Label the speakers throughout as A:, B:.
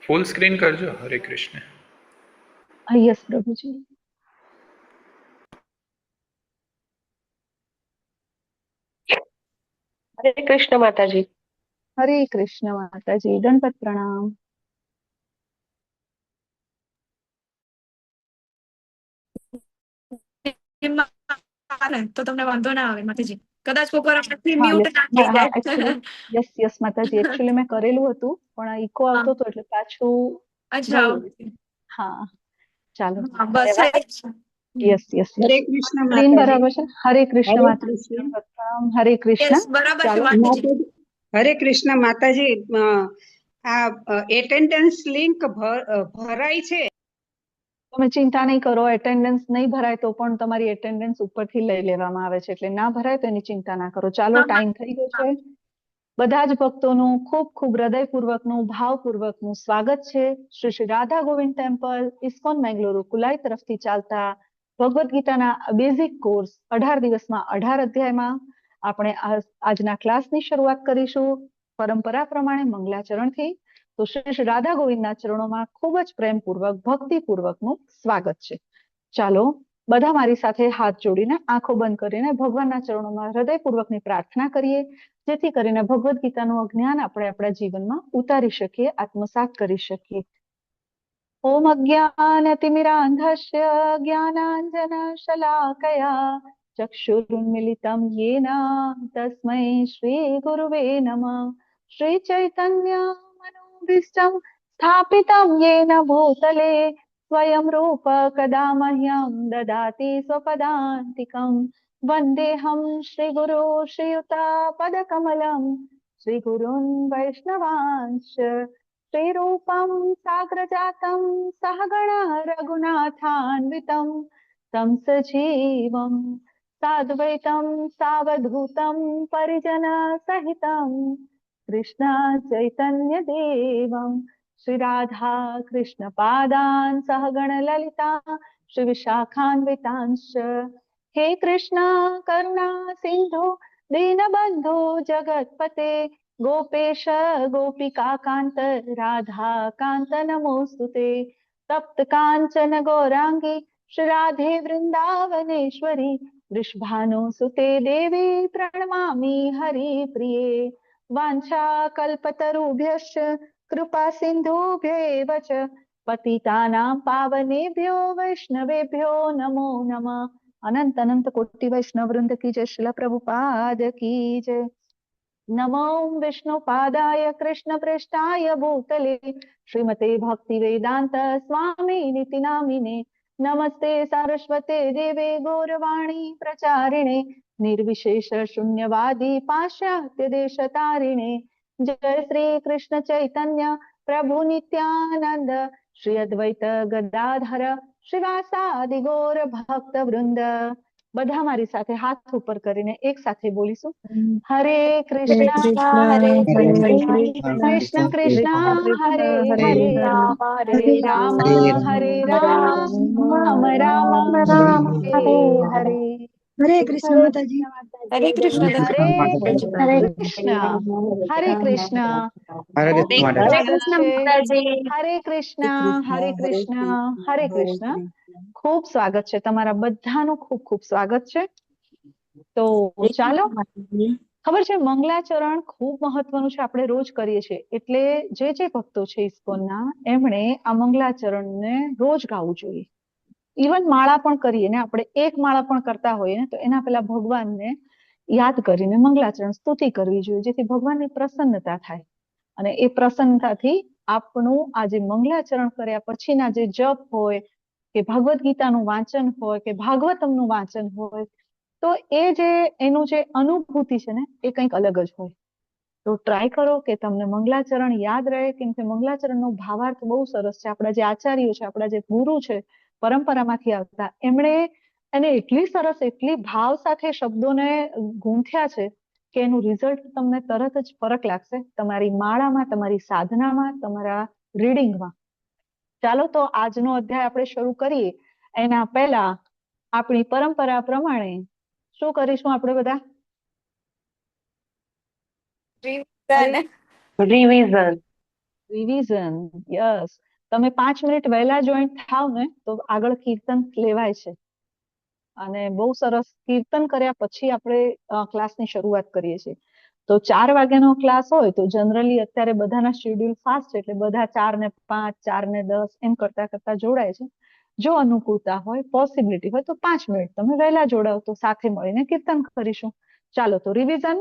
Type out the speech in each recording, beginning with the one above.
A: ફૂલ screen કરજો. હરે Krishna.
B: Yes પ્રભુજી.
C: હરે કૃષ્ણ માતાજી.
B: હરે કૃષ્ણ માતાજી. દંડવત પ્રણામ.
D: તો તમને વાંધો ના આવે માતાજી. કદાચ કોક વાર
B: હા
D: મ્યુટ ના થઈ જાય.
B: એકચ્યુઅલી યસ માતાજી, એકચ્યુઅલી મેં કરેલું હતું પણ ઇકો આવતો હતો એટલે પાછું
D: અચ્છા.
B: ગયું. હા ચાલો.
D: હા બસ
B: યસ
E: હરે કૃષ્ણ
B: સ્ક્રીન
E: માતાજી.
B: બરાબર છે. હરે કૃષ્ણ
E: હરે
B: માતાજી.
E: કૃષ્ણ.
B: દંડવત પ્રણામ. હરે કૃષ્ણ.
D: યસ બરાબર છે
B: ચાલો.
D: માતાજી.
E: હરે કૃષ્ણ માતાજી. આ એટેન્ડન્સ લિંક ભરાય છે.
B: તમે ચિંતા નહીં કરો, એટેન્ડન્સ નહીં ભરાય તો પણ તમારી એટેન્ડન્સ ઉપરથી લઈ લેવામાં આવે છે, એટલે ના ભરાય તો એની ચિંતા ના કરો. ચાલો, ટાઈમ થઈ ગયો છે. બધા જ ભક્તોનું ખૂબ ખૂબ હૃદયપૂર્વકનું ભાવપૂર્વકનું સ્વાગત છે શ્રી શ્રી રાધા ગોવિંદ ટેમ્પલ ઇસ્કોન મેંગલુરુ કુલાઈ તરફથી ચાલતા ભગવદ્ ગીતાના બેઝિક કોર્સ 18 દિવસમાં 18 અધ્યાયમાં આપણે આજના ક્લાસની શરૂઆત કરીશું પરંપરા પ્રમાણે મંગલાચરણથી. તો શ્રી શ્રી રાધા ગોવિંદના ચરણોમાં ખૂબ જ પ્રેમપૂર્વક ભક્તિપૂર્વકનું સ્વાગત છે. ચાલો બધા મારી સાથે હાથ જોડીને આંખો બંધ કરીને ભગવાનના ચરણોમાં હૃદયપૂર્વકની પ્રાર્થના કરીએ, જેથી કરીને ભગવદ્ ગીતાનું જ્ઞાન આપણે આપણા જીવનમાં ઉતારી શકીએ, આત્મસાત કરી શકીએ. ઓમ અજ્ઞાનતિમિરાંધસ્ય જ્ઞાનાંજનશલાકયા ચક્ષુરુન્મિલિतं येन તસ્मै શ્રી ગુરુવે નમઃ. શ્રી ચૈતન્ય મનોભીષ્ટં સ્થાપિतं येन ભૂતલે સ્વયં રૂપ કદા મહ્યં દદાતિ સ્વપદાન્તિકં. વંદેહમ શ્રી ગુરુ શ્રીયુતાપદકમલં શ્રીગુરુन् વૈષ્ણવાંશ્ચ શ્રીરૂપं સાગ્રજાतं સહગણ રઘુનાથાન્વિतं तं સજીવં સાદ્વૈतं સાવધૂतं પરિજન સહિतं કૃષ્ણ ચૈતન્ય દેવં શ્રી રાધા કૃષ્ણ પાદાન સહગણ લલિતા શ્રી વિશાખાન્વિતાંશ્ચ. હે કૃષ્ણ કરુણા સિંધુ દીનબંધુ જગતપતે ગોપેશ ગોપિકા કાંત રાધા કાંત નમોસ્તુતે. તપ્ત કાંચન ગૌરાંગી શ્રી રાધે વૃંદાવનેશ્વરી વૃષભાનુસુતે દેવી પ્रणमामि હરિપ્રિયે. વાંછા કલ્પતરુભ્યશ્ચ કૃપા સિંધુભ્યૈવ ચ પતિતાનાં પાવનેભ્યો વૈષ્ણવેભ્યો નમો નમઃ. અનંત અનંત કોટી વૈષ્ણવ વૃંદ કી જય. શ્રીલ પ્રભુપાદ કી જય. નમો વિષ્ણુપાદાય કૃષ્ણ પ્રેષ્ઠાય ભૂતલે શ્રીમતે ભક્તિ વેદાંત સ્વામી નિતિ નામિને નમસ્તે સારસ્વતે દેવે ગૌરવાણી પ્રચારિણે નિર્વિશેષ શૂન્યવાદી પાશ્ચાત્ય દેશતારિણે. જય શ્રી કૃષ્ણ ચૈતન્ય પ્રભુ નિત્યાનંદ શ્રી અદ્વૈત ગદાધર શ્રીવાસાદિ ગૌર ભક્ત વૃંદ. બધા મારી સાથે હાથ ઉપર કરીને એક સાથે બોલીશું, હરે કૃષ્ણ
D: હરે
B: કૃષ્ણ કૃષ્ણ હરે હરે હરે રામ હરે રામ રામ રામ હરે હરે.
F: હરે કૃષ્ણ માતાજી.
D: હરે કૃષ્ણ.
B: હરે કૃષ્ણ હરે કૃષ્ણ. ખૂબ સ્વાગત છે. હરે કૃષ્ણ હરે કૃષ્ણ હરે કૃષ્ણ. ખૂબ સ્વાગત છે તમારા બધાનું, ખૂબ ખૂબ સ્વાગત છે. તો ચાલો, ખબર છે મંગલાચરણ ખૂબ મહત્વનું છે, આપણે રોજ કરીએ છીએ. એટલે જે ભક્તો છે ઇસ્કોનના એમણે આ મંગલાચરણને રોજ ગાવું જોઈએ. ઇવન માળા પણ કરીએ ને, આપણે એક માળા પણ કરતા હોઈએ ને તો એના પહેલા ભગવાનને યાદ કરીને મંગલાચરણ સ્તુતિ કરવી જોઈએ, જેથી ભગવાનની પ્રસન્નતા થાય. અને એ પ્રસન્નતાથી આપણું આ જે મંગલાચરણ કર્યા પછીના જે જપ હોય કે ભગવદ્ ગીતાનું વાંચન હોય કે ભાગવતમનું વાંચન હોય, તો એ જે એનું જે અનુભૂતિ છે ને એ કંઈક અલગ જ હોય. તો ટ્રાય કરો કે તમને મંગલાચરણ યાદ રહે, કેમ કે મંગલાચરણનો ભાવાર્થ બહુ સરસ છે. આપણા જે આચાર્યો છે, આપણા જે ગુરુ છે પરંપરામાંથી આવતા, એમણે એને એટલી સરસ, એટલી ભાવ સાથે શબ્દોને ગૂંથ્યા છે કે એનું રિઝલ્ટ તમને તરત જ ફરક લાગશે તમારી માળામાં, તમારી સાધનામાં, તમારા રીડિંગમાં. ચાલો તો આજનો અધ્યાય આપણે શરૂ કરીએ એના પહેલા આપણી પરંપરા પ્રમાણે શું કરીશું આપણે બધા?
C: રિવિઝન.
B: રિવિઝન. યસ. તમે 5 મિનિટ વહેલા જોઈન થાવ ને તો આગળ કીર્તન લેવાય છે. અને બહુ સરસ કીર્તન કર્યા પછી આપણે ક્લાસની શરૂઆત કરીએ છીએ. તો 4 વાગ્યાનો ક્લાસ હોય તો જનરલી અત્યારે બધાના શેડ્યુલ ફાસ્ટ છે એટલે બધા 4 ને 5, 4 ને 10 એમ કરતા કરતા જોડાય છે. જો અનુકૂળતા હોય, પોસિબિલિટી હોય તો 5 મિનિટ તમે વહેલા જોડાવ તો સાથે મળીને કીર્તન કરીશું. ચાલો તો રિવિઝન,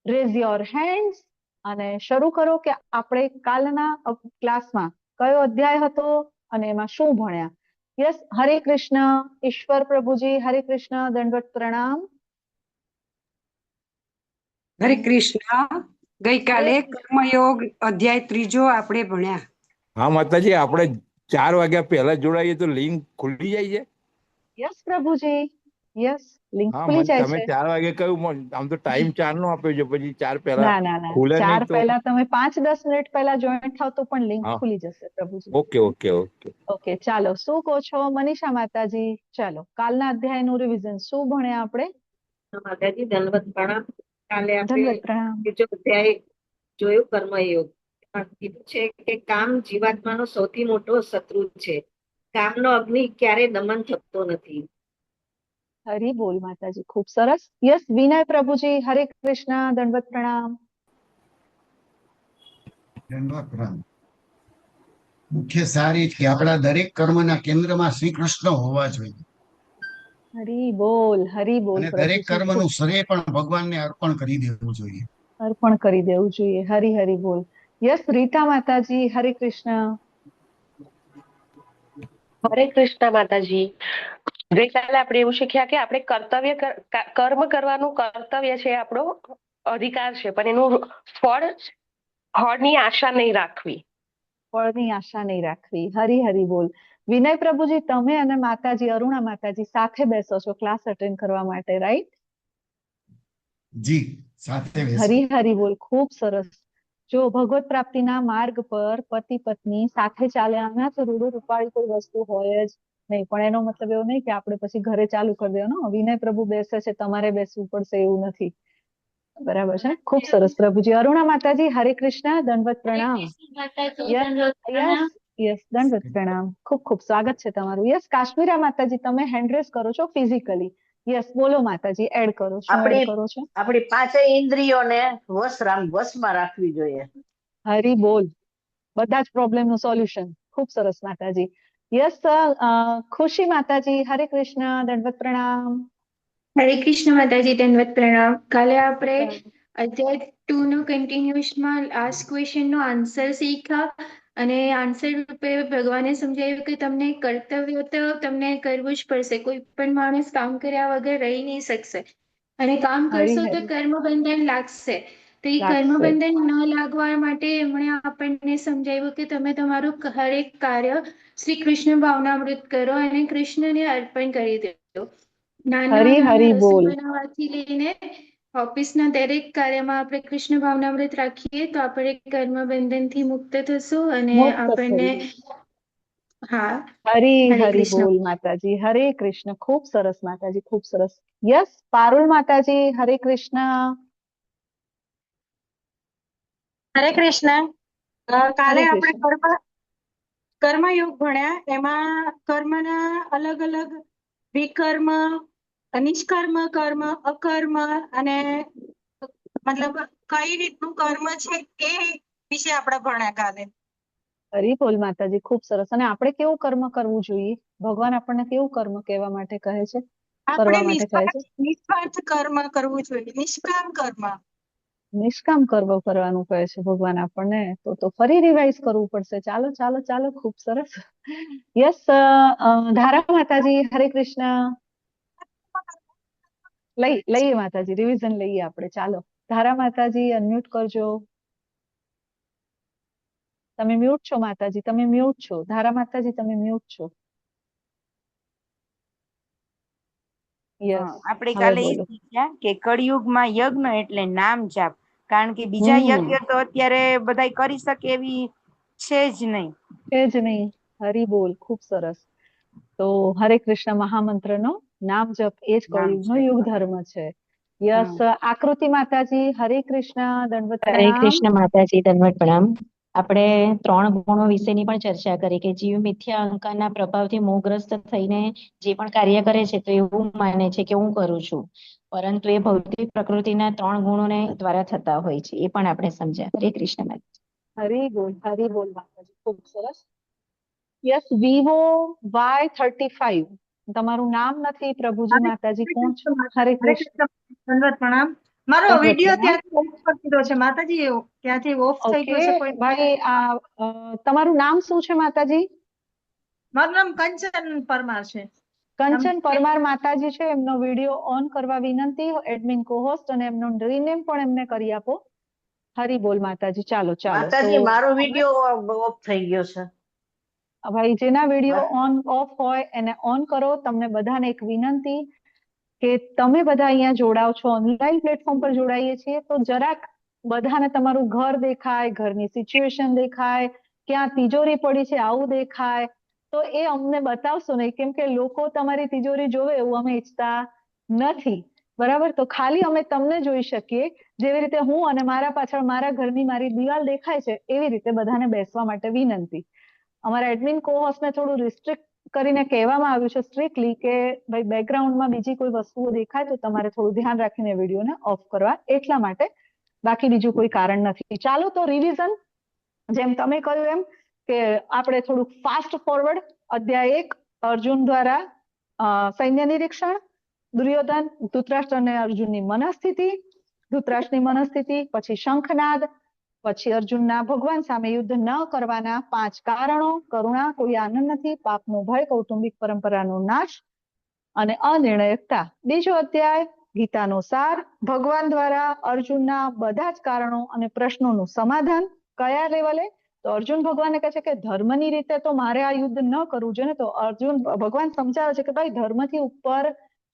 B: રેઝ યોર હેન્ડ્સ અને શરૂ કરો કે આપણે કાલના ક્લાસમાં કયો અધ્યાય હતો અને એમાં શું ભણ્યા. યસ. હરે કૃષ્ણ. ઈશ્વર પ્રભુજી, હરે કૃષ્ણ. દંડવત પ્રણામ.
E: હરે કૃષ્ણ. ગઈકાલે કર્મયોગ અધ્યાય 3 આપણે ભણ્યા.
G: હા માતાજી, આપણે 4 વાગ્યા પહેલા જોડાઈએ તો લિંક ખુલી જાય છે.
B: યસ પ્રભુજી. યસ, લિંક
G: હા,
B: ખુલી જાય
G: તમે
B: છે.
G: 4 વાગે કહ્યું, આમ તો ટાઈમ 4 નો આપ્યો છે, પછી 4 પહેલા
B: ના ના ના,
G: ખુલે
B: 4
G: નહીં તો.
B: પહેલા તમે 5-10 મિનિટ પહેલા જોઈન થાવ તો પણ લિંક
G: હા,
B: ખુલી જશે પ્રભુજી.
G: Okay okay okay.
B: ઓકે, ચાલો શું કહો છો મનીષા માતાજી? ચાલો કાલના અધ્યાયનું રિવિઝન શું ભણ્યા આપણે?
C: માતાજી દંડવત પ્રણામ. કાલે આપણે
B: દંડવત પ્રણામ.
C: બીજો અધ્યાય જોયું કર્મયોગ. એમાં કીધું છે કે કામ જીવાત્માનો સૌથી મોટો શત્રુ છે. કામનો અગ્નિ ક્યારે દમન થતો નથી.
B: હરી બોલ માતાજી, ખૂબ સરસ. યસ, વિનય પ્રભુજી, હરે કૃષ્ણ. દંડવત પ્રણામ.
H: દંડવત પ્રણામ. મુખ્ય સાર એ કે આપણા દરેક કર્મના કેન્દ્રમાં શ્રી કૃષ્ણ હોવા જોઈએ
B: હરી બોલ, હરી બોલ
H: અને દરેક
B: પ્રભુજી.
H: કર્મનું શ્રેય પણ ભગવાનને અર્પણ કરી દેવું જોઈએ.
B: અર્પણ કરી દેવું જોઈએ. હરી હરી બોલ. યસ, રીટા માતાજી, હરે કૃષ્ણ.
C: હરે કૃષ્ણ માતાજી. ગઈકાલે આપણે એવું શીખ્યા કે આપણે કર્મ કરવાનું કર્તવ્ય છે, આપણો અધિકાર છે, પણ એનું ફળની આશા નહીં રાખવી.
B: ફળની આશા નહીં રાખવી. હરી હરી બોલ. વિનય પ્રભુજી, તમે અને માતાજી અરુણા માતાજી સાથે બેસો છો ક્લાસ અટેન્ડ કરવા માટે, રાઈટ?
H: જી, સાથે બેસો.
B: હરી હરી બોલ. ખૂબ સરસ. જો ભગવત પ્રાપ્તિના માર્ગ પર પતિ પત્ની સાથે ચાલ્યા તો રૂડું રૂપાળી કોઈ વસ્તુ હોય જ નહીં. પણ એનો મતલબ એવો નહીં કે આપણે પછી ઘરે ચાલુ કરી દેવાનું. વિનય પ્રભુ બેસે છે, તમારે બેસવું પડશે એવું નથી. બરાબર છે. ખૂબ સરસ પ્રભુજી. અરુણા માતાજી, હરે કૃષ્ણ. દંડવત પ્રણામ. યસ યસ, દંડવત પ્રણામ. ખૂબ ખૂબ સ્વાગત છે તમારું. યસ, કાશ્મીરા માતાજી, તમે હેન્ડ રેઝ કરો છો ફિઝિકલી. યસ, બોલો માતાજી, એડ કરો. શું એડ કરો છો?
I: આપણી 5 ઇન્દ્રિયોને વશમાં રાખવી જોઈએ.
B: હરી બોલ. બધા જ પ્રોબ્લેમ નું સોલ્યુશન. ખૂબ સરસ માતાજી. યસ, ખુશી માતાજી, હરે કૃષ્ણ. દંડવત પ્રણામ.
J: હરે કૃષ્ણ માતાજી, દંડવત પ્રણામ. કાલે આપણે અધ્યાય 2 નો કન્ટિન્યુઅસમાં લાસ્ટ ક્વેશ્ચન નો આન્સર શીખ્યા અને આન્સર રૂપે ભગવાને સમજાવ્યું કે તમને કર્તવ્ય તો તમને કરવું જ પડશે. કોઈ પણ માણસ કામ કર્યા વગર રહી નહીં શકશે અને કામ કરશો તો કર્મબંધન લાગશે. તો એ કર્મબંધન ન લાગવા માટે એમણે આપણને સમજાવ્યું કે તમે તમારું હરેક કાર્ય શ્રી કૃષ્ણ ભાવનામૃત કરો અને કૃષ્ણને અર્પણ કરી દો. નાના રસોઈ બનાવવાથી લઈને ઓફિસના દરેક કાર્યમાં આપણે કૃષ્ણ ભાવનામૃત રાખીએ તો આપણે કર્મબંધનથી મુક્ત થશું અને આપણને
B: હરી હરી બોલ માતાજી. હરે કૃષ્ણ. ખૂબ સરસ માતાજી, ખૂબ સરસ. યસ, પારુલ માતાજી, હરે કૃષ્ણ.
K: હરે કૃષ્ણ. કાલે આપણે કર્મયોગ ભણ્યા. એમાં કર્મના અલગ અલગ વિકર્મ, નિષ્કર્મ કર્મ, અકર્મ અને મતલબ કઈ રીતનું કર્મ છે એ વિશે આપણે ભણ્યા કાલે.
B: હરી બોલ માતાજી, ખૂબ સરસ. અને આપણે કેવું કર્મ કરવું જોઈએ? ભગવાન આપણને કેવું કર્મ કહેવા માટે કહે છે? કરવા માટે કહે છે?
K: નિસ્વાર્થ કર્મ કરવું જોઈએ, નિષ્કામ કર્મ.
B: નિષ્કામ કર્મ કરવાનું કહે છે ભગવાન આપણને. તો ફરી રિવાઇઝ કરવું પડશે. ચાલો ચાલો ચાલો, ખૂબ સરસ. યસ, ધારા માતાજી, હરે કૃષ્ણ. લઈએ માતાજી, રિવિઝન લઈએ આપણે. ચાલો ધારા માતાજી, અનમ્યુટ કરજો. તમે મ્યુટ છો માતાજી, તમે મ્યુટ છો. ધારા માતાજી, તમે મ્યુટ છો.
L: આપણે કાલે એ શીખ્યા કે કળિયુગમાં યજ્ઞ એટલે નામ જાપ. કારણ કે બીજા યજ્ઞ તો અત્યારે બધાય કરી શકે એવી છે જ નહીં.
B: હરી બોલ. ખૂબ સરસ. તો હરે કૃષ્ણ મહામંત્રનો નામ જપ એ જ કળિયુગનો યુગ ધર્મ છે. યસ, આકૃતિ માતાજી, હરે કૃષ્ણ. દંડવત પ્રણામ.
C: હરે કૃષ્ણ માતાજી, દંડવત પ્રણામ.
M: આપણે 3 ગુણો વિશેની પણ ચર્ચા કરી કે જીવ મિથ્યા અહંકારના પ્રભાવથી મોહગ્રસ્ત થઈને જે પણ કાર્ય કરે છે તો એવું માને છે કે હું કરું છું, પરંતુ એ ભૌતિક પ્રકૃતિના 3 ગુણોને દ્વારા થતા હોય છે. એ પણ આપણે સમજ્યા. હરે કૃષ્ણ માતાજી.
B: હરી બોલ માતાજી, ખૂબ સરસ. Yes, Vivo Y35. તમારું નામ નથી પ્રભુજી માતાજી, કોણ છો? હરે કૃષ્ણ.
F: દંડવત પ્રણામ. મારો
B: દંડવત
F: વિડીયો
B: પ્રણામ.
F: ત્યાંથી ઓફ કરી દીધો છે માતાજી, ત્યાંથી ઓફ થઈ ગયો છે. કોઈ
B: ભાઈ, તમારું નામ શું છે માતાજી?
F: મારું નામ કંચન પરમાર છે.
B: કંચન પરમાર માતાજી છે, એમનો વિડીયો ઓન કરવા વિનંતી, એડમિન કોહોસ્ટ, અને એમનો રીનેમ પણ એમને કરી આપો. હરી બોલ માતાજી. ચાલો
I: માતાજી મારો વિડીયો ઓફ થઈ ગયો છે.
B: ભાઈ, જેના વિડીયો ઓન ઓફ હોય એને ઓન કરો. તમને બધાને એક વિનંતી કે તમે બધા અહીંયા જોડાવ છો, ઓનલાઈન પ્લેટફોર્મ પર જોડાઈએ છીએ, તો જરાક બધાને તમારું ઘર દેખાય, ઘરની સિચ્યુએશન દેખાય, ક્યાં તિજોરી પડી છે આવું દેખાય, તો એ અમને બતાવશો નહીં, કેમ કે લોકો તમારી તિજોરી જોવે એવું અમે ઈચ્છતા નથી. બરાબર? તો ખાલી અમે તમને જોઈ શકીએ. જેવી રીતે હું અને મારા પાછળ મારા ઘરની મારી દિવાલ દેખાય છે, એવી રીતે બધાને બેસવા માટે વિનંતી. અમારા એડમિન કોહોસ્ટને થોડું રિસ્ટ્રિક્ટ કરીને કહેવામાં આવ્યું છે સ્ટ્રિક્ટલી કે ભાઈ બેકગ્રાઉન્ડમાં બીજી કોઈ વસ્તુઓ દેખાય તો તમારે થોડું ધ્યાન રાખીને વિડીયોને ઓફ કરવા, એટલા માટે. બાકી બીજું કોઈ કારણ નથી. ચાલો તો રિવિઝન, જેમ તમે કહ્યું એમ કે આપણે થોડુંક ફાસ્ટ ફોરવર્ડ. અધ્યાય 1, અર્જુન દ્વારા સૈન્ય નિરીક્ષણ, દુર્યોધન, ધૃતરાષ્ટ્ર અને અર્જુનની મનસ્થિતિ, ધૃતરાષ્ટ્રની મનસ્થિતિ, પછી શંખનાદ, પછી અર્જુનના ભગવાન સામે યુદ્ધ ન કરવાના 5 કારણો, કરુણા, કોઈ આનંદ નથી, પાપનો ભય, કૌટુંબિક પરંપરાનો નાશ અને અનિર્ણયકતા. બીજો અધ્યાય ગીતાનો સાર, ભગવાન દ્વારા અર્જુનના બધા જ કારણો અને પ્રશ્નોનું સમાધાન. કયા લેવલે? તો અર્જુન ભગવાનને કહે છે કે ધર્મની રીતે તો મારે આ યુદ્ધ ન કરવું જોઈએ ને, તો અર્જુન ભગવાન સમજાવે છે કે ભાઈ, ધર્મથી ઉપર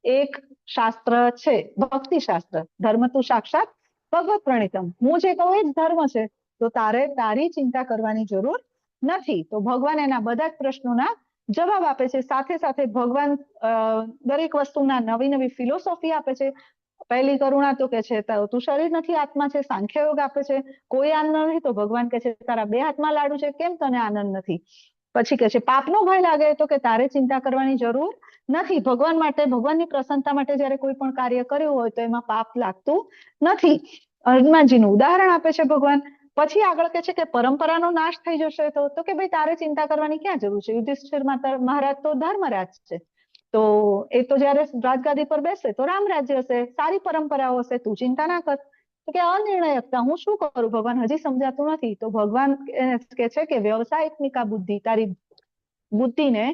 B: એક શાસ્ત્ર છે, ભક્તિ શાસ્ત્ર. ધર્મ તું સાક્ષાત ભગવત પ્રણીતમ. હું જે કહું એ જ ધર્મ છે, તો તારે તારી ચિંતા કરવાની જરૂર નથી. તો ભગવાન એના બધા જ પ્રશ્નોના જવાબ આપે છે. સાથે સાથે ભગવાન દરેક વસ્તુના નવી નવી ફિલોસોફી આપે છે. પહેલી કરુણા તો કે છે તું શરીર નથી આત્મા છે, સાંખ્ય યોગ આપે છે. કોઈ આનંદ નથી તો ભગવાન કે છે તારા 2 હાથમાં લાડુ છે, કેમ તને આનંદ નથી? પછી કે છે પાપનો ભય લાગે તો કે તારે ચિંતા કરવાની જરૂર નથી. ભગવાન માટે, ભગવાનની પ્રસન્નતા માટે જયારે કોઈ પણ કાર્ય કર્યું હોય તો એમાં પાપ લાગતું નથી. હનુમાનજીનું ઉદાહરણ આપે છે ભગવાન. પછી આગળ કે છે કે પરંપરાનો નાશ થઈ જશે તો કે ભાઈ, તારે ચિંતા કરવાની ક્યાં જરૂર છે? યુધિષ્ઠિર મહારાજ તો ધર્મરાજ છે, તો એ તો જયારે રાજગાદી પર બેસે તો રામ રાજ્ય હશે, સારી પરંપરાઓ હશે, તું ચિંતા ના કર. તો કે અનિર્ણયકતા, હું શું કરું ભગવાન? હજી સમજાતું નથી. તો ભગવાન કે છે કે વ્યવસાયિકનિકા બુદ્ધિ, તારી બુદ્ધિને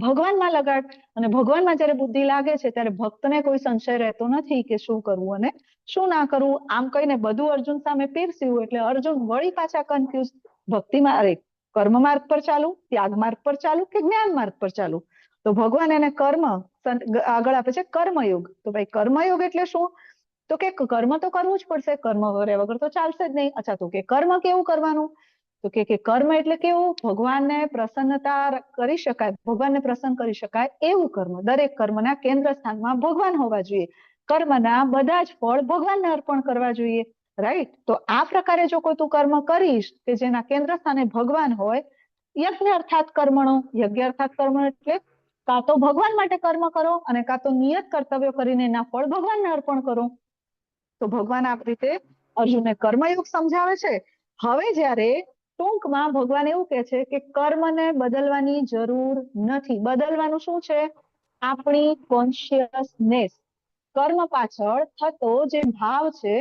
B: ભગવાનમાં લગાડ. અને ભગવાનમાં જયારે બુદ્ધિ લાગે છે ત્યારે ભક્તને કોઈ સંશય રહેતો નથી કે શું કરવું અને શું ના કરવું. આમ કહીને બધું અર્જુન સામે પીરસ્યું એટલે અર્જુન વળી પાછા કન્ફ્યુઝ. ભક્તિમાં, અરે કર્મ માર્ગ પર ચાલુ, ત્યાગ માર્ગ પર ચાલુ કે જ્ઞાન માર્ગ પર ચાલુ? તો ભગવાન એને કર્મ આગળ આપે છે, કર્મયોગ. તો ભાઈ, કર્મયોગ એટલે શું? તો કે કર્મ તો કરવું જ પડશે, કર્મ કર્યા વગર તો ચાલશે જ નહીં. અચ્છા, તો કે કર્મ કેવું કરવાનું? તો કે કર્મ એટલે કેવું? ભગવાનને પ્રસન્નતા કરી શકાય, ભગવાનને પ્રસન્ન કરી શકાય એવું કર્મ. દરેક કર્મના કેન્દ્ર સ્થાનમાં ભગવાન હોવા જોઈએ. કર્મના બધા જ ફળ ભગવાનને અર્પણ કરવા જોઈએ. રાઈટ? તો આ પ્રકારે જો કોઈ તું કર્મ કરીશ કે જેના કેન્દ્ર સ્થાને ભગવાન હોય, યજ્ઞ અર્થાત કર્મણો. યજ્ઞ અર્થાત કર્મ એટલે કાં તો ભગવાન માટે કર્મ કરો અને કાં તો નિયત કર્તવ્યો કરીને એના ફળ ભગવાનને અર્પણ કરો. તો ભગવાન આ રીતે અર્જુનને કર્મયોગ સમજાવે છે. હવે જ્યારે ટૂંકમાં ભગવાન એવું કહે છે કે કર્મને બદલવાની જરૂર નથી. બદલવાનું શું છે? આપણી કોન્શિયસનેસ. કર્મ પાછળ થતો જે ભાવ છે,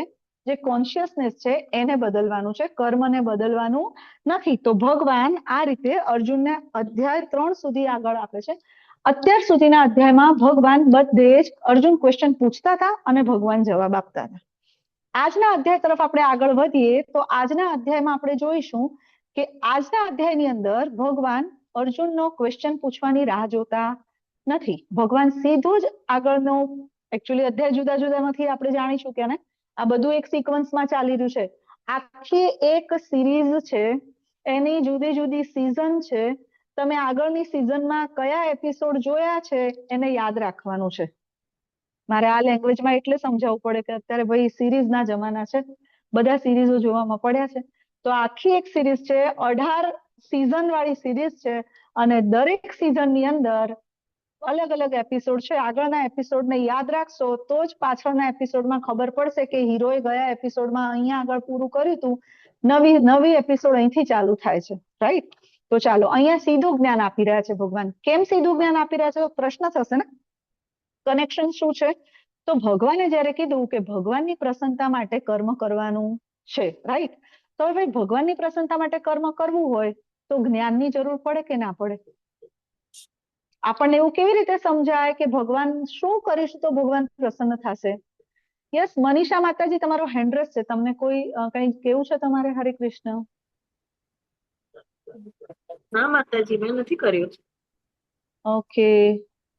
B: જે કોન્શિયસનેસ છે, એને બદલવાનું છે, કર્મને બદલવાનું નથી. તો ભગવાન આ રીતે અર્જુનને અધ્યાય 3 સુધી આગળ આપે છે. અત્યાર સુધીના અધ્યાયમાં ભગવાન બધે જ અર્જુન ક્વેશ્ચન પૂછતા હતા અને ભગવાન જવાબ આપતા હતા. આજના અધ્યાય તરફ આપણે આગળ વધીએ તો આજના અધ્યાયમાં આપણે જોઈશું કે આજના અધ્યાયની અંદર ભગવાન અર્જુનનો ક્વેશ્ચન પૂછવાની રાહ જોતા નથી. ભગવાન સીધું જ આગળનો, એકચ્યુઅલી અધ્યાય જુદા જુદા નથી, આપણે જાણી ચૂક્યા ને. આ બધું એક સિક્વન્સમાં ચાલી રહ્યું છે. આખી એક સિરીઝ છે, એની જુદી જુદી સિઝન છે. તમે આગળની સિઝનમાં કયા એપિસોડ જોયા છે એને યાદ રાખવાનું છે. મારે આ લેંગ્વેજમાં એટલે સમજાવવું પડે કે અત્યારે ભાઈ સિરીઝના જમાના છે, બધા સિરીઝો જોવામાં પડ્યા છે. તો આખી એક સિરીઝ છે, 18 સિઝન વાળી સિરીઝ છે, અને દરેક સિઝન ની અંદર અલગ અલગ એપિસોડ છે. આગળના એપિસોડ ને યાદ રાખશો તો જ પાછળના એપિસોડમાં ખબર પડશે કે હીરોએ ગયા એપિસોડમાં અહીંયા આગળ પૂરું કર્યું હતું, નવી એપિસોડ અહીંથી ચાલુ થાય છે. રાઈટ? તો ચાલો, અહીંયા સીધું જ્ઞાન આપી રહ્યા છે ભગવાન. કેમ સીધું જ્ઞાન આપી રહ્યા છે? પ્રશ્ન થશે ને, કનેક્શન શું છે? તો ભગવાને જયારે કીધું કે ભગવાનની પ્રસન્નતા માટે કર્મ કરવાનું છે, રાઈટ? તો ભાઈ ભગવાનની પ્રસન્નતા માટે કર્મ કરવું હોય તો જ્ઞાનની જરૂર પડે કે ના પડે? આપણને એવું કેવી રીતે સમજાય કે ભગવાન શું કરીશું તો ભગવાન પ્રસન્ન થશે? યસ, મનીષા માતાજી, તમારો હેન્ડ રેઝ છે. તમને કોઈ કંઈ કેવું છે તમારે? હરે કૃષ્ણ.
N: ના માતાજી, મેં નથી કર્યું.
B: ઓકે,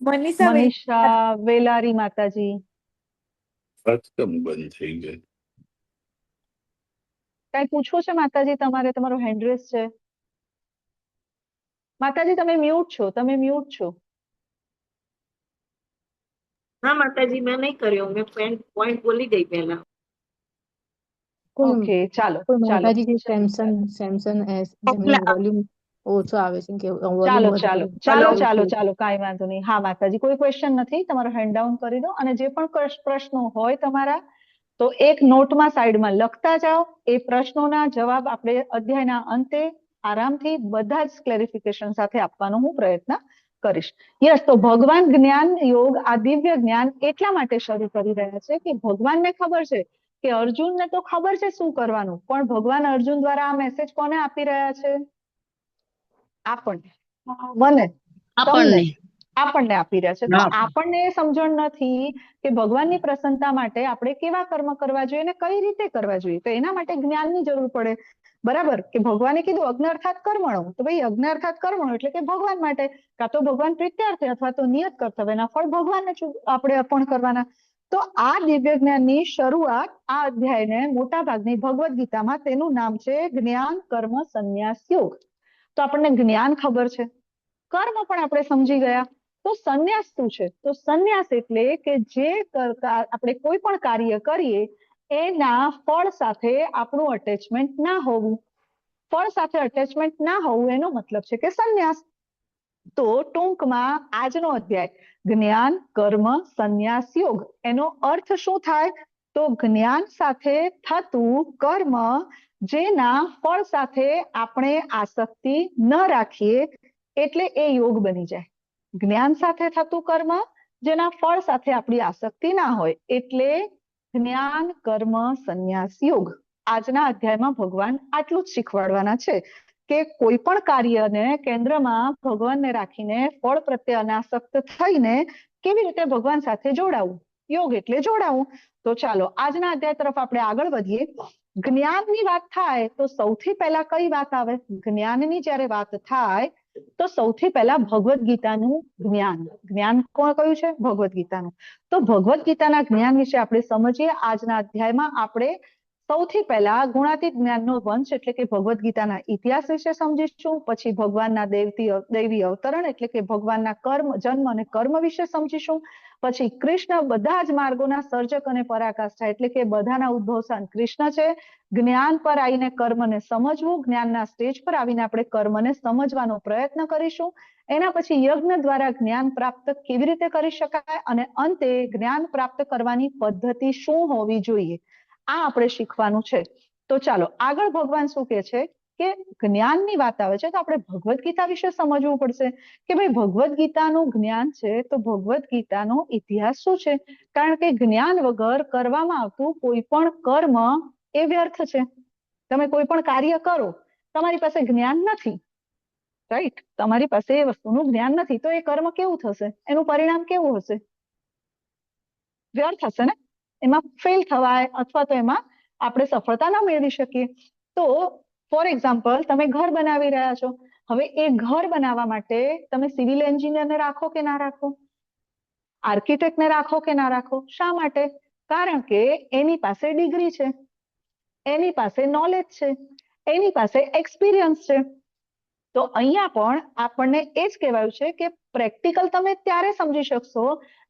B: મનીષા વેલારી માતાજી,
G: બંધ થઈ ગઈ.
B: કઈ પૂછવું છે માતાજી તમારે? તમારો હેન્ડ રેઝ છે. માતાજી તમે મ્યુટ છો, તમે મ્યુટ છો.
N: ના માતાજી, મેં નહીં કર્યો. મેં પોઈન્ટ બોલી ગઈ પહેલા.
B: ઓકે, ચાલો
O: માતાજી સેમસંગ વોલ્યુમ ઓછો આવે છે કે
B: ચાલો કાંઈ વાંધો નહીં. હા માતાજી, કોઈ ક્વેશ્ચન નથી, તમારો હેન્ડ ડાઉન કરી દો. અને જે પણ પ્રશ્નો હોય તમારા, તો એક નોટમાં સાઈડમાં લખતા જાઓ. એ પ્રશ્નોના જવાબ આપણે અધ્યાયના અંતે આરામથી બધા જ ક્લેરિફિકેશન સાથે આપવાનો હું પ્રયત્ન કરીશ. યસ, તો ભગવાન જ્ઞાન યોગ, આ દિવ્ય જ્ઞાન એટલા માટે શરૂ કરી રહ્યા છે કે ભગવાનને ખબર છે કે અર્જુનને તો ખબર છે શું કરવાનું, પણ ભગવાન અર્જુન દ્વારા આ મેસેજ કોને આપી રહ્યા છે? આપણને, મને, આપણને આપી રહ્યા છે. તો આપણને એ સમજણ નથી કે ભગવાનની પ્રસન્નતા માટે આપણે કેવા કર્મ કરવા જોઈએ અને કઈ રીતે કરવા જોઈએ. તો એના માટે જ્ઞાનની જરૂર પડે. બરાબર? કે ભગવાને કીધું અજ્ઞ અર્થાત કર્મણો, તો ભાઈ અજ્ઞ અર્થાત કર્મણો એટલે કે ભગવાન માટે, કાં તો ભગવાન પ્રીત્યાર્થે અથવા તો નિયત કર્તવ્યના ફળ ભગવાનને આપણે અર્પણ કરવાના. તો આ દિવ્ય જ્ઞાનની શરૂઆત આ અધ્યાયને મોટા ભાગની ભગવદ ગીતામાં તેનું નામ છે જ્ઞાન કર્મ સંન્યાસ યોગ. તો આપણને જ્ઞાન ખબર છે, કર્મ પણ આપણે સમજી ગયા. તો સંન્યાસ શું છે? તો સંન્યાસ એટલે કે જે આપણે કોઈ પણ કાર્ય કરીએ એના ફળ સાથે આપણું અટેચમેન્ટ ના હોવું. ફળ સાથે અટેચમેન્ટ ના હોવું એનો મતલબ છે કે સંન્યાસ. તો ટૂંકમાં આજનો અધ્યાય જ્ઞાન કર્મ સંન્યાસ યોગ, એનો અર્થ શું થાય? તો જ્ઞાન સાથે થતું કર્મ જેના ફળ સાથે આપણે આસક્તિ ન રાખીએ એટલે એ યોગ બની જાય. જ્ઞાન સાથે થતું કર્મ જેના ફળ સાથે આપણી આસક્તિ ના હોય એટલે જ્ઞાન કર્મ સંન્યાસ યોગ. આજના અધ્યાયમાં ભગવાન આટલું જ શીખવાડવાના છે કે કોઈ પણ કાર્યને કેન્દ્રમાં ભગવાનને રાખીને ફળ પ્રત્યે અનાસક્ત થઈને કેવી રીતે ભગવાન સાથે જોડાવું. યોગ એટલે જોડાવું. તો ચાલો આજના અધ્યાય તરફ આપણે આગળ વધીએ. જ્ઞાનની વાત થાય તો સૌથી પહેલા કઈ વાત આવે? જ્ઞાનની જ્યારે વાત થાય તો સૌથી પહેલા ભગવદ ગીતાનું જ્ઞાન. જ્ઞાન કોણ કહ્યું છે? ભગવદ ગીતાનું. તો ભગવદ ગીતાના જ્ઞાન વિશે આપણે સમજીએ. આજના અધ્યાયમાં આપણે સૌથી પહેલા ગુણાતીત જ્ઞાનનો વંશ એટલે કે ભગવદ ગીતાના ઇતિહાસ વિશે સમજીશું. પછી ભગવાનના દૈવી અવતરણ એટલે કે ભગવાનના કર્મ, જન્મ અને કર્મ વિશે સમજીશું. પછી કૃષ્ણ બધા જ માર્ગોના સર્જક અને પરાકાષ્ઠા એટલે કે બધાના ઉદ્ભવસ્થાન કૃષ્ણ છે. જ્ઞાન પર આવીને કર્મને સમજવું, જ્ઞાનના સ્ટેજ પર આવીને આપણે કર્મને સમજવાનો પ્રયત્ન કરીશું. એના પછી યજ્ઞ દ્વારા જ્ઞાન પ્રાપ્ત કેવી રીતે કરી શકાય અને અંતે જ્ઞાન પ્રાપ્ત કરવાની પદ્ધતિ શું હોવી જોઈએ, આ આપણે શીખવાનું છે. તો ચાલો આગળ ભગવાન શું કહે છે કે જ્ઞાનની વાત આવે છે તો આપણે ભગવદ ગીતા વિશે સમજવું પડશે કે ભાઈ ભગવદ ગીતાનું જ્ઞાન છે તો ભગવદ ગીતાનો ઇતિહાસ શું છે. કારણ કે જ્ઞાન વગર કરવામાં આવતું કોઈ પણ કર્મ એ વ્યર્થ છે. તમે કોઈ પણ કાર્ય કરો, તમારી પાસે જ્ઞાન નથી, રાઈટ? તમારી પાસે એ વસ્તુનું જ્ઞાન નથી તો એ કર્મ કેવું થશે? એનું પરિણામ કેવું હશે? વ્યર્થ હશે ને. એમાં ફેલ થવાય અથવા તો એમાં આપણે સફળતા ના મેળવી શકીએ. તો ફોર એક્ઝામ્પલ, તમે ઘર બનાવી રહ્યા છો. હવે એ ઘર બનાવવા માટે તમે સિવિલ એન્જિનિયરને રાખો કે ના રાખો? આર્કિટેક્ટને રાખો કે ના રાખો? શા માટે? કારણ કે એની પાસે ડિગ્રી છે, એની પાસે નોલેજ છે, એની પાસે એક્સપિરિયન્સ છે. તો અહીંયા પણ આપણને એ જ કહેવાયું છે કે પ્રેક્ટિકલ તમે ત્યારે સમજી શકશો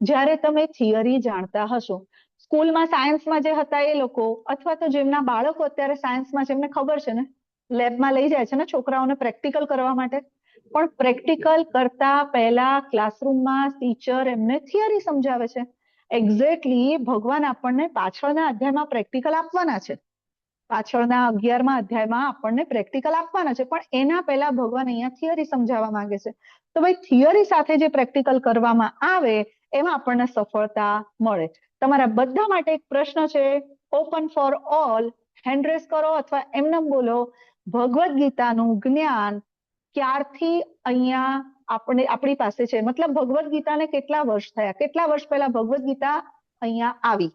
B: જ્યારે તમે થિયરી જાણતા હશો. સ્કૂલમાં સાયન્સમાં જે હતા એ લોકો અથવા તો જેમના બાળકો અત્યારે સાયન્સમાં છે એમને ખબર છે ને લેબમાં લઈ જાય છે ને છોકરાઓને પ્રેક્ટિકલ કરવા માટે, પણ પ્રેક્ટિકલ કરતા પહેલા ક્લાસરૂમમાં ટીચર એમને થિયરી સમજાવે છે. એક્ઝેક્ટલી ભગવાન આપણને પાછળના અધ્યાયમાં પ્રેક્ટિકલ આપવાના છે, પાછળના 11મા અધ્યાયમાં આપણને પ્રેક્ટિકલ આપવાના છે, પણ એના પહેલા ભગવાન અહીંયા થિયરી સમજાવવા માંગે છે. તો ભાઈ થિયરી સાથે જે પ્રેક્ટિકલ કરવામાં આવે એમાં આપણને સફળતા મળે. તમારા બધા માટે એક પ્રશ્ન છે, open for all. Hand raise કરો અથવા એમનેમ બોલો. ભગવદ ગીતાનું જ્ઞાન ક્યારથી અહીંયા આપણી પાસે છે? મતલબ ભગવદ ગીતાને કેટલા વર્ષ થયા? કેટલા વર્ષ પહેલા ભગવદ ગીતા અહીંયા આવી?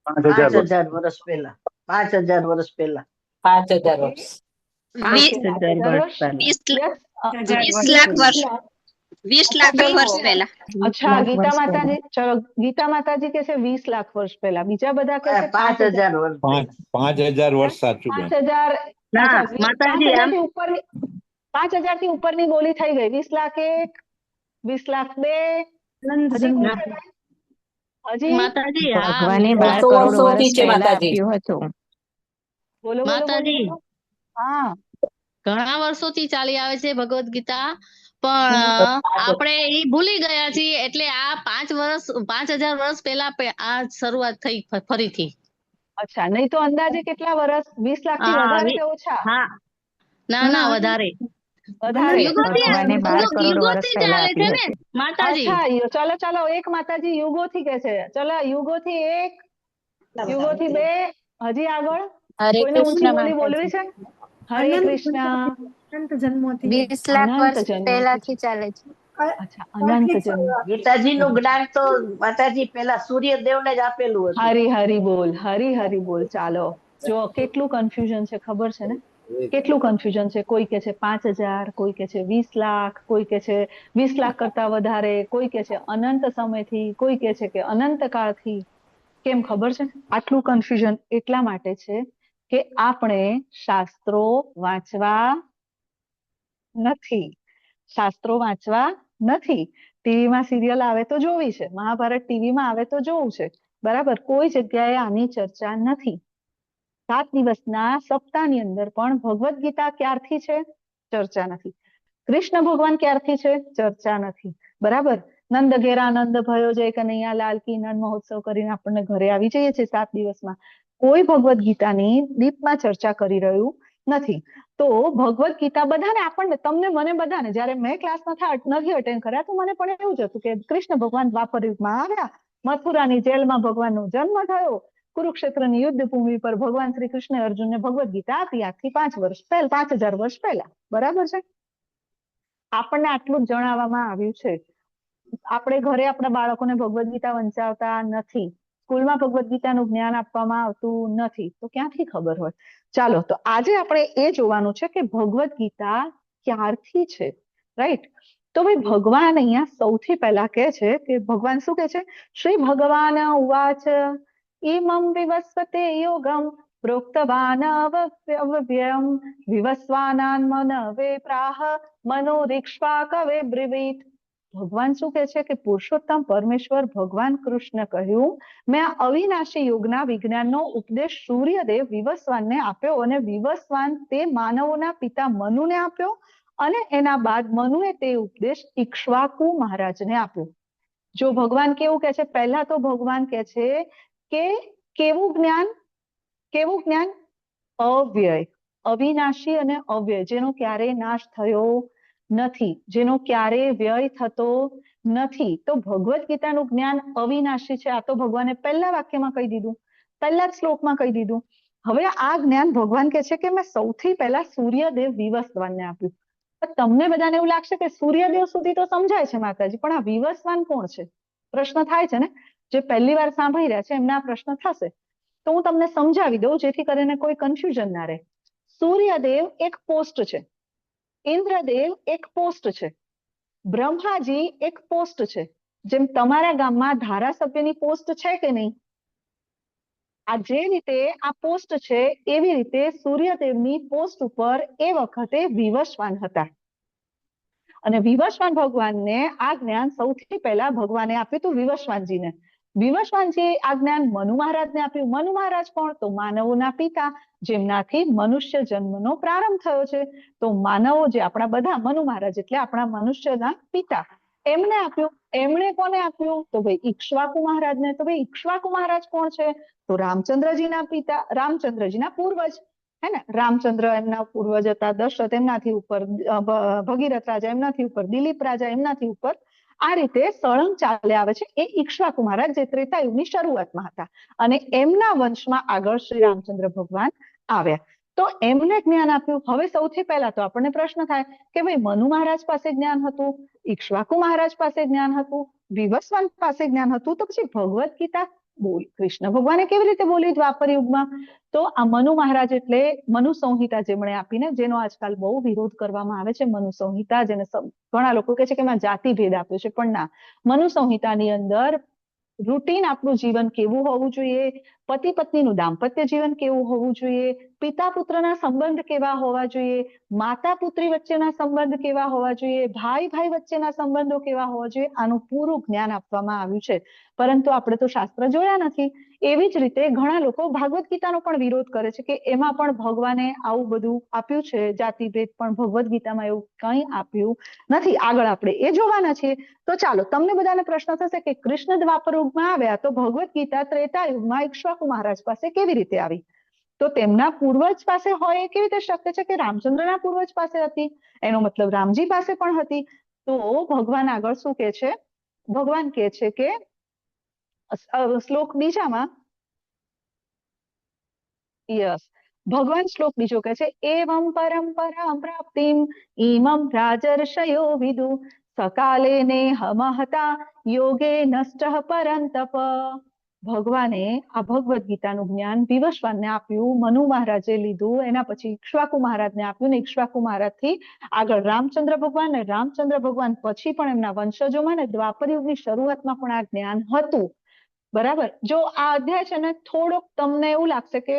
I: 5000 વર્ષ પહેલા. 5000 વર્ષ પહેલા.
P: 5000 વર્ષ.
J: 20 લાખ વર્ષ. 20 લાખ વર્ષ પહેલા.
B: અચ્છા, ગીતા માતાજી, ચલો ગીતા માતાજી કે છે 20 લાખ વર્ષ પહેલા. બીજા બધા કે છે
I: 5000 વર્ષ.
G: 5000 વર્ષ સાચું.
B: 5000 ઉપરની 5000 થી ઉપરની બોલી થઈ ગઈ. 20 લાખ 1, 20 લાખ 2. હજી
M: માતાજી ભગવાને 12 કરોડ વર્ષ પહેલા આપ્યું હતું.
B: બોલો
Q: માતાજી,
B: હા,
Q: ઘણા વર્ષોથી ચાલી આવે છે ભગવદ ગીતા, પણ આપણે એ ભૂલી ગયા છીએ. એટલે આ 5000 વર્ષ પહેલા આ શરૂઆત થઈ ફરીથી.
B: અચ્છા, નહીં તો અંદાજે કેટલા વર્ષ? 20 લાખ થી વધારે કે ઓછા?
Q: હા, ના વધારે.
B: ભગવાને
M: 12 કરોડ વર્ષ પહેલા
Q: ચાલે છે ને માતાજી.
B: અચ્છા, ચાલો એક માતાજી યુગો થી કે છે. ચલો યુગો થી 1, યુગો થી 2, હજી આગળ કોઈને ઊંચી બોલી બોલવી છે? હરે કૃષ્ણ.
F: અનંત જન્મોથી
J: 20 લાખ વર્ષ પહેલાથી ચાલે છે.
B: અચ્છા, અનંત જન્મ.
I: ગીતાજીનું જ્ઞાન તો માતાજી પહેલા સૂર્યદેવને જ આપેલું હતું.
B: હરી હરી બોલ, હરી હરી બોલ. ચાલો જો કેટલું કન્ફ્યુઝન છે ખબર છે ને? કેટલું કન્ફ્યુઝન છે. કોઈ કે છે 5000, કોઈ કે છે 20 લાખ, કોઈ કે છે 20 લાખ કરતા વધારે, કોઈ કે છે અનંત સમયથી, કોઈ કે છે કે અનંત કાળથી. કેમ ખબર છે? આટલું કન્ફ્યુઝન એટલા માટે છે કે આપણે શાસ્ત્રો વાંચવા નથી. શાસ્ત્રો વાંચવા નથી. ટીવીમાં સિરિયલ આવે તો જોવી છે, મહાભારત ટીવીમાં આવે તો જોવું છે, બરાબર? કોઈ જગ્યાએ આની ચર્ચા નથી. 7 દિવસના સપ્તાહની અંદર પણ ભગવદ ગીતા ક્યારથી છે? ચર્ચા નથી. કૃષ્ણ ભગવાન ક્યારથી છે? ચર્ચા નથી, બરાબર? નંદ ઘેરા આનંદ ભયો જય કનૈયા લાલ કી નંદ મહોત્સવ કરીને આપણને ઘરે આવી જઈએ છીએ 7 દિવસમાં. કોઈ ભગવદ ગીતાની ડીપમાં ચર્ચા કરી રહ્યું નથી. તો ભગવદ ગીતા બધાને, આપણને, તમને, મને બધાને, જયારે મેં ક્લાસ નથી અટેન્ડ કર્યા તો મને પણ એવું જ હતું કે કૃષ્ણ ભગવાન દ્વાપર યુગમાં આવ્યા, મથુરાની જેલમાં ભગવાનનો જન્મ થયો, કુરુક્ષેત્રની યુદ્ધ ભૂમિ પર ભગવાન શ્રી કૃષ્ણ અર્જુનને ભગવદ ગીતા આપી આજથી 5000 વર્ષ પહેલા, બરાબર છે? આપણને આટલું જ જણાવવામાં આવ્યું છે. આપણે ઘરે આપણા બાળકોને ભગવદ ગીતા વંચાવતા નથી, સ્કૂલમાં ભગવદ ગીતાનું જ્ઞાન આપવામાં આવતું નથી, તો ક્યાંથી ખબર હોય? ચાલો, તો આજે આપણે એ જોવાનું છે કે ભગવદ ગીતા ક્યારથી છે, રાઈટ? તો ભાઈ ભગવાન અહીંયા સૌથી પહેલા કે છે કે ભગવાન શું કે છે? શ્રી ભગવાન ઉવાચ ઇમં વિવસ્વતે યોગમ પ્રોક્તવાન અવ્યયમ વિવસ્વાનાન મનવે પ્રાહ મનોરીક્ષ્વા કવે બ્રવીત. ભગવાન શું કે છે કે પુરુષોત્તમ પરમેશ્વર ભગવાન કૃષ્ણ કહ્યું, મેં આ અવિનાશી યોગના વિજ્ઞાનનો ઉપદેશ સૂર્યદેવ વિવસ્વાનને આપ્યો, અને વિવસ્વાન તે માનવોના પિતા મનુને આપ્યો, અને એના બાદ મનુએ તે ઉપદેશ ઇક્ષ્વાકુ મહારાજને આપ્યો. જો ભગવાન કેવું કે છે? પહેલા તો ભગવાન કે છે કે કેવું જ્ઞાન? કેવું જ્ઞાન? અવ્યય, અવિનાશી અને અવ્યય, જેનો ક્યારેય નાશ થયો નથી, જેનો ક્યારેય વ્યય થતો નથી. તો ભગવદ ગીતાનું જ્ઞાન અવિનાશી છે. આ તો ભગવાને પહેલા વાક્યમાં કહી દીધું, પહેલા જ શ્લોકમાં કહી દીધું. હવે આ જ્ઞાન ભગવાન કે છે કે મેં સૌથી પહેલા સૂર્યદેવ વિવસ્વાનને આપ્યું. તમને બધાને એવું લાગશે કે સૂર્યદેવ સુધી તો સમજાય છે માતાજી, પણ આ વિવસ્વાન કોણ છે? પ્રશ્ન થાય છે ને? જે પહેલી વાર સાંભળી રહ્યા છે એમને આ પ્રશ્ન થશે. તો હું તમને સમજાવી દઉં જેથી કરીને કોઈ કન્ફ્યુઝન ના રહે. સૂર્યદેવ એક પોસ્ટ છે, ઇન્દ્રદેવ એક પોસ્ટ છે, બ્રહ્માજી એક પોસ્ટ છે. જેમ તમારા ગામમાં ધારાસભ્યની પોસ્ટ છે કે નહીં? આ જે રીતે આ પોસ્ટ છે એવી રીતે સૂર્યદેવની પોસ્ટ ઉપર એ વખતે વિવસ્વાન હતા, અને વિવસ્વાન ભગવાનને આ જ્ઞાન સૌથી પહેલા ભગવાને આપ્યું હતું વિવસ્વાનજીને. વિવસ્વાનજીએ આ જ્ઞાન મનુ મહારાજને આપ્યું. મનુ મહારાજ કોણ? તો માનવોના પિતા, જેમનાથી મનુષ્ય જન્મનો પ્રારંભ થયો છે. તો માનવો જે આપણા બધા, મનુ મહારાજ એટલે આપણા મનુષ્યના પિતા, એમને આપ્યું. એમણે કોને આપ્યું? તો ભાઈ ઈક્ષ્વાકુ મહારાજને. તો ભાઈ ઈક્ષ્વાકુ મહારાજ કોણ છે? તો રામચંદ્રજીના પિતા, રામચંદ્રજીના પૂર્વજ, હે ને. રામચંદ્ર એમના પૂર્વજ હતા, દશરથ એમનાથી ઉપર, ભગીરથ રાજા એમનાથી ઉપર, દિલીપ રાજા એમનાથી ઉપર, આ રીતે સળંગ ચાલે આવે છે. એ ઈક્ષ્વાકુ મહારાજ જે ત્રેતાયુગની શરૂઆતમાં હતા, અને એમના વંશમાં આગળ શ્રી રામચંદ્ર ભગવાન આવ્યા. તો એમને જ્ઞાન આપ્યું. હવે સૌથી પહેલા તો આપણને પ્રશ્ન થાય કે ભાઈ મનુ મહારાજ પાસે જ્ઞાન હતું, ઈક્ષ્વાકુ મહારાજ પાસે જ્ઞાન હતું, વિવસ્વાન પાસે જ્ઞાન હતું, તો પછી ભગવદ ગીતા કૃષ્ણ ભગવાને કેવી રીતે બોલી દ્વાપર યુગમાં? તો આ મનુ મહારાજ એટલે મનુ સંહિતા જેમણે આપીને, જેનો આજકાલ બહુ વિરોધ કરવામાં આવે છે. મનુ સંહિતા, જેને ઘણા લોકો કહે છે કે એમાં જાતિ ભેદ આપ્યો છે, પણ ના, મનુ સંહિતાની અંદર રૂટીન આપણું જીવન કેવું હોવું જોઈએ, પતિ પત્નીનું દાંપત્ય જીવન કેવું હોવું જોઈએ, પિતા પુત્રના સંબંધ કેવા હોવા જોઈએ, માતા પુત્રી વચ્ચેના સંબંધ કેવા હોવા જોઈએ, ભાઈ ભાઈ વચ્ચેના સંબંધો કેવા હોવા જોઈએ, આનું પૂરું જ્ઞાન આપવામાં આવ્યું છે. પરંતુ આપણે તો શાસ્ત્ર જોયા નથી. એવી જ રીતે ઘણા લોકો ભાગવત ગીતાનો પણ વિરોધ કરે છે કે એમાં પણ ભગવાને આવું બધું આપ્યું છે, જાતિભેદ, પણ ભગવદ ગીતામાં એવું કંઈ આપ્યું નથી. આગળ આપણે એ જોવાના છીએ. તો ચાલો, તમને બધાને પ્રશ્ન થશે કે કૃષ્ણ દ્વાપર યુગમાં આવ્યા તો ભગવદ ગીતા ત્રેતા યુગમાં ઈક્ષ્વાકુ મહારાજ પાસે કેવી રીતે આવી? તો તેમના પૂર્વજ પાસે હોય એ કેવી રીતે શક્ય છે કે રામચંદ્રના પૂર્વજ પાસે હતી? એનો મતલબ રામજી પાસે પણ હતી. તો ભગવાન આગળ શું કે છે? ભગવાન કે છે કે શ્લોક બીજામાં, યસ, ભગવાન શ્લોક બીજો કહે છે, એવમ પરંપરા પ્રાપ્તિમ ઈમમ રાજર્ષયો વિદુ સકાલે નેહ મહતા યોગે નષ્ટ પરંતપ. ભગવાને આ ભગવદ ગીતાનું જ્ઞાન વિવસ્વાનને આપ્યું, મનુ મહારાજે લીધું, એના પછી ઈક્ષ્વાકુ મહારાજને આપ્યું, ને ઈક્ષ્વાકુ મહારાજથી આગળ રામચંદ્ર ભગવાન, ને રામચંદ્ર ભગવાન પછી પણ એમના વંશજોમાં ને દ્વાપર યુગની શરૂઆતમાં પણ આ જ્ઞાન હતું. બરાબર. જો આ અધ્યાય છે ને થોડોક તમને એવું લાગશે કે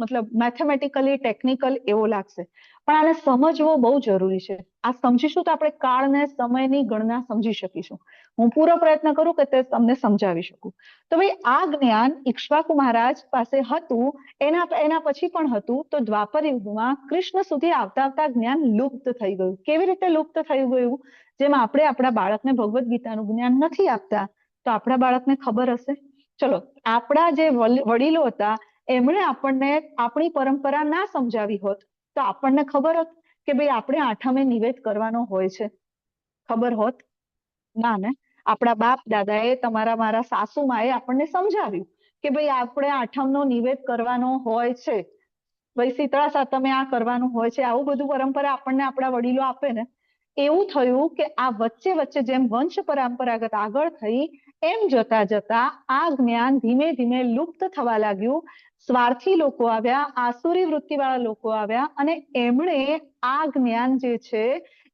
B: મતલબ મેથેમેટિકલી ટેકનિકલ એવો લાગશે, પણ આને સમજવો બહુ જરૂરી છે. આ સમજીશું તો આપણે કાળ ને સમયની ગણના સમજી શકીશું. હું પૂરો પ્રયત્ન કરું કે તે તમને સમજાવી શકું. તો ભાઈ આ જ્ઞાન ઈક્ષ્વાકુ મહારાજ પાસે હતું, એના પછી પણ હતું. તો દ્વાપર યુગમાં કૃષ્ણ સુધી આવતા આવતા જ્ઞાન લુપ્ત થઈ ગયું. કેવી રીતે લુપ્ત થઈ ગયું? જેમ આપણે આપણા બાળકને ભગવદ ગીતાનું જ્ઞાન નથી આપતા, તો આપણા બાળકને ખબર હશે? ચલો, આપણા જે વડીલો હતા એમણે આપણને આપણી પરંપરા ના સમજાવી હોત તો આપણને ખબર હોત કે ભાઈ આપણે આઠમે નિવેદ કરવાનો હોય છે? ખબર હોત? ના ને. આપણા બાપ દાદાએ, તમારા મારા સાસુમાએ આપણને સમજાવ્યું કે ભાઈ આપણે આઠમનો નિવેદ કરવાનો હોય છે, ભાઈ શીતળા સાતમે આ કરવાનું હોય છે. આવું બધું પરંપરા આપણને આપણા વડીલો આપે ને. એવું થયું કે આ વચ્ચે વચ્ચે જેમ વંશ પરંપરાગત આગળ થઈ, એમ જતા જતા આ જ્ઞાન ધીમે ધીમે લુપ્ત થવા લાગ્યું. સ્વાર્થી લોકો આવ્યા, આસુરી વૃત્તિવાળા લોકો આવ્યા, અને એમણે આ જ્ઞાન જે છે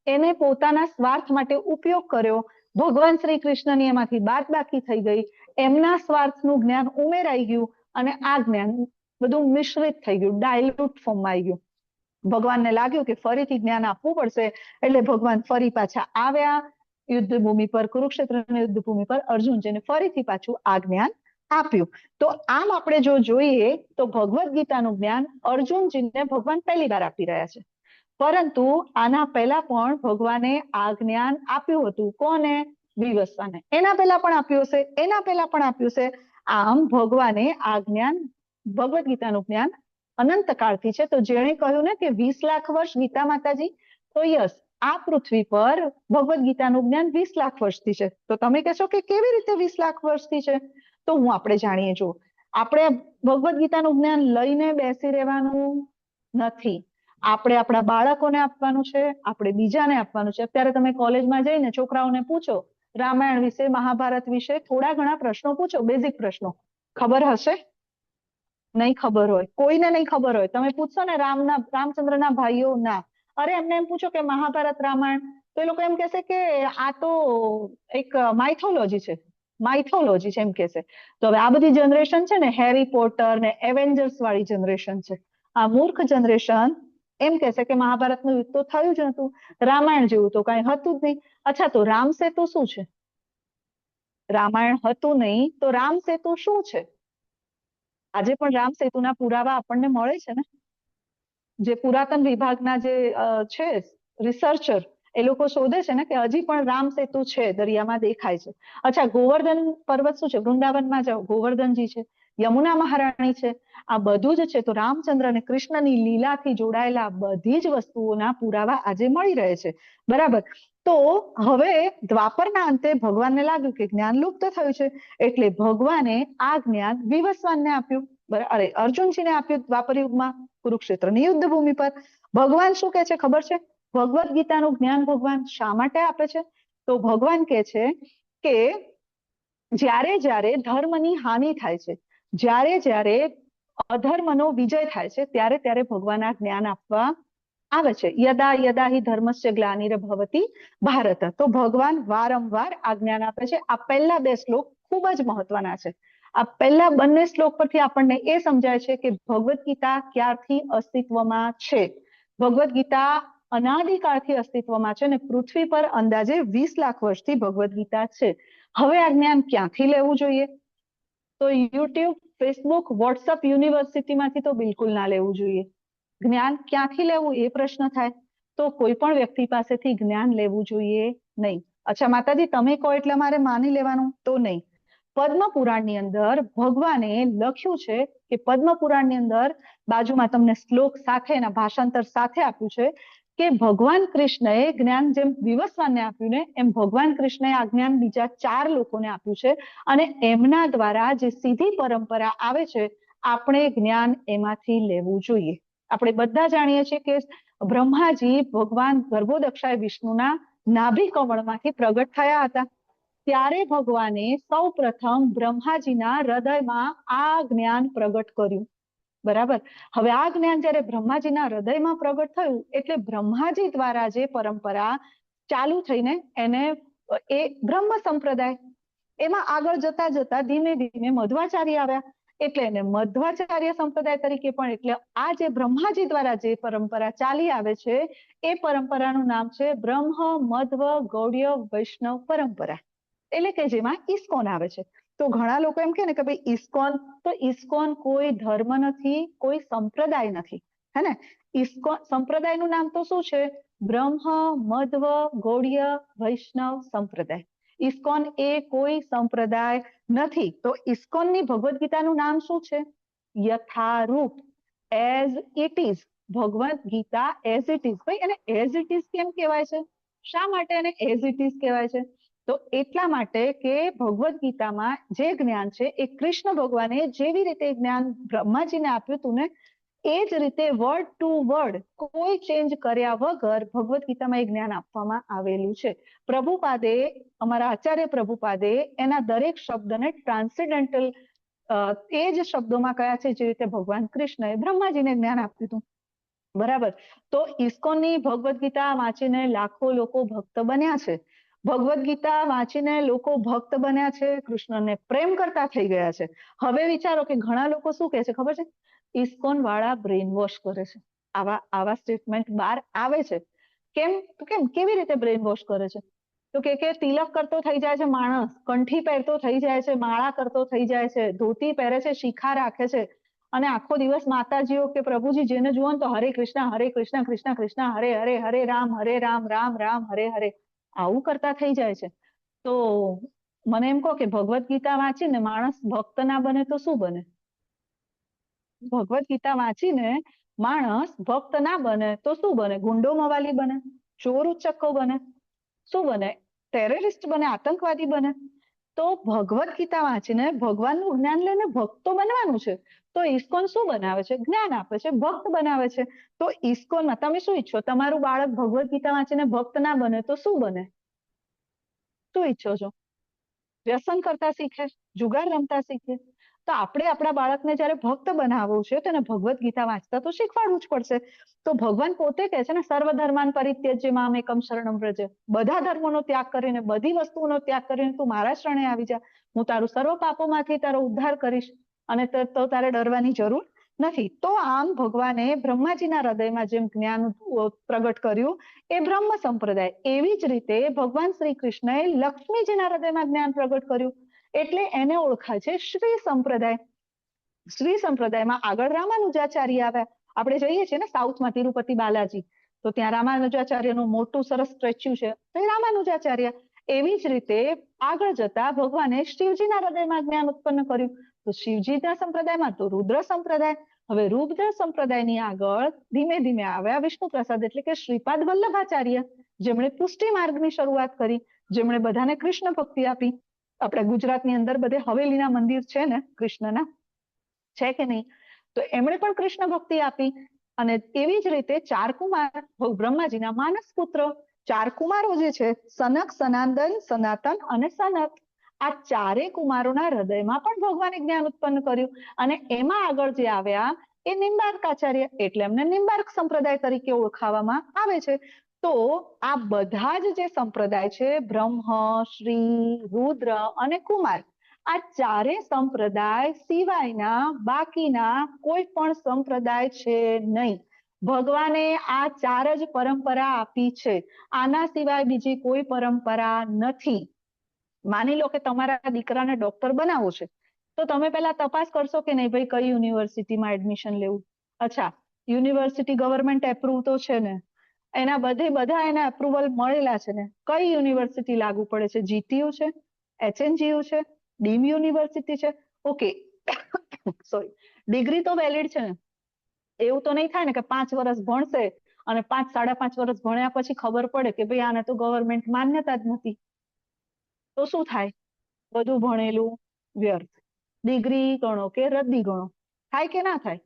B: એને પોતાના સ્વાર્થ માટે ઉપયોગ કર્યો. ભગવાન શ્રી કૃષ્ણની એમાંથી બાદબાકી થઈ ગઈ, એમના સ્વાર્થનું જ્ઞાન ઉમેરાઈ ગયું, અને આ જ્ઞાન બધું મિશ્રિત થઈ ગયું, ડાયલ્યુટ ફોર્મમાં આવી ગયું. ભગવાનને લાગ્યું કે ફરીથી જ્ઞાન આપવું પડશે, એટલે ભગવાન ફરી પાછા આવ્યા યુદ્ધ ભૂમિ પર, કુરુક્ષેત્રની યુદ્ધ ભૂમિ પર અર્જુનજીને ફરીથી પાછું આ જ્ઞાન આપ્યું. તો આમ આપણે જો જોઈએ તો ભગવદ ગીતાનું જ્ઞાન અર્જુનજીને ભગવાન પહેલી વાર આપી રહ્યા છે, પરંતુ આના પહેલા પણ ભગવાને આ જ્ઞાન આપ્યું હતું. કોને? વિવસ્વાને. એના પહેલા પણ આપ્યું હશે, એના પહેલા પણ આપ્યું છે. આમ ભગવાને આ જ્ઞાન, ભગવદ ગીતાનું જ્ઞાન અનંત કાળથી છે. તો જેણે કહ્યું ને કે 20 લાખ વર્ષ ગીતા માતાજી, તો યસ, આ પૃથ્વી પર ભગવદ ગીતાનું જ્ઞાન 20 લાખ વર્ષથી છે. તો તમે કહેશો કે કેવી રીતે 20 લાખ વર્ષથી છે? તો હું આપણે જાણીએ. જો આપણે ભગવદ ગીતાનું જ્ઞાન લઈને બેસી રહેવાનું નથી, આપણે આપણા બાળકોને આપવાનું છે, આપણે બીજાને આપવાનું છે. અત્યારે તમે કોલેજમાં જઈને છોકરાઓને પૂછો રામાયણ વિશે, મહાભારત વિશે થોડા ઘણા પ્રશ્નો પૂછો, બેઝિક પ્રશ્નો, ખબર હશે? નહીં ખબર હોય. કોઈને નહીં ખબર હોય. તમે પૂછશો ને રામચંદ્રના ભાઈઓ, ના. અરે એમને એમ પૂછો કે મહાભારત રામાયણ, તો એ લોકો એમ કહેશે કે આ તો એક માઇથોલોજી છે, માઇથોલોજી છે એમ કહેશે. તો હવે આ બધી જનરેશન છે ને, હેરી પોટર ને એવેન્જર્સ વાળી જનરેશન છે. આ મૂર્ખ જનરેશન એમ કહેશે કે મહાભારતનું યુદ્ધ તો થયું જ નતું, રામાયણ જેવું તો કઈ હતું જ નહીં. અચ્છા, તો રામ સેતુ શું છે? રામાયણ હતું નહીં તો રામ સેતુ શું છે? આજે પણ રામ સેતુના પુરાવા આપણને મળે છે ને. જે પુરાતન વિભાગના જે છે રિસર્ચર, એ લોકો શોધે છે ને કે હજી પણ રામ સેતુ છે, દરિયામાં દેખાય છે. અચ્છા, ગોવર્ધન પર્વત શું છે? વૃંદાવનમાં જાઓ, ગોવર્ધનજી છે, યમુના મહારાણી છે, આ બધું જ છે. તો રામચંદ્ર અને કૃષ્ણની લીલાથી જોડાયેલા બધી જ વસ્તુઓના પુરાવા આજે મળી રહે છે. બરાબર. તો હવે દ્વાપરના અંતે ભગવાનને લાગ્યું કે જ્ઞાન લુપ્ત થયું છે, એટલે ભગવાને આ જ્ઞાન વિવસ્વાનને આપ્યું. અરે, અર્જુનજીને આપ્યું દ્વાપર યુગમાં કુરુક્ષેત્રની યુદ્ધ ભૂમિ પર. ભગવાન શું કે છે ખબર છે? ભગવદ્ ગીતાનું જ્ઞાન ભગવાન શા માટે આપે છે? તો ભગવાન કે છે કે જ્યારે જ્યારે ધર્મની હાનિ થાય છે, જ્યારે જ્યારે અધર્મનો વિજય થાય છે, ત્યારે ત્યારે ભગવાન આ જ્ઞાન આપવા આવે છે. યદા યદા હિ ધર્મસ્ય ગ્લાનિર ભવતી ભારત. તો ભગવાન વારંવાર આ જ્ઞાન આપે છે. આ પહેલા બે શ્લોક ખૂબ જ મહત્વના છે. આ પહેલા બંને શ્લોક પરથી આપણને એ સમજાય છે કે ભગવદ્ ગીતા ક્યારથી અસ્તિત્વમાં છે. ભગવદ્ ગીતા અનાદિકાળથી અસ્તિત્વમાં છે અને પૃથ્વી પર અંદાજે 20 લાખ વર્ષથી ભગવદ્ ગીતા છે. હવે આ જ્ઞાન ક્યાંથી લેવું જોઈએ? તો યુટ્યુબ, ફેસબુક, વોટ્સઅપ યુનિવર્સિટીમાંથી તો બિલકુલ ના લેવું જોઈએ. જ્ઞાન ક્યાંથી લેવું એ પ્રશ્ન થાય તો કોઈ પણ વ્યક્તિ પાસેથી જ્ઞાન લેવું જોઈએ નહીં. અચ્છા માતાજી, તમે કહો એટલે મારે માની લેવાનું? તો નહીં. પદ્મ પુરાણની અંદર ભગવાને લખ્યું છે કે પદ્મ પુરાણની અંદર બાજુમાં તમને શ્લોક સાથે એના ભાષાંતર સાથે આપ્યું છે કે ભગવાન કૃષ્ણએ જ્ઞાન જેમ વિવસ્વાનને આપ્યું ને, એમ ભગવાન કૃષ્ણએ આ જ્ઞાન બીજા 4 લોકોને આપ્યું છે અને એમના દ્વારા જે સીધી પરંપરા આવે છે, આપણે જ્ઞાન એમાંથી લેવું જોઈએ. આપણે બધા જાણીએ છીએ કે બ્રહ્માજી ભગવાન ગર્ભોદક્ષાય વિષ્ણુના નાભી કમળમાંથી પ્રગટ થયા હતા. ત્યારે ભગવાને સૌ પ્રથમ બ્રહ્માજીના હૃદયમાં આ જ્ઞાન પ્રગટ કર્યું. બરાબર. હવે આ જ્ઞાન જ્યારે બ્રહ્માજીના હૃદયમાં પ્રગટ થયું એટલે બ્રહ્માજી દ્વારા જે પરંપરા ચાલુ થઈને એને એ બ્રહ્મ સંપ્રદાય, એમાં આગળ જતા જતા ધીમે ધીમે મધ્વાચાર્ય આવ્યા એટલે એને મધ્વાચાર્ય સંપ્રદાય તરીકે પણ. એટલે આ જે બ્રહ્માજી દ્વારા જે પરંપરા ચાલી આવે છે એ પરંપરાનું નામ છે બ્રહ્મ મધ્વ ગૌડ્ય વૈષ્ણવ પરંપરા, એટલે કે જેમાં ઇસ્કોન આવે છે. તો ઘણા લોકો એમ કે ને કે ભાઈ ઇસ્કોન, તો ઇસ્કોન કોઈ ધર્મ નથી, કોઈ સંપ્રદાય નથી, હે ને. ઇસ્કોન સંપ્રદાયનું નામ તો શું છે? બ્રહ્મ મધ્વ ગૌડ્ય વૈષ્ણવ સંપ્રદાય. ઇસ્કોન એ કોઈ સંપ્રદાય નથી. તો ઇસ્કોનની ભગવદ્ ગીતાનું નામ શું છે? યથારૂપ, as it is. Bhagavad Gita as it is. ભાઈ એને એઝ ઇટ ઇઝ કેમ કહેવાય છે? શા માટે એને એઝ ઇટ ઇઝ કહેવાય છે? તો એટલા માટે કે ભગવદ્ ગીતામાં જે જ્ઞાન છે એ કૃષ્ણ ભગવાને જેવી રીતે જ્ઞાન બ્રહ્માજીને આપ્યું હતું ને, એ જ રીતે વર્ડ ટુ વર્ડ કોઈ ચેન્જ કર્યા વગર ભગવદ્ ગીતામાં એ જ્ઞાન આપવામાં આવેલું છે. પ્રભુપાદે, અમારા આચાર્ય પ્રભુપાદે એના દરેક શબ્દને ટ્રાન્સેન્ડેન્ટલ એ જ શબ્દોમાં કયા છે જે રીતે ભગવાન કૃષ્ણએ બ્રહ્માજીને જ્ઞાન આપ્યું હતું. બરાબર. તો ઇસ્કોનની ભગવદ્ ગીતા વાંચીને લાખો લોકો ભક્ત બન્યા છે. ભગવદ્ ગીતા વાંચીને લોકો ભક્ત બન્યા છે, કૃષ્ણને પ્રેમ કરતા થઈ ગયા છે. હવે વિચારો કે ઘણા લોકો શું કહે છે ખબર છે? ઇસ્કોન વાળા બ્રેન વોશ કરે છે. આવા સ્ટેટમેન્ટ બહાર આવે છે. કેમ કેવી રીતે બ્રેન વોશ કરે છે? તો કે તિલક કરતો થઈ જાય છે માણસ, કંઠી પહેરતો થઈ જાય છે, માળા કરતો થઈ જાય છે, ધોતી પહેરે છે, શિખા રાખે છે અને આખો દિવસ માતાજીઓ કે પ્રભુજી જેને જુઓ તો હરે કૃષ્ણ કૃષ્ણ કૃષ્ણ હરે હરે, હરે રામ રામ રામ હરે હરે, આવું કરતા થઈ જાય છે. તો મને એમ કહો કે ભગવદ્ ગીતા વાંચીને માણસ ભક્ત ના બને તો શું બને? ભગવદ્ ગીતા વાંચીને માણસ ભક્ત ના બને તો શું બને? ગુંડો મવાલી બને, ચોર ઉચ્ચક્કો બને, શું બને? ટેરરિસ્ટ બને, આતંકવાદી બને. તો ભગવદ્ ગીતા વાંચીને ભગવાનનું જ્ઞાન લઈને ભક્તો બનવાનું છે. તો ઇસ્કોન શું બનાવે છે? જ્ઞાન આપે છે, ભક્ત બનાવે છે. તો ઇસ્કોનમાં તમે શું ઈચ્છો? તમારું બાળક ભગવદ્ ગીતા વાંચીને ભક્ત ના બને તો શું બને? શું ઈચ્છો છો? વ્યસન કરતા શીખે, જુગાર રમતા શીખે? તો આપણે આપણા બાળકને જયારે ભક્ત બનાવવું છે તો એને ભગવદ્ ગીતા વાંચતા તો શીખવાડવું જ પડશે. તો ભગવાન પોતે કહે છે ને, સર્વ ધર્માન પરિત્યજ્ય મામ એકમ શરણમ વ્રજ. બધા ધર્મોનો ત્યાગ કરીને, બધી વસ્તુઓનો ત્યાગ કરીને તું મારા શરણે આવી જા. હું તારું સર્વ પાપોમાંથી તારો ઉદ્ધાર કરીશ અને તો તારે ડરવાની જરૂર નથી. તો આમ ભગવાને બ્રહ્માજીના હૃદયમાં જેમ જ્ઞાન પ્રગટ કર્યું એ બ્રહ્મ સંપ્રદાય, એવી જ રીતે ભગવાન શ્રી કૃષ્ણએ લક્ષ્મીજીના હૃદયમાં જ્ઞાન પ્રગટ કર્યું. એટલે એને ઓળખાય છે શ્રી સંપ્રદાય. શ્રી સંપ્રદાયમાં આગળ રામાનુજાચાર્ય આવ્યા. આપણે જોઈએ છીએ ને સાઉથમાં તિરુપતિ બાલાજી, તો ત્યાં રામાનુજાચાર્યનું મોટું સરસ સ્ટેચ્યુ છે, તો એ રામાનુજાચાર્ય. એવી જ રીતે આગળ જતા ભગવાને શિવજીના હૃદયમાં જ્ઞાન ઉત્પન્ન કર્યું, તો શિવજીના સંપ્રદાયમાં તો રુદ્ર સંપ્રદાય. હવે રુદ્ર સંપ્રદાયની આગળ ધીમે ધીમે આવ્યા વિષ્ણુ પ્રસાદ એટલે કે શ્રીપાદ વલ્લભાચાર્ય, જેમણે પુષ્ટિ માર્ગની શરૂઆત કરી, જેમણે બધાને કૃષ્ણ ભક્તિ આપી. આપણા ગુજરાતની અંદર બધે હવેલીના મંદિર છે ને કૃષ્ણના, છે કે નહીં? તો એમણે પણ કૃષ્ણ ભક્તિ આપી. અને એવી જ રીતે ચાર કુમાર બ્રહ્માજીના માનસ પુત્ર, ચાર કુમારો જે છે સનક, સનાતન, સનાતન અને સનત, આ ચારે કુમારોના હૃદયમાં પણ ભગવાને જ્ઞાન ઉત્પન્ન કર્યું. અને એમાં આગળ જે આવ્યા એ નિમ્બાર્કાચાર્ય, એટલે એમને નિમ્બાર્ક સંપ્રદાય તરીકે ઓળખાવામાં આવે છે. તો આ બધા જ જે સંપ્રદાય છે બ્રહ્મ, શ્રી, રુદ્ર અને કુમાર, આ ચારે સંપ્રદાય સિવાયના બાકીના કોઈ પણ સંપ્રદાય છે નહીં. ભગવાને આ ચાર જ પરંપરા આપી છે, આના સિવાય બીજી કોઈ પરંપરા નથી. માની લો કે તમારા દીકરાને ડોક્ટર બનાવવો છે, તો તમે પહેલા તપાસ કરશો કે નહીં ભાઈ કઈ યુનિવર્સિટીમાં એડમિશન લેવું. અચ્છા, યુનિવર્સિટી ગવર્મેન્ટ એપ્રુવ તો છે ને, એના બધા એના એપ્રુવલ મળેલા છે ને, કઈ યુનિવર્સિટી લાગુ પડે છે? જીટીયુ છે, HNGU છે, ડીમ યુનિવર્સિટી છે, ઓકે સોરી, ડિગ્રી તો વેલિડ છે ને. એવું તો નહીં થાય ને કે 5 વર્ષ ભણશે અને 5-5.5 વર્ષ ભણ્યા પછી ખબર પડે કે ભાઈ આને તો ગવર્મેન્ટ માન્યતા જ નથી, તો શું થાય? બધું ભણેલું વ્યર્થ. ડિગ્રી ગણો કે રદ્દી ગણો, થાય કે ના થાય?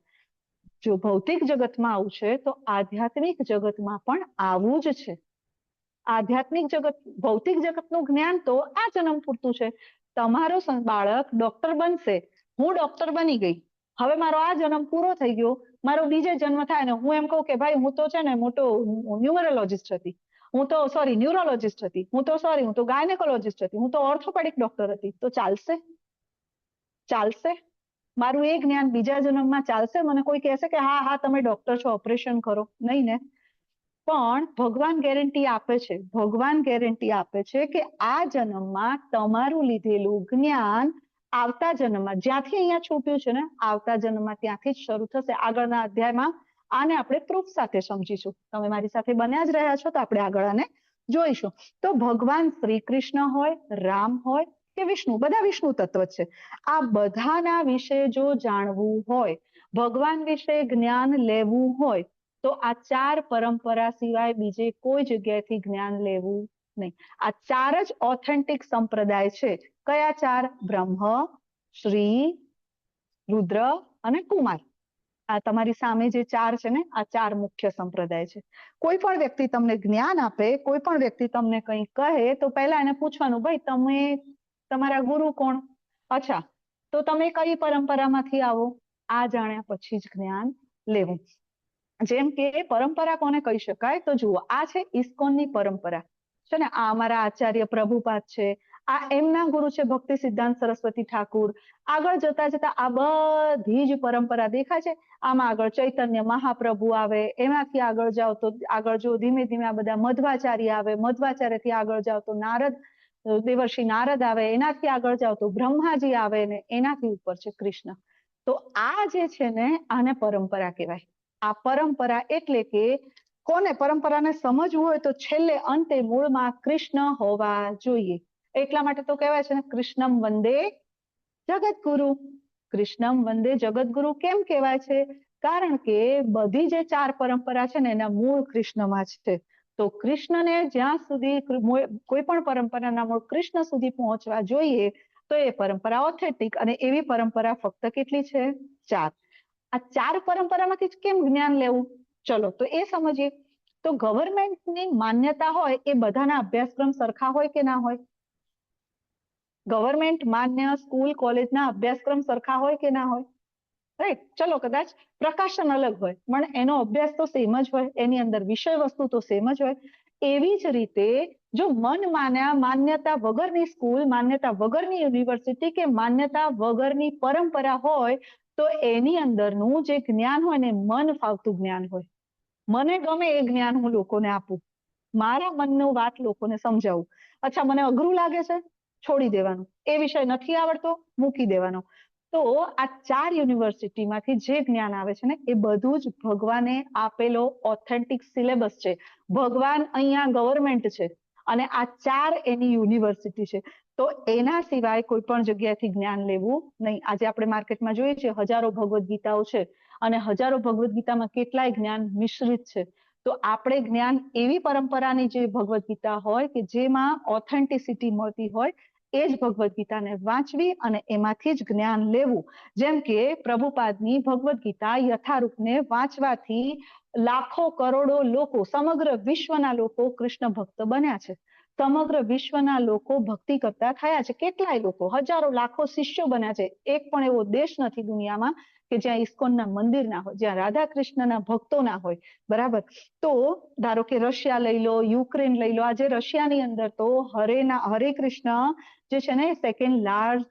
B: જો ભૌતિક જગતમાં આવું છે તો આધ્યાત્મિક જગતમાં પણ આવું જ છે. આધ્યાત્મિક જગત, ભૌતિક જગતનું જ્ઞાન તો આ જન્મ પૂરતું છે. તમારો બાળક ડોક્ટર બનશે, હું ડોક્ટર બની ગઈ, હવે મારો આ જન્મ પૂરો થઈ ગયો, મારો બીજો જન્મ થાય ને હું એમ કહું કે ભાઈ હું તો છે ને મોટો ન્યુમરોલોજીસ્ટ હતી, હું તો સોરી ન્યુરોલોજીસ્ટ હતી, હું તો ગાયનેકોલોજીસ્ટ હતી, હું તો ઓર્થોપેડિક ડોક્ટર હતી, તો ચાલશે? ચાલશે? મારું એ જ્ઞાન બીજા જન્મમાં ચાલશે? મને કોઈ કહેશે કે હા હા તમે ડોક્ટર છો, ઓપરેશન કરો? નહીં ને. પણ ભગવાન ગેરંટી આપે છે, ભગવાન ગેરંટી આપે છે કે આ જન્મમાં તમારું લીધેલું જ્ઞાન આવતા જન્મમાં, જ્યાંથી અહીંયા છૂટ્યું છે ને, આવતા જન્મમાં ત્યાંથી જ શરૂ થશે. આગળના અધ્યાયમાં આને આપણે પ્રૂફ સાથે સમજીશું. તમે મારી સાથે બન્યા જ રહ્યા છો તો આપણે આગળ આને જોઈશું. તો ભગવાન શ્રી કૃષ્ણ હોય, રામ હોય કે વિષ્ણુ, બધા વિષ્ણુ તત્વ છે. આ બધાના વિશે જો જાણવું હોય, ભગવાન વિશે જ્ઞાન લેવું હોય, તો આ ચાર પરંપરા સિવાય બીજે કોઈ જગ્યાએથી જ્ઞાન લેવું નહીં. આ ચાર જ ઓથેન્ટિક સંપ્રદાય છે. કયા ચાર? બ્રહ્મ, શ્રી, રુદ્ર અને કુમાર. આ તમારી સામે જે ચાર છે ને, આ ચાર મુખ્ય સંપ્રદાય છે. કોઈ પણ વ્યક્તિ તમને જ્ઞાન આપે, કોઈ પણ વ્યક્તિ તમને કંઈ કહે, તો પહેલા એને પૂછવાનું, ભાઈ તમે, તમારા ગુરુ કોણ? અચ્છા, તો તમે કઈ પરંપરામાંથી આવો? આ જાણ્યા પછી જ જ્ઞાન લેવું. જેમ કે પરંપરા કોને કહી શકાય? તો જુઓ, આ છે ઇસ્કોનની પરંપરા છે ને, આ અમારા આચાર્ય પ્રભુપાદ છે, આ એમના ગુરુ છે ભક્તિ સિદ્ધાંત સરસ્વતી ઠાકુર. આગળ જતા જતા આ બધી જ પરંપરા દેખાય છે. આમાં આગળ ચૈતન્ય મહાપ્રભુ આવે, એનાથી આગળ જાઓ તો આગળ જો ધીમે ધીમે આ બધા મધ્વાચાર્ય આવે, મધ્વાચાર્યથી આગળ જાઓ તો નારદ, દેવર્ષિ નારદ આવે, એનાથી આગળ જાઓ તો બ્રહ્માજી આવે ને એનાથી ઉપર છે કૃષ્ણ. તો આ જે છે ને, આને પરંપરા કહેવાય. આ પરંપરા એટલે કે કોને પરંપરાને સમજવું હોય તો છેલ્લે અંતે મૂળમાં કૃષ્ણ હોવા જોઈએ. એટલા માટે તો કહેવાય છે ને, કૃષ્ણમ વંદે જગતગુરુ. કૃષ્ણમ વંદે જગતગુરુ કેમ કહેવાય છે? કારણ કે બધી જે ચાર પરંપરા છે ને એના મૂળ કૃષ્ણમાં છે. તો કૃષ્ણને જ્યાં સુધી કોઈ પણ પરંપરાના મૂળ કૃષ્ણ સુધી પહોંચવા જોઈએ, તો એ પરંપરા ઓથેન્ટિક, અને એવી પરંપરા ફક્ત કેટલી છે? ચાર. આ ચાર પરંપરામાંથી કેમ જ્ઞાન લેવું? ચલો તો એ સમજીએ. તો ગવર્મેન્ટની માન્યતા હોય એ બધાના અભ્યાસક્રમ સરખા હોય કે ના હોય? ગવર્મેન્ટ માન્ય સ્કૂલ કોલેજના અભ્યાસક્રમ સરખા હોય કે ના હોય? રાઈટ. ચલો કદાચ પ્રકાશન અલગ હોય, પણ એનો અભ્યાસ તો સેમ જ હોય, એની અંદર વિષય વસ્તુ તો સેમ જ હોય. એવી જ રીતે જો મન માન્યા, માન્યતા વગરની સ્કૂલ, માન્યતા વગરની યુનિવર્સિટી કે માન્યતા વગરની પરંપરા હોય, તો એની અંદરનું જે જ્ઞાન હોય ને, મન ફાવતું જ્ઞાન હોય. મને ગમે એ જ્ઞાન હું લોકોને આપું, મારા મનનું વાત લોકોને સમજાવું. અચ્છા, મને અઘરું લાગે છે છોડી દેવાનું. એ વિષય નથી આવડતો, મૂકી દેવાનો. તો આ 4 યુનિવર્સિટીમાંથી જે જ્ઞાન આવે છે ને એ બધું જ ભગવાને આપેલો ઓથેન્ટિક સિલેબસ છે. ભગવાન અહીંયા ગવર્મેન્ટ છે અને આ 4 એની યુનિવર્સિટી છે. તો એના સિવાય કોઈ પણ જગ્યાએથી જ્ઞાન લેવું નહીં. આજે આપણે માર્કેટમાં જોઈએ છીએ હજારો ભગવદ્ ગીતાઓ છે અને હજારો ભગવદ્ ગીતામાં કેટલાય જ્ઞાન મિશ્રિત છે. તો આપણે જ્ઞાન એવી પરંપરાની જે ભગવદ્ ગીતા હોય કે જેમાં ઓથેન્ટિસિટી મળતી હોય એ જ ભગવદ્ ગીતાને વાંચવી અને એમાંથી જ જ્ઞાન લેવું. જેમ કે પ્રભુપાદની ભગવદ્ ગીતા યથારૂપને વાંચવાથી લાખો કરોડો લોકો, સમગ્ર વિશ્વના લોકો કૃષ્ણ ભક્ત બન્યા છે. સમગ્ર વિશ્વના લોકો ભક્તિ કરતા થયા છે. કેટલાય લોકો, હજારો લાખો શિષ્યો બન્યા છે. એક પણ એવો દેશ નથી દુનિયામાં કે જ્યાં ઇસ્કોનના મંદિર ના હોય, જ્યાં રાધા કૃષ્ણના ભક્તો ના હોય. બરાબર. તો ધારો કે રશિયા લઈ લો, યુક્રેન લઈ લો. આજે રશિયાની અંદર તો હરે કૃષ્ણ જે છે ને સેકન્ડ લાર્જ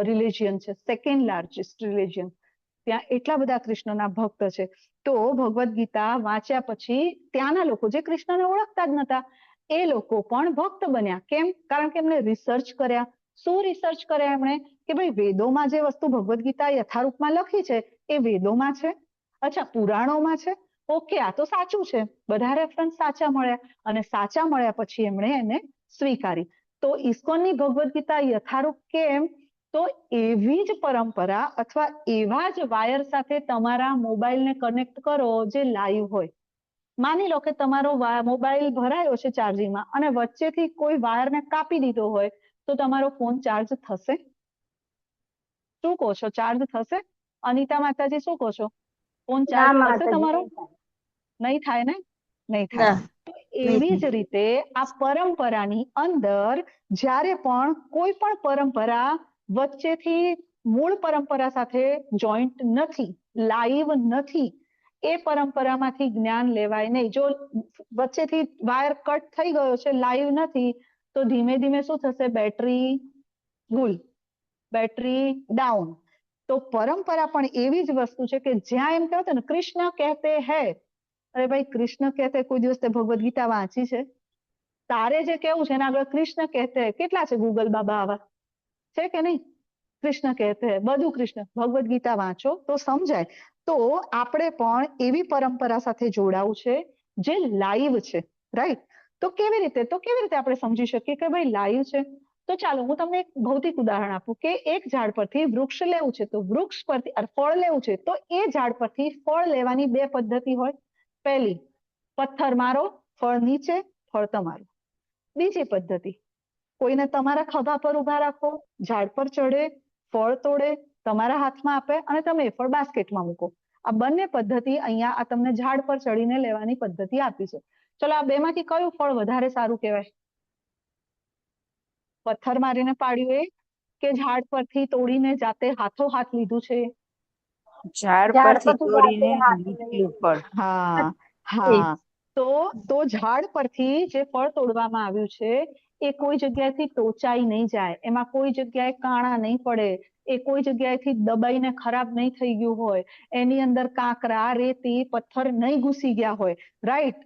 B: રિલિજિયન છે, સેકન્ડ લાર્જેસ્ટ રિલિજિયન. ત્યાં એટલા બધા કૃષ્ણના ભક્ત છે. તો ભગવદ્ ગીતા વાંચ્યા પછી ત્યાંના લોકો જે કૃષ્ણને ઓળખતા જ નતા એ લોકો પણ ભક્ત બન્યા. કેમ? કારણ કે એમણે રિસર્ચ કર્યા. શું રિસર્ચ કર્યા એમણે? કે ભાઈ વેદોમાં જે વસ્તુ ભગવદ્ ગીતા યથારૂપમાં લખી છે એ વેદોમાં છે, અચ્છા પુરાણોમાં છે, ઓકે આ તો સાચું છે. બધા રેફરન્સ સાચા મળ્યા અને સાચા મળ્યા પછી એમણે એને સ્વીકારી. તો ઇસ્કોનની ભગવદ્ ગીતા યથારૂપ કેમ? તો એવી જ પરંપરા અથવા એવા જ વાયર સાથે તમારા મોબાઈલને કનેક્ટ કરો જે લાઈવ હોય. માની લો કે તમારો મોબાઈલ ભરાયો છે ચાર્જિંગમાં અને વચ્ચેથી કોઈ વાયરને કાપી દીધો હોય તો તમારો ફોન ચાર્જ થશે? શું કહો છો? ચાર્જ થશે? અનિતા માતાજી શું કહો છો? ફોન ચાર્જ થશે તમારો? નહીં થાય ને? નહીં થાય. તો એવી જ રીતે આ પરંપરાની અંદર જ્યારે પણ કોઈ પણ પરંપરા વચ્ચેથી મૂળ પરંપરા સાથે જોઈન્ટ નથી, લાઈવ નથી, એ પરંપરામાંથી જ્ઞાન લેવાય નહીં. જો વચ્ચેથી વાયર કટ થઈ ગયો છે, લાઈવ નથી, તો ધીમે ધીમે શું થશે? બેટરી ગુલ, બેટરી ડાઉન. તો પરંપરા પણ એવી જ વસ્તુ છે કે જ્યાં એમ કહેવાય ને કૃષ્ણ કહેતે હૈ. અરે ભાઈ કૃષ્ણ કહેતે કોઈ દિવસ તે ભગવદ્ ગીતા વાંચી છે? તારે જે કેવું છે એના આગળ કૃષ્ણ કહેતે કેટલા છે ગૂગલ બાબા આવા છે કે નહીં? કૃષ્ણ કહેતે બધું કૃષ્ણ. ભગવદ્ ગીતા વાંચો તો સમજાય. તો આપણે પણ એવી પરંપરા સાથે જોડાવું છે જે લાઈવ છે, રાઈટ? તો કેવી રીતે આપણે સમજી શકીએ કે ભાઈ લાઈવ છે? તો ચાલો હું તમને એક ભૌતિક ઉદાહરણ આપું કે એક ઝાડ પરથી વૃક્ષ લેવું છે તો વૃક્ષ પરથી ફળ લેવું છે તો એ ઝાડ પરથી ફળ લેવાની 2 પદ્ધતિ હોય. પહેલી, પથ્થર મારો, ફળ નીચે, ફળ તમારું. બીજી પદ્ધતિ, કોઈને તમારા ખભા પર ઉભા રાખો, ઝાડ પર ચડે, ફળ તોડે, તમારા હાથમાં આપે અને તમે એ ફળ બાસ્કેટમાં મૂકો. આ બંને પદ્ધતિ અહીંયા આ તમને ઝાડ પર ચડીને લેવાની પદ્ધતિ આપી છે. ચલો આ બેમાંથી કયું ફળ વધારે સારું કહેવાય? પથ્થર મારીને પાડ્યું એ કે ઝાડ પરથી તોડીને જાતે હાથો હાથ લીધું છે?
L: ઝાડ પરથી તોડીને લીધેલું ફળ.
B: હા હા. તો ઝાડ પરથી જે ફળ તોડવામાં આવ્યું છે એ કોઈ જગ્યાએથી ટોચાઈ નહીં જાય, એમાં કોઈ જગ્યાએ કાણા નહીં પડે, એ કોઈ જગ્યાએથી દબાઈને ખરાબ નહીં થઈ ગયું હોય, એની અંદર કાંકરા, રેતી, પથ્થર નહીં ઘૂસી ગયા હોય, રાઈટ?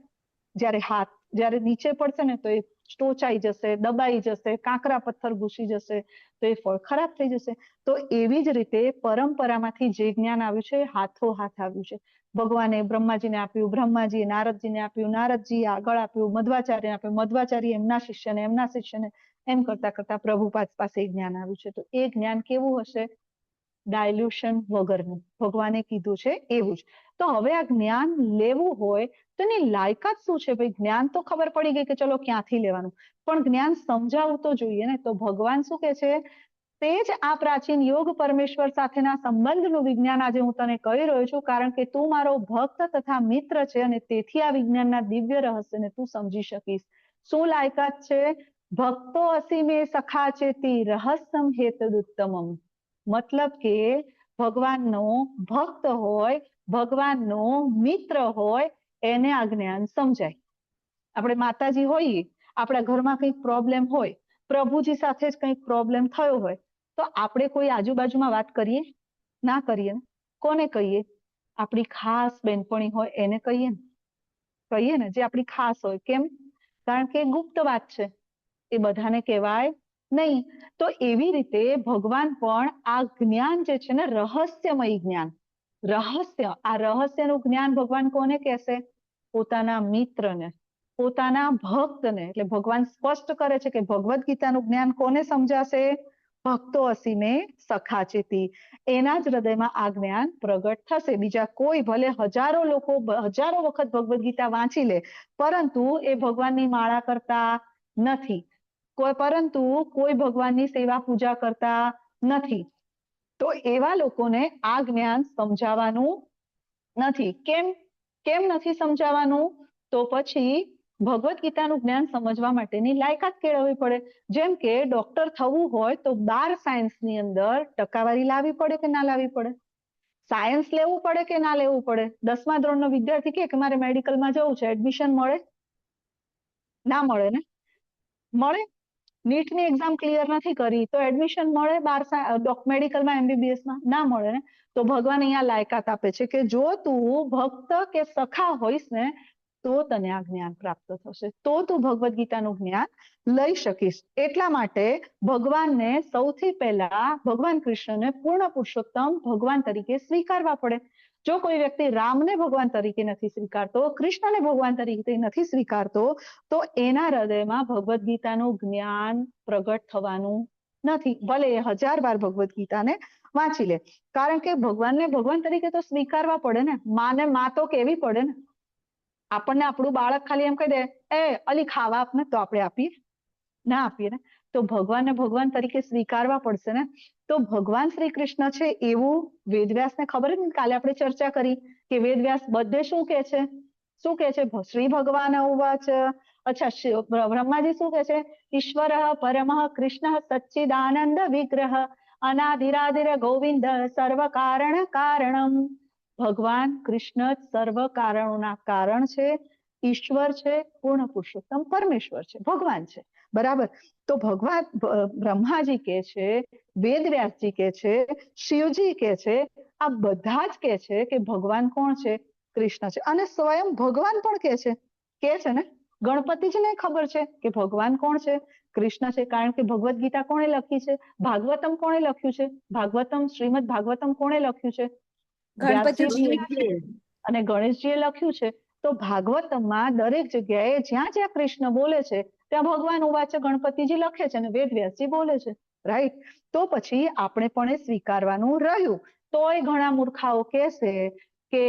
B: જ્યારે નીચે પડશે ને તો એ ટોચાઈ જશે, દબાઈ જશે, કાંકરા પથ્થર ઘૂસી જશે તો એ ફળ ખરાબ થઈ જશે. તો એવી જ રીતે પરંપરામાંથી જે જ્ઞાન આવ્યું છે હાથો હાથ આવ્યું છે. ભગવાને બ્રહ્માજીને આપ્યું, બ્રહ્માજીએ નારદજીને આપ્યું, નારદજીએ આગળ આપ્યું, મધ્વાચાર્યને આપ્યું, મધ્વાચાર્ય એમના શિષ્યને, એમ કરતા કરતા પ્રભુપાદ પાસે જ્ઞાન આવ્યું છે. તો એ જ્ઞાન કેવું હશે? ડાયલ્યુશન વગરનું. ભગવાને કીધું છે એવું જ. તો હવે આ જ્ઞાન લેવું હોય તો એની લાયકાત શું છે? ભાઈ જ્ઞાન તો ખબર પડી ગઈ કે ચલો ક્યાંથી લેવાનું, પણ જ્ઞાન સમજાવવું તો જોઈએ ને. તો ભગવાન શું કે છે? તે જ આ પ્રાચીન યોગ પરમેશ્વર સાથેના સંબંધનું વિજ્ઞાન આજે હું તને કહી રહ્યો છું, કારણ કે તું મારો ભક્ત તથા મિત્ર છે અને તેથી આ વિજ્ઞાનના દિવ્ય રહસ્યને તું સમજી શકીશ. શું લાયકાત છે? ભક્તો અસીમે સખા ચેતી રહસ્યમ હેતદુત્તમમ. મતલબ કે ભગવાનનો ભક્ત હોય, ભગવાનનો મિત્ર હોય, એને આ જ્ઞાન સમજાય. આપણે માતાજી હોઈએ, આપણા ઘરમાં કંઈક પ્રોબ્લેમ હોય, પ્રભુજી સાથે જ કંઈક પ્રોબ્લેમ થયો હોય, તો આપણે કોઈ આજુબાજુમાં વાત કરીએ? ના કરીએ. કોને કહીએ? આપણી ખાસ બેનપણી હોય એને કહીએ ને, જે આપણી ખાસ હોય. કેમ? કારણ કે ગુપ્ત વાત છે, એ બધાને કહેવાય નહીં. તો એવી રીતે ભગવાન પણ આ જ્ઞાન જે છે ને રહસ્યમય જ્ઞાન, રહસ્ય, આ રહસ્યનું જ્ઞાન ભગવાન કોને કહેશે? પોતાના મિત્રને, પોતાના ભક્તને. એટલે ભગવાન સ્પષ્ટ કરે છે કે ભગવદ્ ગીતાનું જ્ઞાન કોને સમજાશે? ભક્તો અસીમે સખા ચેતી, એના જ હૃદયમાં આ જ્ઞાન પ્રગટ થશે. બીજા કોઈ ભલે હજારો લોકો હજારો વખત ભગવદ્ ગીતા વાંચી લે, પરંતુ એ ભગવાનની માળા કરતા નથી, પરંતુ કોઈ ભગવાનની સેવા પૂજા કરતા નથી. તો એવા લોકોને આ જ્ઞાન સમજાવવાનું નથી. કેમ નથી સમજાવવાનું? તો પછી ભગવદ્ ગીતાનું જ્ઞાન સમજવા માટેની લાયકાત કેળવવી પડે. જેમ કે ડોક્ટર થવું હોય તો 12 સાયન્સની અંદર ટકાવારી લાવવી પડે કે ના લાવવી પડે? સાયન્સ લેવું પડે કે ના લેવું પડે? 10મા ધોરણનો વિદ્યાર્થી કહે કે મારે મેડિકલમાં જવું છે, એડમિશન મળે? ના મળે ને? મળે? નીટની એક્ઝામ ક્લિયર નથી કરી તો એડમિશન મળે 12 મેડિકલમાં, MBBS માં? ના મળે ને? તો ભગવાન અહીંયા લાયકાત આપે છે કે જો તું ભક્ત કે સખા હોઈશ ને તો તને આ જ્ઞાન પ્રાપ્ત થશે, તો તું ભગવદ્ ગીતાનું જ્ઞાન લઈ શકીશ. એટલા માટે ભગવાનને સૌથી પહેલા ભગવાન કૃષ્ણને પૂર્ણ પુરુષોત્તમ ભગવાન તરીકે સ્વીકારવા પડે. જો કોઈ વ્યક્તિ રામને ભગવાન તરીકે નથી સ્વીકારતો, કૃષ્ણને ભગવાન તરીકે નથી સ્વીકારતો, તો એના હૃદયમાં ભગવદ્ ગીતાનું જ્ઞાન પ્રગટ થવાનું નથી. ભલે એ 1000 વાર ભગવદ્ ગીતાને વાંચી લે, કારણ કે ભગવાનને ભગવાન તરીકે તો સ્વીકારવા પડે ને. માને માં તો કેવી પડે ને. આપણને આપણું બાળક ખાલી એમ કહી દે, એ અલી ખાવા આપને, તો આપણે આપીએ? ના આપીએ ને. તો ભગવાનને ભગવાન તરીકે સ્વીકારવા પડશે ને. તો ભગવાન શ્રી કૃષ્ણ છે એવું વેદવ્યાસને ખબર જ ને, કાલે આપણે ચર્ચા કરી કે વેદવ્યાસ બધે શું કે છે? શું કે છે? શ્રી ભગવાન ઉવાચ. અચ્છા, બ્રહ્માજી શું કે છે? ઈશ્વર પરમઃ કૃષ્ણ સચ્ચિદાનંદ વિગ્રહ અનાધિરાધિર ગોવિંદ સર્વ કારણ કારણમ. ભગવાન કૃષ્ણ જ સર્વ કારણોના કારણ છે, ઈશ્વર છે, પૂર્ણ પુરુષોત્તમ પરમેશ્વર છે, ભગવાન છે. બરાબર. તો ભગવાન બ્રહ્માજી કે છે, વેદવ્યાસજી કે છે, શિવજી કે છે, આ બધા જ કે છે કે ભગવાન કોણ છે? કૃષ્ણ છે. અને સ્વયં ભગવાન પણ કે છે ને. ગણપતિજીને ખબર છે કે ભગવાન કોણ છે? કૃષ્ણ છે. કારણ કે ભગવદ્ ગીતા કોણે લખી છે? ભાગવતમ કોણે લખ્યું છે? ભાગવતમ, શ્રીમદ ભાગવતમ કોણે લખ્યું છે? અને ગણેશજીએ લખ્યું છે. તો ભાગવતમાં દરેક જગ્યાએ જ્યાં જ્યાં કૃષ્ણ બોલે છે ત્યાં ભગવાન ઉવાચ ગણપતિજી લખે છે અને વેદવ્યાસજી બોલે છે. રાઈટ. તો પછી આપણે પણ એ સ્વીકારવાનું રહ્યું. તોય ઘણા મૂર્ખાઓ કહેશે કે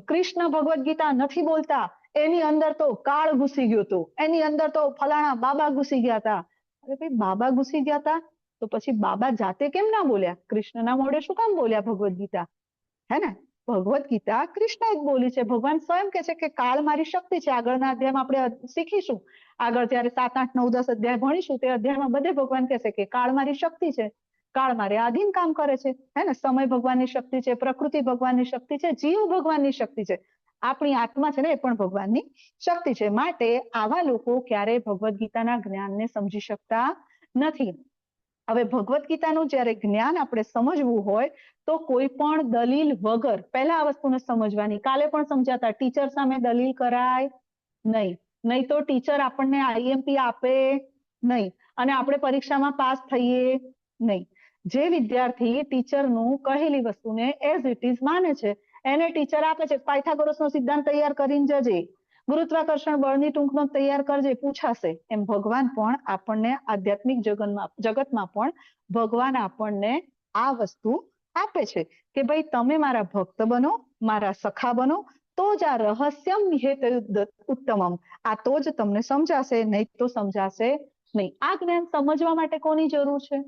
B: કૃષ્ણ ભગવદ્ ગીતા નથી બોલતા, એની અંદર તો કાળ ઘૂસી ગયો હતો, એની અંદર તો ફલાણા બાબા ઘૂસી ગયા હતા. અરે ભાઈ, બાબા ઘૂસી ગયા હતા તો પછી બાબા જાતે કેમ ના બોલ્યા? કૃષ્ણના મોઢે શું કામ બોલ્યા ભગવદ્ ગીતા? હે ને? ભગવદ્ ગીતા કૃષ્ણ જ બોલી છે. ભગવાન સ્વયં કે છે કે કાળ મારી શક્તિ છે. આગળના અધ્યાયમાં આપણે શીખીશું. આગળ જયારે 7, 8, 9, 10 અધ્યાય ભણીશું તે અધ્યાયમાં બધે ભગવાન કહેશે કે કાળ મારી શક્તિ છે, કાળ મારે આધીન કામ કરે છે. હે ને? સમય ભગવાનની શક્તિ છે, પ્રકૃતિ ભગવાનની શક્તિ છે, જીવ ભગવાનની શક્તિ છે, આપણી આત્મા છે ને એ પણ ભગવાનની શક્તિ છે. માટે આવા લોકો ક્યારેય ભગવદ્ ગીતાના જ્ઞાનને સમજી શકતા નથી. હવે ભગવદ્ ગીતાનું જયારે જ્ઞાન આપણે સમજવું હોય તો કોઈ પણ દલીલ વગર પહેલા આ વસ્તુને સમજવાની. કાલે પણ સમજાતા, ટીચર સામે દલીલ કરાય નહીં, નહીં તો ટીચર આપણને IMP આપે નહીં અને આપણે પરીક્ષામાં પાસ થઈએ નહીં. જે વિદ્યાર્થી ટીચરનું કહેલી વસ્તુને એઝ ઇટ ઇઝ માને છે એને ટીચર આપે છે, પાયથાગોરસનો સિદ્ધાંત તૈયાર કરીને જજે, ગુરુત્વાકર્ષણ બળની ટૂંકનો તૈયાર કરજે, પૂછાશે. એમ ભગવાન પણ આપણને આધ્યાત્મિક જગતમાં પણ ભગવાન આપણને આ વસ્તુ આપે છે કે ભાઈ તમે મારા ભક્ત બનો, મારા સખા બનો, તો જ આ રહસ્યમ હેત ઉત્તમમ, આ તો જ તમને સમજાશે, નહીં તો સમજાશે નહીં. આ જ્ઞાન સમજવા માટે કોની જરૂર છે?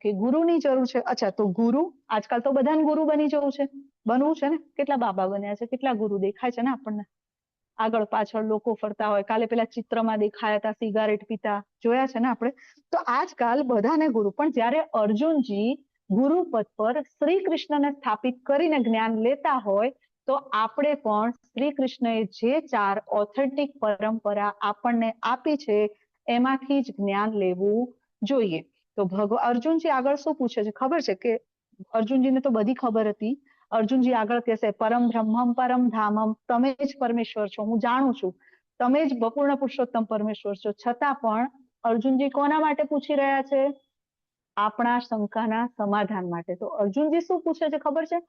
B: કે ગુરુની જરૂર છે. અચ્છા, તો ગુરુ, આજકાલ તો બધાને ગુરુ બની જવું છે, બનવું છે ને. કેટલા બાબા બન્યા છે, કેટલા ગુરુ દેખાય છે ને આપણને. આગળ પાછળ લોકો ફરતા હોય. કાલે પેલા ચિત્રમાં દેખાયા હતા સિગારેટ પીતા, જોયા છે ને આપણે. તો આજકાલ બધાને ગુરુ. પણ જયારે અર્જુનજી ગુરુપદ પર શ્રી કૃષ્ણને સ્થાપિત કરીને જ્ઞાન લેતા હોય તો આપણે પણ શ્રી કૃષ્ણએ જે 4 ઓથેન્ટિક પરંપરા આપણને આપી છે એમાંથી જ જ્ઞાન લેવું જોઈએ. તો અર્જુનજી આગળ શું પૂછે છે ખબર છે? કે અર્જુનજીને તો બધી ખબર હતી. અર્જુનજી આગળ કહેશે પરમ બ્રહ્મમ પરમ ધામમ, તમે જ પરમેશ્વર છો, હું જાણું છું, તમે જ પૂર્ણ પુરુષોત્તમ પરમેશ્વર છો, છતાં પણ અર્જુનજી કોના માટે પૂછી રહ્યા છે? આપણા શંકાના સમાધાન માટે. તો અર્જુનજી શું પૂછે છે ખબર છે?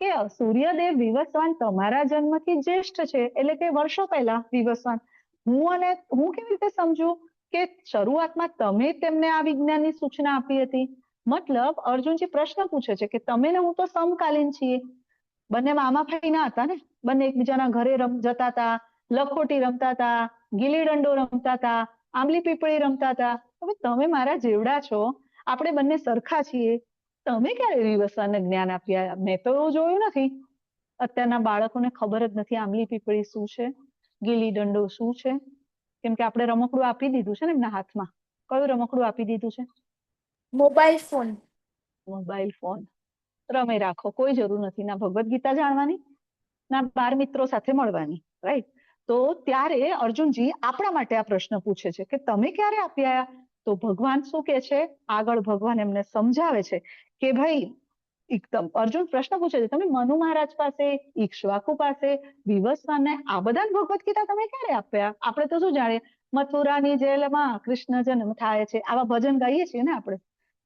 B: કે સૂર્યદેવ વિવસ્વાન તમારા જન્મથી જ્યેષ્ઠ છે, એટલે કે વર્ષો પહેલા વિવસ્વાન. હું કેવી રીતે સમજુ કે શરૂઆતમાં તમે તેમને આ વિજ્ઞાનની સૂચના આપી હતી? મતલબ અર્જુનજી પ્રશ્ન પૂછે છે કે તમે ને હું તો સમકાલીન છીએ, બંને મામા ભાઈના હતા ને, બંને એકબીજાના ઘરે જતા હતા, લખોટી રમતા હતા, ગીલી ડંડો રમતા હતા, આંબલી પીપળી રમતા હતા. હવે તમે મારા જેવડા છો, આપણે બંને સરખા છીએ, તમે ક્યારે વિવસ્વાનને જ્ઞાન આપ્યા? મેં તો એવું જોયું નથી. અત્યારના બાળકોને ખબર જ નથી આંબલી પીપળી શું છે, ગીલી ડંડો શું છે, કેમ કે આપણે રમકડું આપી દીધું છે ને એમના હાથમાં. કયું રમકડું આપી દીધું છે?
D: Mobile phone.
B: મોબાઈલ ફોન રમે રાખો, કોઈ જરૂર નથી ના ભગવદ્ ગીતા જાણવાની, ના બાર મિત્રો સાથે મળવાની, રાઈટ? તો ત્યારે અર્જુનજી આપણા માટે આ પ્રશ્ન પૂછે છે કે તમે ક્યારે આપ્યા? તો ભગવાન શું કે છે આગળ? ભગવાન એમને સમજાવે છે કે ભાઈ એકદમ અર્જુન પ્રશ્ન પૂછે છે, તમે મનુ મહારાજ પાસે, ઈક્ષ્વાકુ પાસે, વિવસ્વાનને આ બધા ભગવદ્ ગીતા તમે ક્યારે આપ્યા? આપણે તો શું જાણીએ, મથુરાની જેલમાં કૃષ્ણ જન્મ થાય છે, આવા ભજન ગાઈએ છીએ ને આપણે.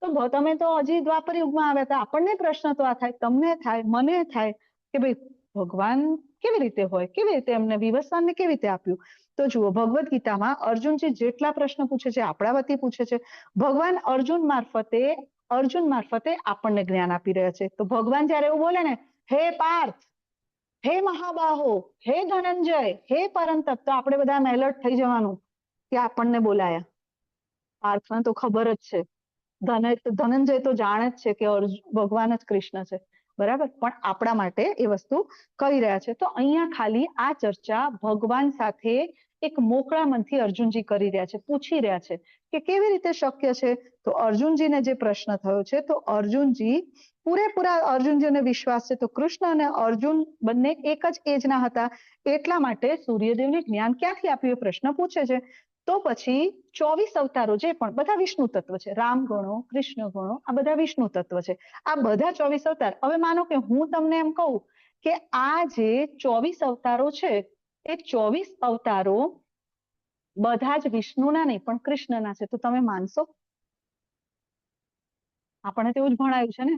B: તો તમે તો હજી દ્વાપર યુગમાં આવ્યા હતા. આપણને પ્રશ્ન તો આ થાય, તમને થાય, મને થાય કે ભાઈ ભગવાન કેવી રીતે હોય, કેવી રીતે એમને વિવસ્વાનને કેવી રીતે આપ્યું? તો જુઓ, ભગવદ્ ગીતામાં અર્જુનજી જેટલા પ્રશ્ન પૂછે છે આપણા વતી પૂછે છે. ભગવાન અર્જુન મારફતે આપણને જ્ઞાન આપી રહ્યા છે. તો ભગવાન જયારે એવું બોલે ને, હે પાર્થ, હે મહાબાહો, હે ધનંજય, હે પરંતપ, તો આપણે બધા એલર્ટ થઈ જવાનું કે આપણને બોલાયા. પાર્થને તો ખબર જ છે, ધનંજય તો જાણે જ છે કે ભગવાન જ કૃષ્ણ છે, બરાબર? પણ આપણા માટે એ વસ્તુ કહી રહ્યા છે. તો અહીંયા ખાલી આ ચર્ચા ભગવાન સાથે એક મોકળા મનથી અર્જુનજી કરી રહ્યા છે, પૂછી રહ્યા છે કે કેવી રીતે શક્ય છે. તો અર્જુનજીને જે પ્રશ્ન થયો છે, તો અર્જુનજી પૂરેપૂરા અર્જુનજીને વિશ્વાસ છે તો કૃષ્ણ અને અર્જુન બંને એક જ એજના હતા, એટલા માટે સૂર્યદેવને જ્ઞાન ક્યાંથી આપ્યું એ પ્રશ્ન પૂછે છે. તો પછી 24 અવતારો જે પણ બધા વિષ્ણુ તત્વ છે, રામ ગણો, કૃષ્ણ ગણો, આ બધા વિષ્ણુ તત્વ છે. આ બધા 24 અવતાર, હવે માનો કે હું તમને એમ કહું કે આ જે 24 અવતારો છે એ 24 અવતારો બધા જ વિષ્ણુના નહીં પણ કૃષ્ણના છે, તો તમે માનશો? આપણે તો એવું જ ભણાયું છે ને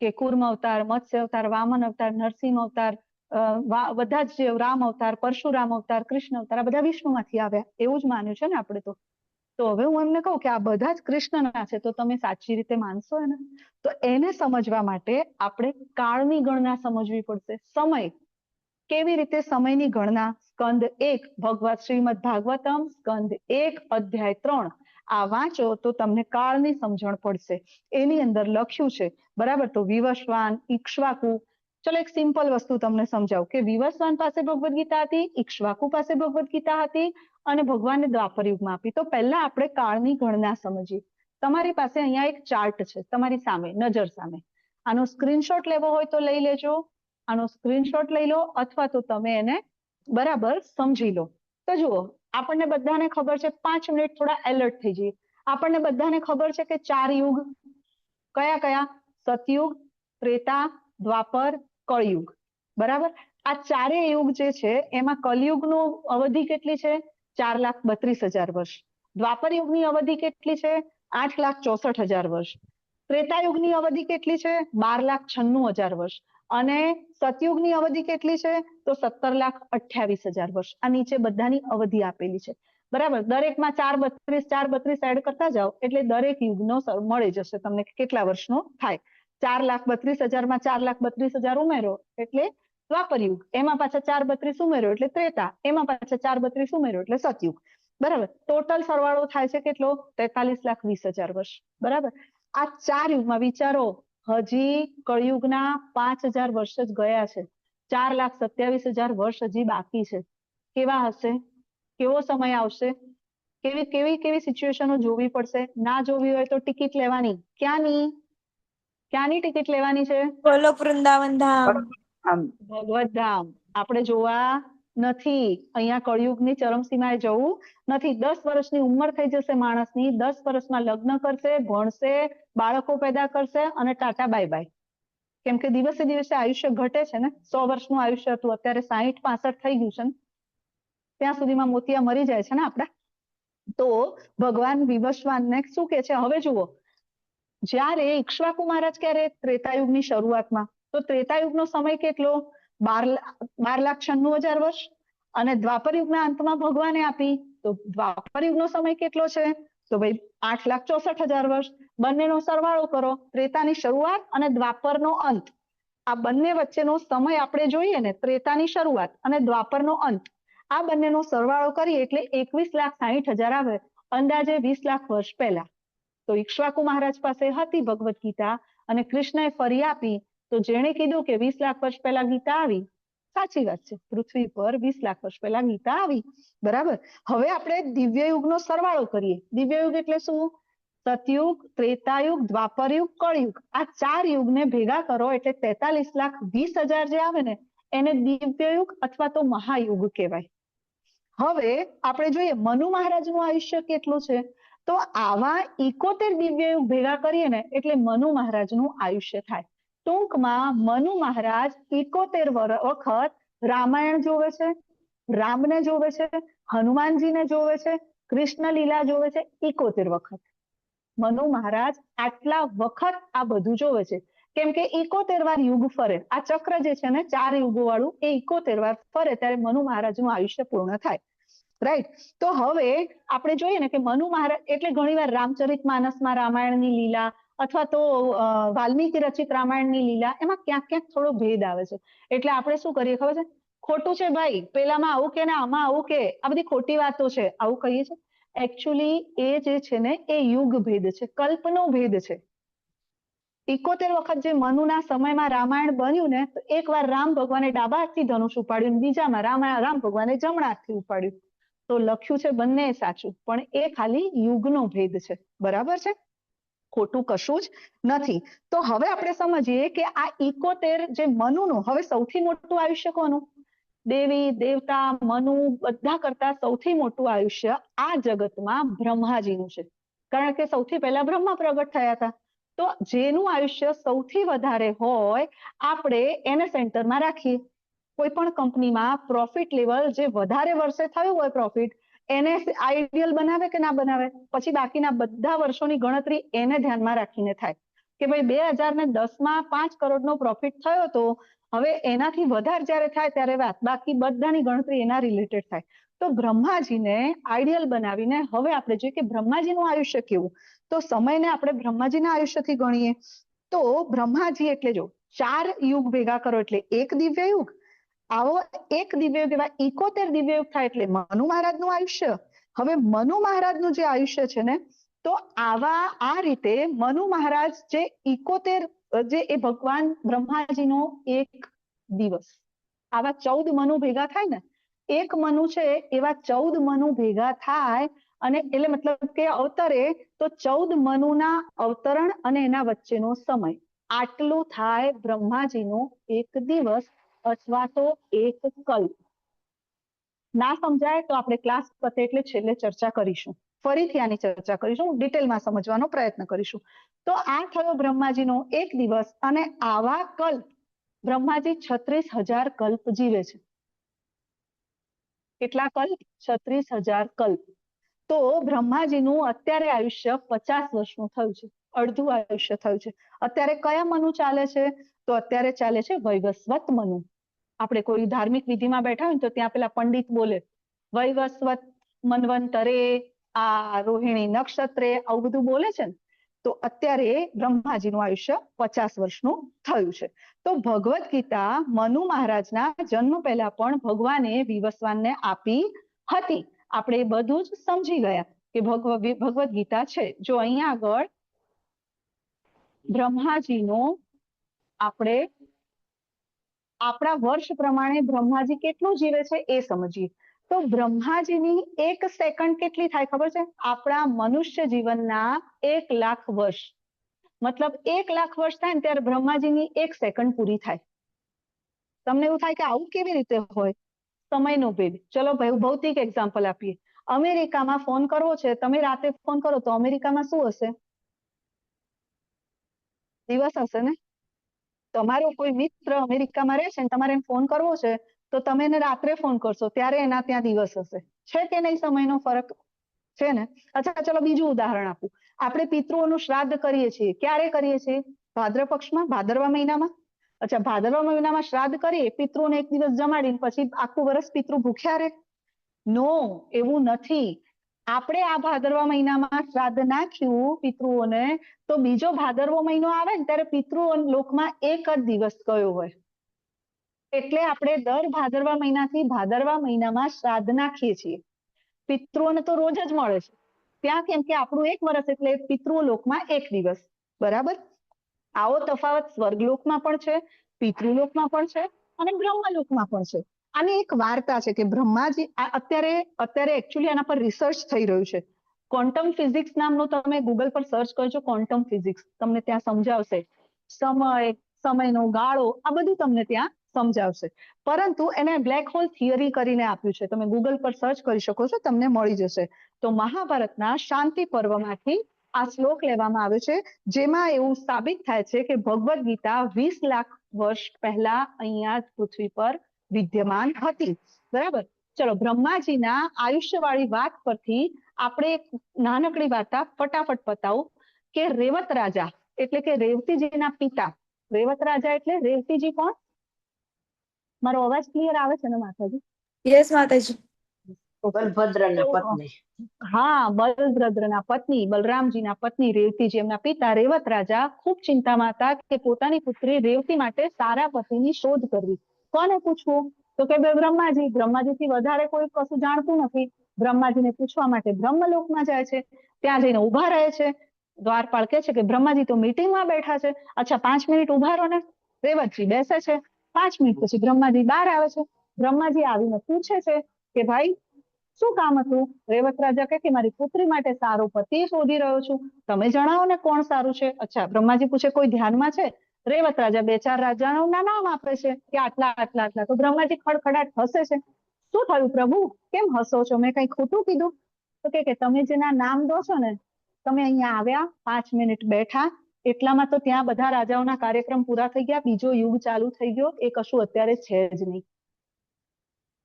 B: કે કૂર્મ અવતાર, મત્સ્ય અવતાર, વામન અવતાર, નરસિંહ અવતાર, બધા જ રામ અવતાર, પરશુરામ અવતાર, કૃષ્ણ અવતાર, આ બધા વિષ્ણુમાંથી આવ્યા, એવું જ માન્યું છે ને આપણે તો. તો હવે હું એમને કહું કે આ બધા જ કૃષ્ણના છે, તો તમે સાચી રીતે માનશો એને? તો એને સમજવા માટે આપણે કાળની ગણના સમજવી પડશે. સમય, કેવી રીતે સમયની ગણના? સ્કંદ 1 ભગવત શ્રીમદ ભાગવતમ, સ્કંદ 1 અધ્યાય 3 આ વાંચો તો તમને કાળની સમજણ પડશે. એની અંદર લખ્યું છે, બરાબર? તો વિવસ્વાન, ઈક્ષ્વાકુ, ચલો એક સિમ્પલ વસ્તુ તમને સમજાવું કે વિવસ્વાન પાસે ભગવદ્ ગીતા હતી, ઈક્ષ્વાકુ પાસે ભગવદ્ ગીતા હતી અને ભગવાનને દ્વાપર યુગમાં આપી. તો પહેલા આપણે કાળની ગણના સમજીએ. તમારી પાસે અહીંયા એક ચાર્ટ છે તમારી સામે, નજર સામે. આનો સ્ક્રીનશોટ લેવો હોય તો લઈ લેજો, આનો સ્ક્રીનશોટ લઈ લો, અથવા તો તમે એને બરાબર સમજી લો. તો જુઓ, આપણને બધાને ખબર છે, 5 મિનિટ થોડા એલર્ટ થઈ જઈએ. આપણને બધાને ખબર છે કે 4 યુગ કયા કયા? સતયુગ, ત્રેતા, દ્વાપર, કળયુગ, બરાબર? આ ચારેય યુગ જે છે એમાં કલયુગનું અવધિ કેટલી છે? 4,32,000 વર્ષ. દ્વાપર યુગની અવધિ કેટલી છે? 8,64,000 વર્ષ. ત્રેતા યુગની અવધિ કેટલી છે? 12,96,000 વર્ષ. અને સતયુગની અવધિ કેટલી છે? તો 17,28,000 વર્ષ. આ નીચે બધાની અવધિ આપેલી છે, બરાબર? દરેકમાં 4,32 એડ કરતા જાઓ એટલે દરેક યુગનો મળી જશે તમને કેટલા વર્ષનો થાય. 4,32,000 માં 4,32,000 ઉમેરો એટલે દ્વાપર યુગ, એમાં પાછા 4,32 ઉમેરો એટલે ત્રેતા, એમાં પાછા 4,32 ઉમેરો એટલે સતયુગ, બરાબર? ટોટલ સરવાળો થાય છે કેટલો? 43,20,000 વર્ષ, બરાબર? આ 4 યુગમાં વિચારો, હજી કળયુગના 5,000 વર્ષ જ ગયા છે, 4,27,000 વર્ષ હજી બાકી છે. કેવા હશે? કેવો સમય આવશે? કેવી કેવી કેવી સિચ્યુએશનો જોવી પડશે? ના જોવી હોય તો ટિકિટ લેવાની. ક્યાંની ટિકિટ લેવાની છે?
D: ગોલોક વૃંદાવન ધામ,
B: ભગવત ધામ. આપણે જોવા નથી, અહીંયા કળયુગની ચરમસીમાએ જવું નથી. 10 વર્ષની ઉંમર થઈ જશે માણસની, 10 વર્ષમાં લગ્ન કરશે, ભણશે, બાળકો પેદા કરશે અને ટાટા બાય બાય. કેમ કે દિવસે દિવસે આયુષ્ય ઘટે છે ને. 100 વર્ષનું આયુષ્ય હતું, અત્યારે 60-65 થઈ ગયું છે ને. ત્યાં સુધીમાં મોતિયા મરી જાય છે ને આપડા. તો ભગવાન વિવસ્વાનને શું કે છે? હવે જુઓ, જ્યારે ઇક્ષ્વાકુ મહારાજ ક્યારે ત્રેતાયુગની શરૂઆતમાં, તો ત્રેતાયુગનો સમય કેટલો? 12,96,000 વર્ષ. અને દ્વાપર યુગના અંતમાં ભગવાને આપી, તો દ્વાપર યુગનો સમય કેટલો છે? તો ભાઈ 8,64,000 વર્ષ. બંનેનો સરવાળો કરો, ત્રેતાની શરૂઆત અને દ્વાપરનો અંત, આ બંને વચ્ચેનો સમય આપણે જોઈએ ને, ત્રેતાની શરૂઆત અને દ્વાપરનો અંત, આ બંનેનો સરવાળો કરીએ એટલે 21,60,000 આવે, અંદાજે 20 લાખ વર્ષ પહેલા. તો ઇક્ષ્વાકુ મહારાજ પાસે હતી ભગવદ્ ગીતા અને કૃષ્ણએ ફરી આપી. તો જેણે કીધું કે 20 લાખ વર્ષ પહેલા ગીતા આવી, સાચી વાત છે, પૃથ્વી પર 20 લાખ વર્ષ પહેલા ગીતા આવી, બરાબર. હવે આપણે દિવ્યયુગનો સરવાળો કરીએ. દિવ્યયુગ એટલે શું? સતયુગ, ત્રેતાયુગ, દ્વાપરયુગ, કળયુગ, આ 4 યુગને ભેગા કરો એટલે 43,20,000 જે આવે ને, એને દિવ્યયુગ અથવા તો મહાયુગ કહેવાય. હવે આપણે જોઈએ મનુ મહારાજનું આયુષ્ય કેટલું છે, તો આવા 71 દિવ્યયુગ ભેગા કરીએ ને એટલે મનુ મહારાજનું આયુષ્ય થાય. ટૂંકમાં મનુ મહારાજ 71 વખત રામાયણ જોવે છે, રામને જોવે છે, હનુમાનજીને જોવે છે, કૃષ્ણ લીલા જોવે છે, 71 વખત. મનુ મહારાજ આટલા વખત આ બધું જોવે છે, કેમ કે 71 વાર યુગ ફરે. આ ચક્ર જે છે ને 4 યુગો વાળું, એ 71 વાર ફરે ત્યારે મનુ મહારાજનું આયુષ્ય પૂર્ણ થાય. રાઈટ. તો હવે આપણે જોઈએ ને કે મનુ મહારાજ એટલે ઘણીવાર રામચરિત માનસમાં રામાયણની લીલા અથવા તો વાલ્મીકી રચિત રામાયણની લીલા, એમાં ક્યાંક ક્યાંક થોડો ભેદ આવે છે. એટલે આપણે શું કરીએ ખબર છે? ખોટું છે ભાઈ, પેલામાં આવું કે ને આમાં આવું કે, આ બધી ખોટી વાતો છે, આવું કહીએ છીએ. એકચ્યુઅલી એ જે છે ને એ યુગ ભેદ છે, કલ્પનો ભેદ છે. 71 વખત જે મનુના સમયમાં રામાયણ બન્યું ને, તો એકવાર રામ ભગવાને ડાબા હાથથી ધનુષ ઉપાડ્યું, બીજામાં રામ ભગવાને જમણા હાથથી ઉપાડ્યું. તો લખ્યું છે બંને સાચું, પણ એ ખાલી યુગનો ભેદ છે, બરાબર છે, ખોટું કશું જ નથી. તો હવે આપણે સમજીએ કે આ 71 જે મનુનું, હવે સૌથી મોટું આયુષ્ય કોનું? દેવી દેવતા મનુ બધા કરતા સૌથી મોટું આયુષ્ય આ જગતમાં બ્રહ્માજીનું છે, કારણ કે સૌથી પહેલા બ્રહ્મા પ્રગટ થયા હતા. તો જેનું આયુષ્ય સૌથી વધારે હોય, આપણે એને સેન્ટરમાં રાખીએ. કોઈ પણ કંપનીમાં પ્રોફિટ લેવલ જે વધારે વર્ષે થયું હોય પ્રોફિટ, એને આઈડિયલ બનાવે કે ના બનાવે? પછી બાકીના બધા વર્ષોની ગણતરી એને ધ્યાનમાં રાખીને થાય કે ભાઈ 2010માં 5 કરોડનો પ્રોફિટ થયો તો હવે એનાથી વધારે જ્યારે થાય ત્યારે વાત, બાકી બધાની ગણતરી એના રિલેટેડ થાય. તો બ્રહ્માજીને આઈડિયલ બનાવીને હવે આપણે જોઈએ કે બ્રહ્માજીનું આયુષ્ય કેવું. તો સમયને આપણે બ્રહ્માજીના આયુષ્યથી ગણીએ તો બ્રહ્માજી એટલે જો 4 યુગ ભેગા કરો એટલે એક દિવ્ય યુગ, આવો એક દિવ્યયુગ એવા 71 દિવ્યયુગ થાય એટલે મનુ મહારાજનું આયુષ્ય. હવે મનુ મહારાજનું જે આયુષ્ય છે ને, તો આ રીતે મનુ મહારાજ જે 71 જે એ ભગવાન બ્રહ્માજીનો એક દિવસ, આવા 14 મનુ ભેગા થાય ને, એક મનુ છે એવા 14 મનુ ભેગા થાય, અને એટલે મતલબ કે અવતરે તો 14 મનુના અવતરણ અને એના વચ્ચેનો સમય, આટલું થાય બ્રહ્માજીનો એક દિવસ અથવા તો એક કલ્પ. ના સમજાય તો આપણે ક્લાસ પતે એટલે છેલ્લે ચર્ચા કરીશું, ફરીથી આની ચર્ચા કરીશું, ડિટેલમાં સમજવાનો પ્રયત્ન કરીશું. તો આ થયો બ્રહ્માજીનો એક દિવસ, અને આવા કલ્પ બ્રહ્માજી 36,000 કલ્પ જીવે છે. કેટલા કલ્પ? 36,000 કલ્પ. તો બ્રહ્માજીનું અત્યારે આયુષ્ય 50 વર્ષનું થયું છે, અડધું આયુષ્ય થયું છે. અત્યારે કયા મનુ ચાલે છે? તો અત્યારે ચાલે છે વૈવસ્વત મનુ. આપણે કોઈ ધાર્મિક વિધિમાં બેઠા હોય તો ત્યાં પેલા પંડિત બોલે વૈવસ્વત મન્વંતરે, આ રોહિણી નક્ષત્રે, આવું બધું બોલે છે ને. તો અત્યારે બ્રહ્માજીનું આયુષ્ય 50 વર્ષનું થયું છે. તો ભગવદ્ ગીતા મનુ મહારાજના જન્મ પહેલા પણ ભગવાને વિવસ્વાનને આપી હતી. આપણે એ બધું જ સમજી ગયા કે ભગવદ્ ગીતા છે. જો અહીંયા આગળ બ્રહ્માજીનો આપણે આપણા વર્ષ પ્રમાણે બ્રહ્માજી કેટલું જીવે છે એ સમજીએ. તો બ્રહ્માજીની 1 સેકન્ડ કેટલી થાય ખબર છે? આપણા મનુષ્ય જીવનના 1 લાખ વર્ષ. મતલબ 1 લાખ વર્ષ થાય ને ત્યારે બ્રહ્માજીની 1 સેકન્ડ પૂરી થાય. તમને એવું થાય કે આવું કેવી રીતે હોય? સમયનો ભેદ. ચલો ભાઈ ભૌતિક એક્ઝામ્પલ આપીએ. અમેરિકામાં ફોન કરવો છે, તમે રાતે ફોન કરો તો અમેરિકામાં શું હશે? દિવસ હશે ને. તમારો કોઈ મિત્ર અમેરિકામાં રહે છે ને તમારે ફોન કરવો છે તો તમે એને રાત્રે ફોન કરશો, ત્યારે એના ત્યાં દિવસ હશે. છે કે નહીં સમયનો ફરક? છે ને? અચ્છા, ચલો બીજું ઉદાહરણ આપું. આપણે પિતૃઓનું શ્રાદ્ધ કરીએ છીએ. ક્યારે કરીએ છીએ? ભાદ્રવ પક્ષમાં, ભાદરવા મહિનામાં. અચ્છા, ભાદરવા મહિનામાં શ્રાદ્ધ કરીએ, પિતૃઓને એક દિવસ જમાડીને પછી આખું વર્ષ પિતૃ ભૂખ્યા રહે? નો, એવું નથી. આપણે આ ભાદરવા મહિનામાં શ્રાદ્ધ નાખ્યું પિતૃઓને, તો બીજો ભાદરવો મહિનો આવે ને ત્યારે પિતૃઓ લોકમાં એક જ દિવસ ગયો હોય. એટલે આપણે દર ભાદરવા મહિનાથી ભાદરવા મહિનામાં શ્રાદ્ધ નાખીએ છીએ. પિતૃઓને તો રોજ જ મળે છે ત્યાં, કેમ કે આપણું એક વર્ષ એટલે પિતૃ લોકમાં એક દિવસ. બરાબર? આવો તફાવત સ્વર્ગલોકમાં પણ છે, પિતૃલોકમાં પણ છે અને બ્રહ્મલોકમાં પણ છે. આની એક વાર્તા છે કે બ્રહ્માજી અત્યારે એકચ્યુઅલી આના પર રિસર્ચ થઈ રહ્યું છે. ક્વોન્ટમ ફિઝિક્સ નામનું તમે ગૂગલ પર સર્ચ કરજો, ક્વોન્ટમ ફિઝિક્સ, તમને ત્યાં સમજાવશે. સમયનો ગાળો, આ બધું તમને ત્યાં સમજાવશે. પરંતુ એને બ્લેક હોલ થિયરી કરીને આપ્યું છે. તમે ગૂગલ પર સર્ચ કરી શકો છો, તમને મળી જશે. તો મહાભારતના શાંતિ પર્વમાંથી આ શ્લોક લેવામાં આવ્યો છે, જેમાં એવું સાબિત થાય છે કે ભગવદ ગીતા 20 લાખ વર્ષ પહેલા અહીંયા પૃથ્વી પર વિદ્યમાન હતી. બરાબર? ચલો, બ્રહ્માજીના આયુષ્યવાળી વાત પરથી આપણે એક નાનકડી વાર્તા ફટાફટ પતાવું કે રેવત રાજા એટલે કે રેવતીજીના પિતા. રેવત રાજા એટલે રેવતીજી કોણ? મારો અવાજ ક્લિયર આવે છે ને માતાજી?
D: યસ માતાજી.
I: બલભદ્રના પત્ની.
B: હા, બલભદ્રના પત્ની, બલરામજીના પત્ની રેવતીજી, એમના પિતા રેવત રાજા ખૂબ ચિંતામાં હતા કે પોતાની પુત્રી રેવતી માટે સારા પતિની શોધ કરવી. કોને પૂછવું? તો કે બ્રહ્માજી. બ્રહ્માજીથી વધારે કોઈ કશું જાણતું નથી. બ્રહ્માજીને પૂછવા માટે બ્રહ્મલોકમાં જાય છે. ત્યાં જઈને ઉભા રહે છે. દ્વારપાળ કહે છે કે બ્રહ્માજી તો મીટિંગમાં બેઠા છે. અચ્છા, 5 મિનિટ ઉભા રહો ને. રેવતજી બેસે છે. 5 મિનિટ પછી બ્રહ્માજી બહાર આવે છે. બ્રહ્માજી આવીને પૂછે છે કે ભાઈ શું કામ હતું? રેવત રાજા કહે કે મારી પુત્રી માટે સારો પતિ શોધી રહ્યો છું, તમે જણાવો ને કોણ સારું છે. અચ્છા, બ્રહ્માજી પૂછે કોઈ ધ્યાનમાં છે? રેવત રાજા 2-4 રાજાઓના નામ આપે છે કે આટલા આટલા આટલા. તો બ્રહ્માજી ખડખડાટ હસે છે. શું થયું પ્રભુ, કેમ હસો છો? મેં કઈ ખોટું કીધું? તો કે તમે જેના નામ દો છો ને, તમે અહીંયા આવ્યા, 5 મિનિટ બેઠા, એટલામાં તો ત્યાં બધા રાજાઓના કાર્યક્રમ પૂરા થઈ ગયા, બીજો યુગ ચાલુ થઈ ગયો. એ કશું અત્યારે છે જ નહીં.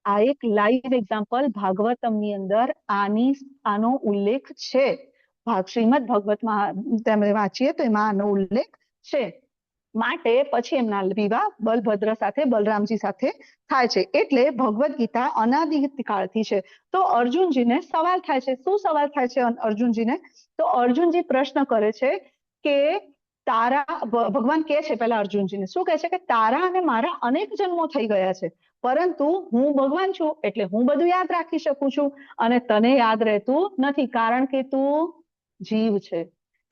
B: આ એક લાઈવ એક્ઝામ્પલ ભાગવતમની અંદર આનો ઉલ્લેખ છે. શ્રીમદ ભાગવતમાં તમે વાંચીએ તો એમાં આનો ઉલ્લેખ છે. માટે પછી એમના વિવાહ બલભદ્ર સાથે, બલરામજી સાથે થાય છે. એટલે ભગવદ ગીતા અનાદિકાળથી છે. તો અર્જુનજીને સવાલ થાય છે. શું સવાલ થાય છે અર્જુનજીને? તો અર્જુનજી પ્રશ્ન કરે છે કે ભગવાન કહે છે પહેલા અર્જુનજીને, શું કહે છે કે તારા અને મારા અનેક જન્મો થઈ ગયા છે, પરંતુ હું ભગવાન છું એટલે હું બધું યાદ રાખી શકું છું અને તને યાદ રહેતું નથી, કારણ કે તું જીવ છે.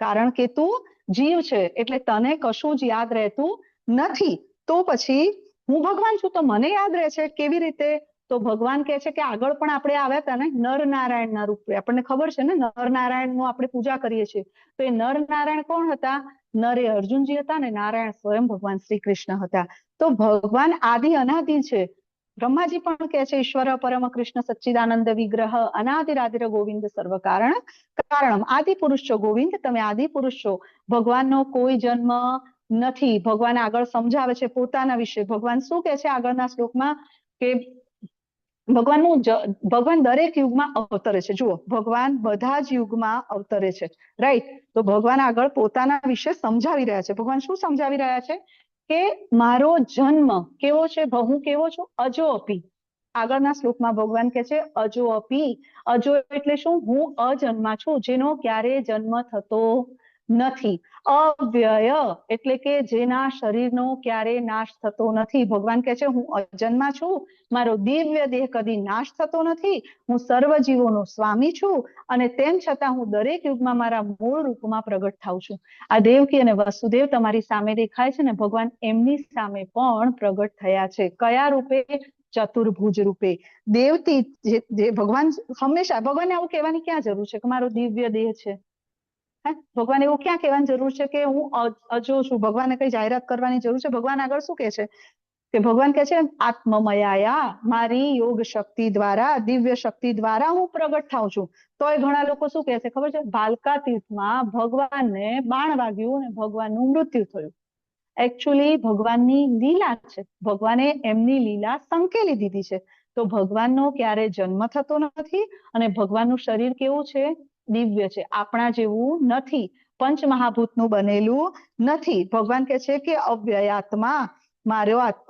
B: કારણ કે તું જીવ છે એટલે તને કશું જ યાદ રહેતું નથી. તો પછી હું ભગવાન છું તો મને યાદ રહે છે કેવી રીતે? તો ભગવાન કહે છે કે આગળ પણ આપણે આવ્યા હતા ને નર નારાયણના રૂપે. આપણને ખબર છે ને, નર નારાયણનું આપણે પૂજા કરીએ છીએ. તો એ નર નારાયણ કોણ હતા? નર એ અર્જુનજી હતા ને નારાયણ સ્વયં ભગવાન શ્રી કૃષ્ણ હતા. તો ભગવાન આદિ અનાદિ છે. બ્રહ્માજી પણ કહે છે ઈશ્વર પરમ કૃષ્ણ સચ્ચિદાનંદ વિગ્રહ અનાદિરાદિર ગોવિંદ સર્વ કારણમ. આદિ પુરુષ છો ગોવિંદ, તમે આદિ પુરુષ છો. ભગવાનનો કોઈ જન્મ નથી. ભગવાન આગળ સમજાવે છે પોતાના વિશે. ભગવાન શું કહે છે આગળના શ્લોકમાં કે ભગવાન દરેક યુગમાં અવતરે છે. જુઓ, ભગવાન બધા જ યુગમાં અવતરે છે, રાઈટ? તો ભગવાન આગળ પોતાના વિશે સમજાવી રહ્યા છે. ભગવાન શું સમજાવી રહ્યા છે કે મારો જન્મ કેવો છે, હું કેવો છું? અજો અપી. આગળના શ્લોકમાં ભગવાન કહે છે અજો અપી. અજો એટલે શું? હું અજન્મા છું, જેનો ક્યારે જન્મ થતો નથી. અવ્યય એટલે કે જેના શરીરનો ક્યારે નાશ થતો નથી. ભગવાન કહે છે હું અજન્મા છું, મારો દિવ્ય દેહ કદી નાશ થતો નથી, હું સર્વ જીવોનો સ્વામી છું અને તેમ છતાં હું દરેક યુગમાં મારા મૂળ રૂપમાં પ્રગટ થાઉં છું. આ દેવકી અને વસુદેવ તમારી સામે દેખાય છે ને, ભગવાન એમની સામે પણ પ્રગટ થયા છે. કયા રૂપે? ચતુર્ભુજ રૂપે. દેવતી જે ભગવાન હંમેશા, ભગવાનને આવું કહેવાની ક્યાં જરૂર છે કે મારો દિવ્ય દેહ છે? ભગવાન એવું ક્યાં કહેવાની જરૂર છે કે હું અજો છું? ભગવાનને કઈ જાહેરાત કરવાની જરૂર છે? ભગવાન આગળ શું કહે છે કે ભગવાન કહે છે આત્મમયાયા, મારી યોગ શક્તિ દ્વારા, દિવ્ય શક્તિ દ્વારા હું પ્રગટ થાઉં છું. તો એ ઘણા લોકો શું કહે છે ખબર છે? ભાલકા તીર્થમાં ભગવાનને બાણ વાગ્યું અને ભગવાનનું મૃત્યુ થયું. એકચ્યુઅલી ભગવાનની લીલા છે. ભગવાને એમની લીલા સંકેલી દીધી છે. તો ભગવાનનો ક્યારે જન્મ થતો નથી અને ભગવાનનું શરીર કેવું છે? દિવ્ય છે, આપણા જેવું નથી, પંચમહાભૂતનું બનેલું નથી. ભગવાન કહે છે કે અવ્યયાત્મા,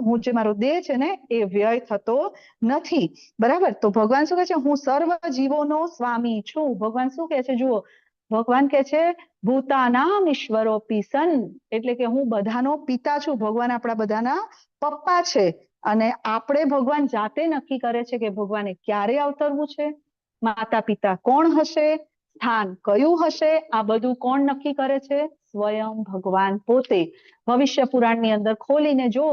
B: હું જે મારો દેહ છે ને એ વ્યય થતો નથી. બરાબર? તો ભગવાન શું કહે છે? હું સર્વ જીવોનો સ્વામી છું. ભગવાન શું કહે છે? જુઓ, ભગવાન કહે છે ભૂતાનામ ઈશ્વરોપી સન, એટલે કે હું બધાનો પિતા છું. ભગવાન આપણા બધાના પપ્પા છે. અને આપણે ભગવાન જાતે નક્કી કરે છે કે ભગવાને ક્યારે અવતરવું છે, માતા પિતા કોણ હશે, સ્થાન કયું હશે, આ બધું કોણ નક્કી કરે છે? સ્વયં ભગવાન પોતે. ભવિષ્ય પુરાણની અંદર ખોલીને જુઓ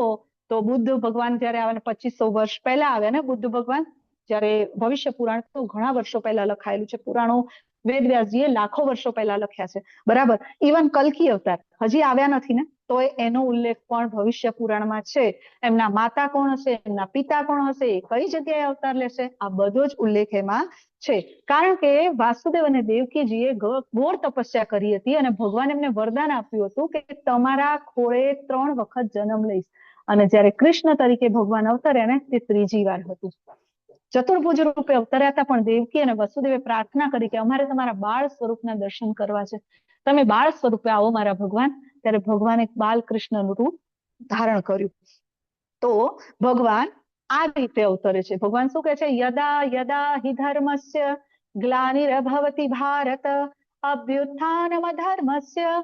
B: તો બુદ્ધ ભગવાન જયારે આવે 2500 વર્ષ પહેલા આવ્યા ને, બુદ્ધ ભગવાન જયારે, ભવિષ્ય પુરાણ તો ઘણા વર્ષો પહેલા લખાયેલું છે, પુરાણો વેદવ્યાસજીએ લાખો વર્ષો પહેલા લખ્યા છે. બરાબર? ઇવન કલ્કી અવતાર હજી આવ્યા નથી ને, તો એનો ઉલ્લેખ પણ ભવિષ્ય પુરાણમાં છે. એમના માતા કોણ હશે, એમના પિતા કોણ હશે, કઈ જગ્યાએ અવતાર લેશે, આ બધો જ ઉલ્લેખ એમાં છે. કારણ કે વાસુદેવ અને દેવકીજીએ ઘોર તપસ્યા કરી હતી અને ભગવાન એમને વરદાન આપ્યું હતું કે તમારા ખોળે 3 વખત જન્મ લઈશ. અને જયારે કૃષ્ણ તરીકે ભગવાન અવતર્યા ને, તે 3જી વાર હતું. ચતુર્ભુજ રૂપે અવતર્યા હતા, પણ દેવકી અને વસુદેવે પ્રાર્થના કરી કે અમારે તમારા બાળ સ્વરૂપના દર્શન કરવા છે, તમે બાળ સ્વરૂપે આવો મારા ભગવાન. ત્યારે ભગવાને બાલકૃષ્ણનું રૂપ ધારણ કર્યું. તો ભગવાન આ રીતે અવતરે છે. ભગવાન શું કહે છે? યદા યદા હિ ધર્મસ્ય ગ્લાનિર્ભવતિ ભારત અભ્યુત્થાનમ ધર્મસ્ય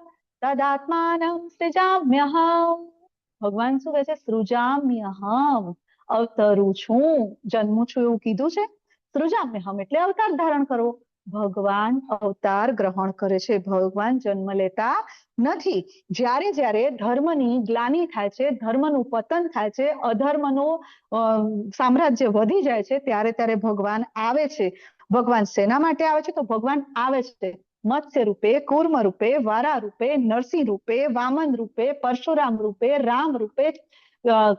B: તદાત્માનમ સૃજામ્યહમ. ભગવાન શું કહે છે? સૃજામ્યહમ, અવતરું છું, જન્મું છું એવું કીધું છે. સૃજામ્યહમ એટલે અવતાર ધારણ કરવો. ભગવાન અવતાર ગ્રહણ કરે છે, ભગવાન જન્મ લેતા નથી. જ્યારે જ્યારે ધર્મની ગ્લાનિ થાય છે, ધર્મનું પતન થાય છે, અધર્મનું સામ્રાજ્ય વધી જાય છે, ત્યારે ત્યારે ભગવાન આવે છે. ભગવાન શેના માટે આવે છે? તો ભગવાન આવે છે મત્સ્ય રૂપે, કૂર્મ રૂપે, વારા રૂપે, નરસિંહ રૂપે, વામન રૂપે, પરશુરામ રૂપે, રામ રૂપે,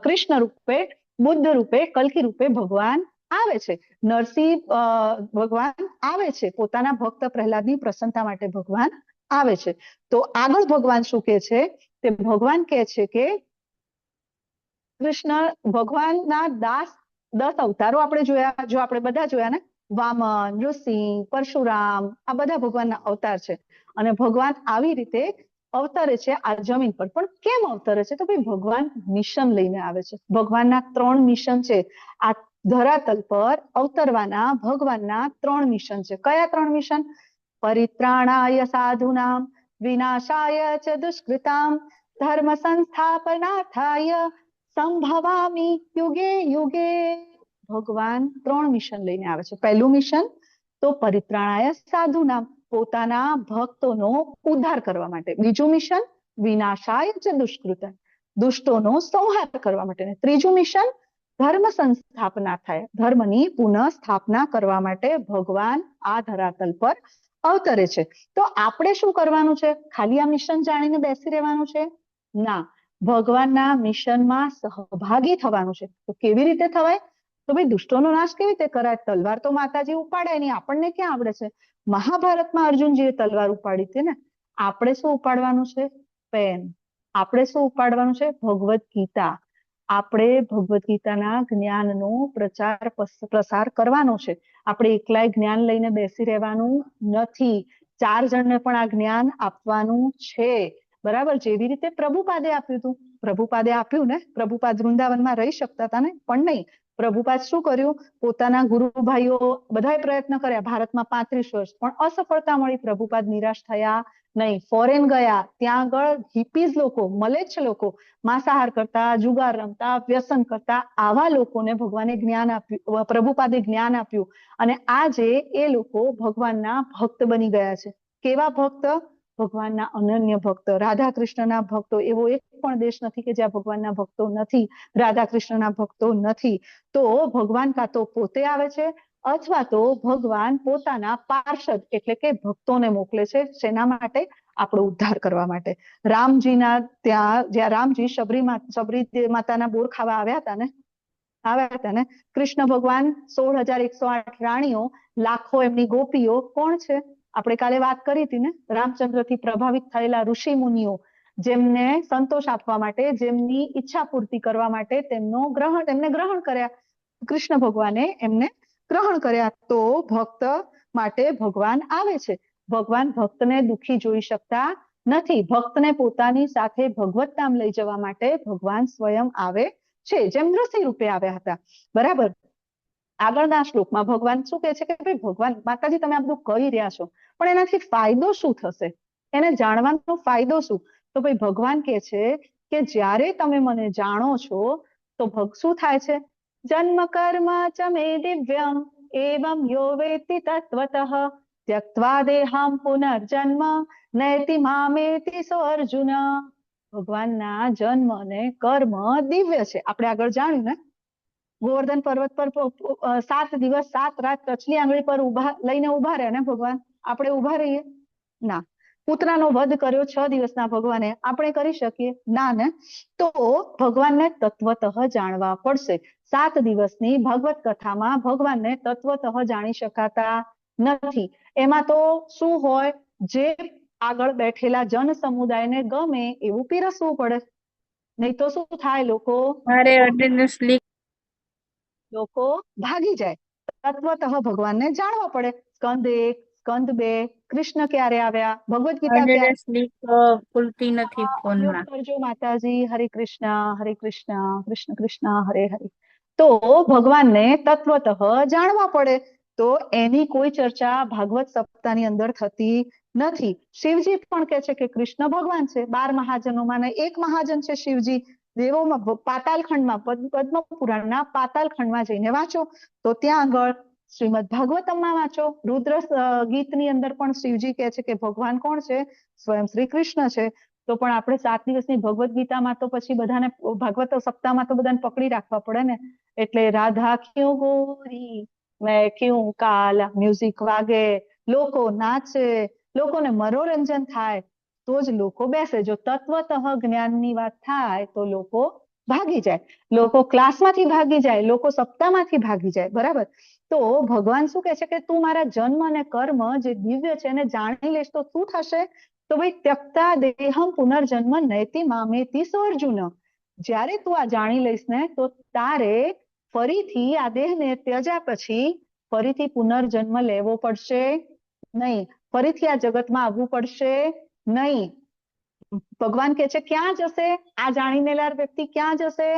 B: કૃષ્ણ રૂપે, બુદ્ધ રૂપે, કલ્કી રૂપે ભગવાન આવે છે. નરસિંહ ભગવાન આવે છે, પોતાના ભક્ત પ્રહલાદની પ્રસન્નતા માટે ભગવાન આવે છે. તો આગળ ભગવાન શું કહે છે? તે ભગવાન કહે છે કે કૃષ્ણ ભગવાનના 10 અવતારો આપણે જોયા, જો આપણે બધા જોયા ને, વામન, નૃસિંહ, પરશુરામ, આ બધા ભગવાનના અવતાર છે. અને ભગવાન આવી રીતે અવતરે છે આ જમીન પર. પણ કેમ અવતરે છે? તો ભાઈ ભગવાન મિશન લઈને આવે છે. ભગવાનના 3 મિશન છે. આ ધરાતલ પર અવતરવાના ભગવાનના 3 મિશન છે. કયા 3 મિશન? પરિત્રાણાય સાધુનામ વિનાશાય ચ દુષ્કૃતામ ધર્મ સંસ્થાપનાથાય સંભવામી યુગે યુગે. ભગવાન 3 મિશન લઈને આવે છે. પહેલું મિશન તો પરિત્રાણાય સાધુનામ, પોતાના ભક્તોનો ઉદ્ધાર કરવા માટે. બીજું મિશન વિનાશાય ચ દુષ્કૃતામ, દુષ્ટોનો સંહાર કરવા માટે. ત્રીજું મિશન ધર્મ સંસ્થાપના થાય, ધર્મની પુનઃ સ્થાપના કરવા માટે ભગવાન આ ધરાતલ પર અવતરે છે. તો આપણે શું કરવાનું છે? ખાલી આ મિશન જાણીને બેસી રહેવાનું છે? ના, ભગવાનના મિશનમાં સહભાગી થવાનું છે. તો કેવી રીતે થવાય? તો ભાઈ દુષ્ટોનો નાશ કેવી રીતે કરાય? તલવાર તો માતાજી ઉપાડે નહીં, આપણને ક્યાં આવડે છે? મહાભારતમાં અર્જુનજીએ તલવાર ઉપાડી હતી ને. આપણે શું ઉપાડવાનું છે? પેન. આપણે શું ઉપાડવાનું છે? ભગવદ્ ગીતા. આપણે ભગવદ્ ગીતાના જ્ઞાનનો પ્રચાર પ્રસાર કરવાનો છે. આપણે એકલાય જ્ઞાન લઈને બેસી રહેવાનું નથી, 4 જણને પણ આ જ્ઞાન આપવાનું છે. બરાબર? જેવી રીતે પ્રભુપાદે આપ્યું હતું. પ્રભુપાદે આપ્યું ને, પ્રભુપાદ વૃંદાવનમાં રહી શકતા હતા ને, પણ નહીં. પ્રભુપાદ શું કર્યું? પોતાના ગુરુભાઈઓ બધાએ પ્રયત્ન કર્યા ભારતમાં 35 વર્ષ, પણ અસફળતા મળી. પ્રભુપાદ નિરાશ થયા નહીં, ફોરેન ગયા. ત્યાં આગળ હિપીઝ લોકો, મલેચ્છ લોકો માંસાહાર કરતા, જુગાર રમતા, વ્યસન કરતા, આવા લોકોને ભગવાને જ્ઞાન આપ્યું, પ્રભુપાદે જ્ઞાન આપ્યું. અને આજે એ લોકો ભગવાનના ભક્ત બની ગયા છે. કેવા ભક્ત? ભગવાનના અનન્ય ભક્ત, રાધા કૃષ્ણના ભક્તો. એવો એક પણ દેશ નથી કે જ્યાં ભગવાનના ભક્તો નથી, રાધા કૃષ્ણના ભક્તો નથી. તો ભગવાન કાં તો પોતે આવે છે અથવા તો ભગવાન પોતાના પાર્ષદ એટલે કે ભક્તોને મોકલે છે. શેના માટે? આપણો ઉદ્ધાર કરવા માટે. રામજીના ત્યાં, જ્યાં રામજી શબરી માતાના બોર ખાવા આવ્યા હતા ને, કૃષ્ણ ભગવાન 16,108 રાણીઓ, લાખો એમની ગોપીઓ કોણ છે? આપણે કાલે વાત કરી હતી ને, રામચંદ્રથી પ્રભાવિત થયેલા ઋષિ મુનિઓ, જેમને સંતોષ આપવા માટે, જેમની ઈચ્છા પૂર્તિ કરવા માટે તેમને ગ્રહણ કર્યા. કૃષ્ણ ભગવાને એમને ગ્રહણ કર્યા. તો ભક્ત માટે ભગવાન આવે છે. ભગવાન ભક્તને દુખી જોઈ શકતા નથી. ભક્તને પોતાની સાથે ભગવત ધામ લઈ જવા માટે ભગવાન સ્વયં આવે છે, જેમ નૃસિંહ રૂપે આવ્યા હતા. બરાબર. આગળના શ્લોકમાં ભગવાન શું કહે છે કે ભાઈ ભગવાન માતાજી તમે આ બધું કહી રહ્યા છો, પણ એનાથી ફાયદો શું થશે, એને જાણવાનો ફાયદો શું? તો ભાઈ ભગવાન કહે છે કે જ્યારે તમે મને જાણો છો તો શું થાય છે? જન્મ કર્મ ચ મે દિવ્યમ એવમ યો વેત્તિ તત્વતઃ ત્યક્ત્વા દેહમ પુનર્જન્મ નૈતિ મામેતિ સો અર્જુન. ભગવાનના જન્મ અને કર્મ દિવ્ય છે. આપણે આગળ જાણ્યું ને, ગોવર્ધન પર્વત પર 7 દિવસ 7 રાત કચલી આંગળી પર લઈને ઉભા રહ્યા ને ભગવાન. આપણે ઉભા રહીએ? ના. પુત્રનો વધ કર્યો 6 દિવસના ભગવાને, આપણે કરી શકીએ? ના ને. તો ભગવાનને તત્વતઃ જાણવા પડશે. 7 દિવસની ભાગવત કથામાં ભગવાનને તત્વતઃ જાણી શકાતા નથી. એમાં તો શું હોય, જે આગળ બેઠેલા જન સમુદાયને ગમે એવું પીરસવું પડે, નહીં તો શું થાય, લોકો ભાગી જાય. તત્વતઃ ભગવાનને જાણવા પડે. સ્કંદ 1, સ્કંદ 2, કૃષ્ણ ક્યારે આવ્યા, ભગવદ ગીતા
P: ખુલતી નથી ફોનમાં.
B: કરજો માતાજી. હરે કૃષ્ણ કૃષ્ણ કૃષ્ણ હરે હરે. તો ભગવાનને તત્વતઃ જાણવા પડે. તો એની કોઈ ચર્ચા ભાગવત સપ્તાહની અંદર થતી નથી. શિવજી પણ કહે છે કે કૃષ્ણ ભગવાન છે. 12 મહાજનોમાં એક મહાજન છે શિવજી. દેવોમાં પાતાલખંડમાં પદ્મ પુરાણના પાતાલખંડમાં જઈને વાંચો તો ત્યાં આગળ શ્રીમદ ભાગવતમમાં વાંચો. રુદ્ર ગીતની અંદર પણ શિવજી કહે છે કે ભગવાન કોણ છે? સ્વયં શ્રી કૃષ્ણ છે. તો પણ આપણે 7 દિવસની ભગવદ ગીતામાં તો પછી બધાને ભાગવત સપ્તાહમાં તો બધાને પકડી રાખવા પડે ને. એટલે રાધા ક્યું ગોરી મેં ક્યું કાલા, મ્યુઝિક વાગે, લોકો નાચે, લોકોને મનોરંજન થાય તો જ લોકો બેસે. જો તત્વતઃ જ્ઞાનની વાત થાય તો લોકો ભાગી જાય, લોકો ક્લાસમાંથી ભાગી જાય, લોકો સપ્તાહમાંથી ભાગી જાય. બરાબર. તો ભગવાન શું કહે છે કે તું મારા જન્મ અને કર્મ જે દિવ્ય છે એને જાણી લઈશ તો શું થશે? તો ભાઈ ત્યક્તા દેહમ પુનર્જન્મ નૈતિ મામેતિ સો અર્જુન. જ્યારે તું આ જાણી લઈશ ને તો તારે ફરીથી આ દેહને ત્યજ્યા પછી ફરીથી પુનર્જન્મ લેવો પડશે નહીં, ફરીથી આ જગતમાં આવવું પડશે નહીં. ભગવાન કહે છે ક્યાં જશે આ જાણીને લેનાર વ્યક્તિ? ક્યાં જશે?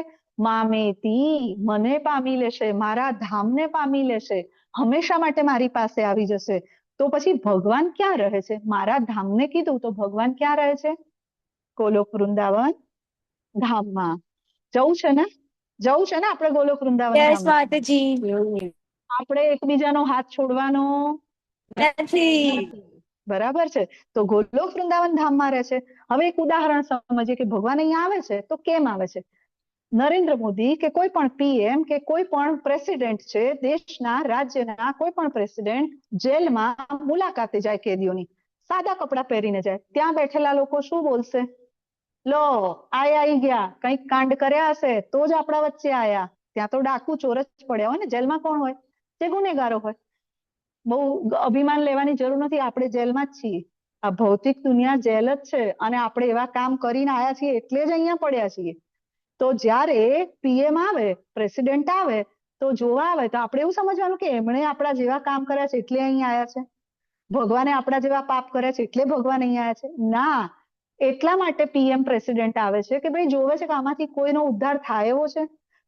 B: મામેતી, મને પામી લેશે, મારા ધામને પામી લેશે, હંમેશા માટે મારી પાસે આવી જશે. તો પછી ભગવાન ક્યાં રહે છે? મારા ધામને કીધું તો ભગવાન ક્યાં રહે છે? ગોલોક વૃંદાવન ધામમાં. જવું છે ને? જવું છે ને આપણે ગોલોક વૃંદાવન ધામમાં? આપણે એકબીજાનો હાથ છોડવાનો નથી. બરાબર છે. તો ગોલોક વૃંદાવન ધામમાં રહે છે. હવે એક ઉદાહરણ સમજીએ કે ભગવાન અહીંયા આવે છે તો કેમ આવે છે? નરેન્દ્ર મોદી કે કોઈ પણ પીએમ કે કોઈ પણ પ્રેસિડેન્ટ છે, દેશના રાજ્યના કોઈ પણ પ્રેસિડેન્ટ જેલમાં મુલાકાતે જાય કેદીઓની, સાદા કપડા પહેરીને જાય. ત્યાં બેઠેલા લોકો શું બોલશે? લો આઈ ગયા, કંઈક કાંડ કર્યા હશે તો જ આપણા વચ્ચે આયા. ત્યાં તો ડાકુ ચોર જ પડ્યા હોય ને. જેલમાં કોણ હોય? જે ગુનેગારો હોય. બહુ અભિમાન લેવાની જરૂર નથી, આપણે જેલમાં જ છીએ. આ ભૌતિક દુનિયા જેલ જ છે અને આપણે એવા કામ કરીને આયા છીએ એટલે જ અહીંયા પડ્યા છીએ. તો જ્યારે પીએમ આવે, પ્રેસિડેન્ટ આવે તો જોવા આવે તો આપણે એવું સમજવાનું કે એમણે આપણા જેવા કામ કર્યા છે એટલે અહીંયા આવ્યા છે, ભગવાને આપણા જેવા પાપ કર્યા છે એટલે ભગવાન અહીંયા આવ્યા છે? ના. એટલા માટે પીએમ પ્રેસિડેન્ટ આવે છે કે ભાઈ જોવે છે કે આમાંથી કોઈનો ઉદ્ધાર થાય એવો છે,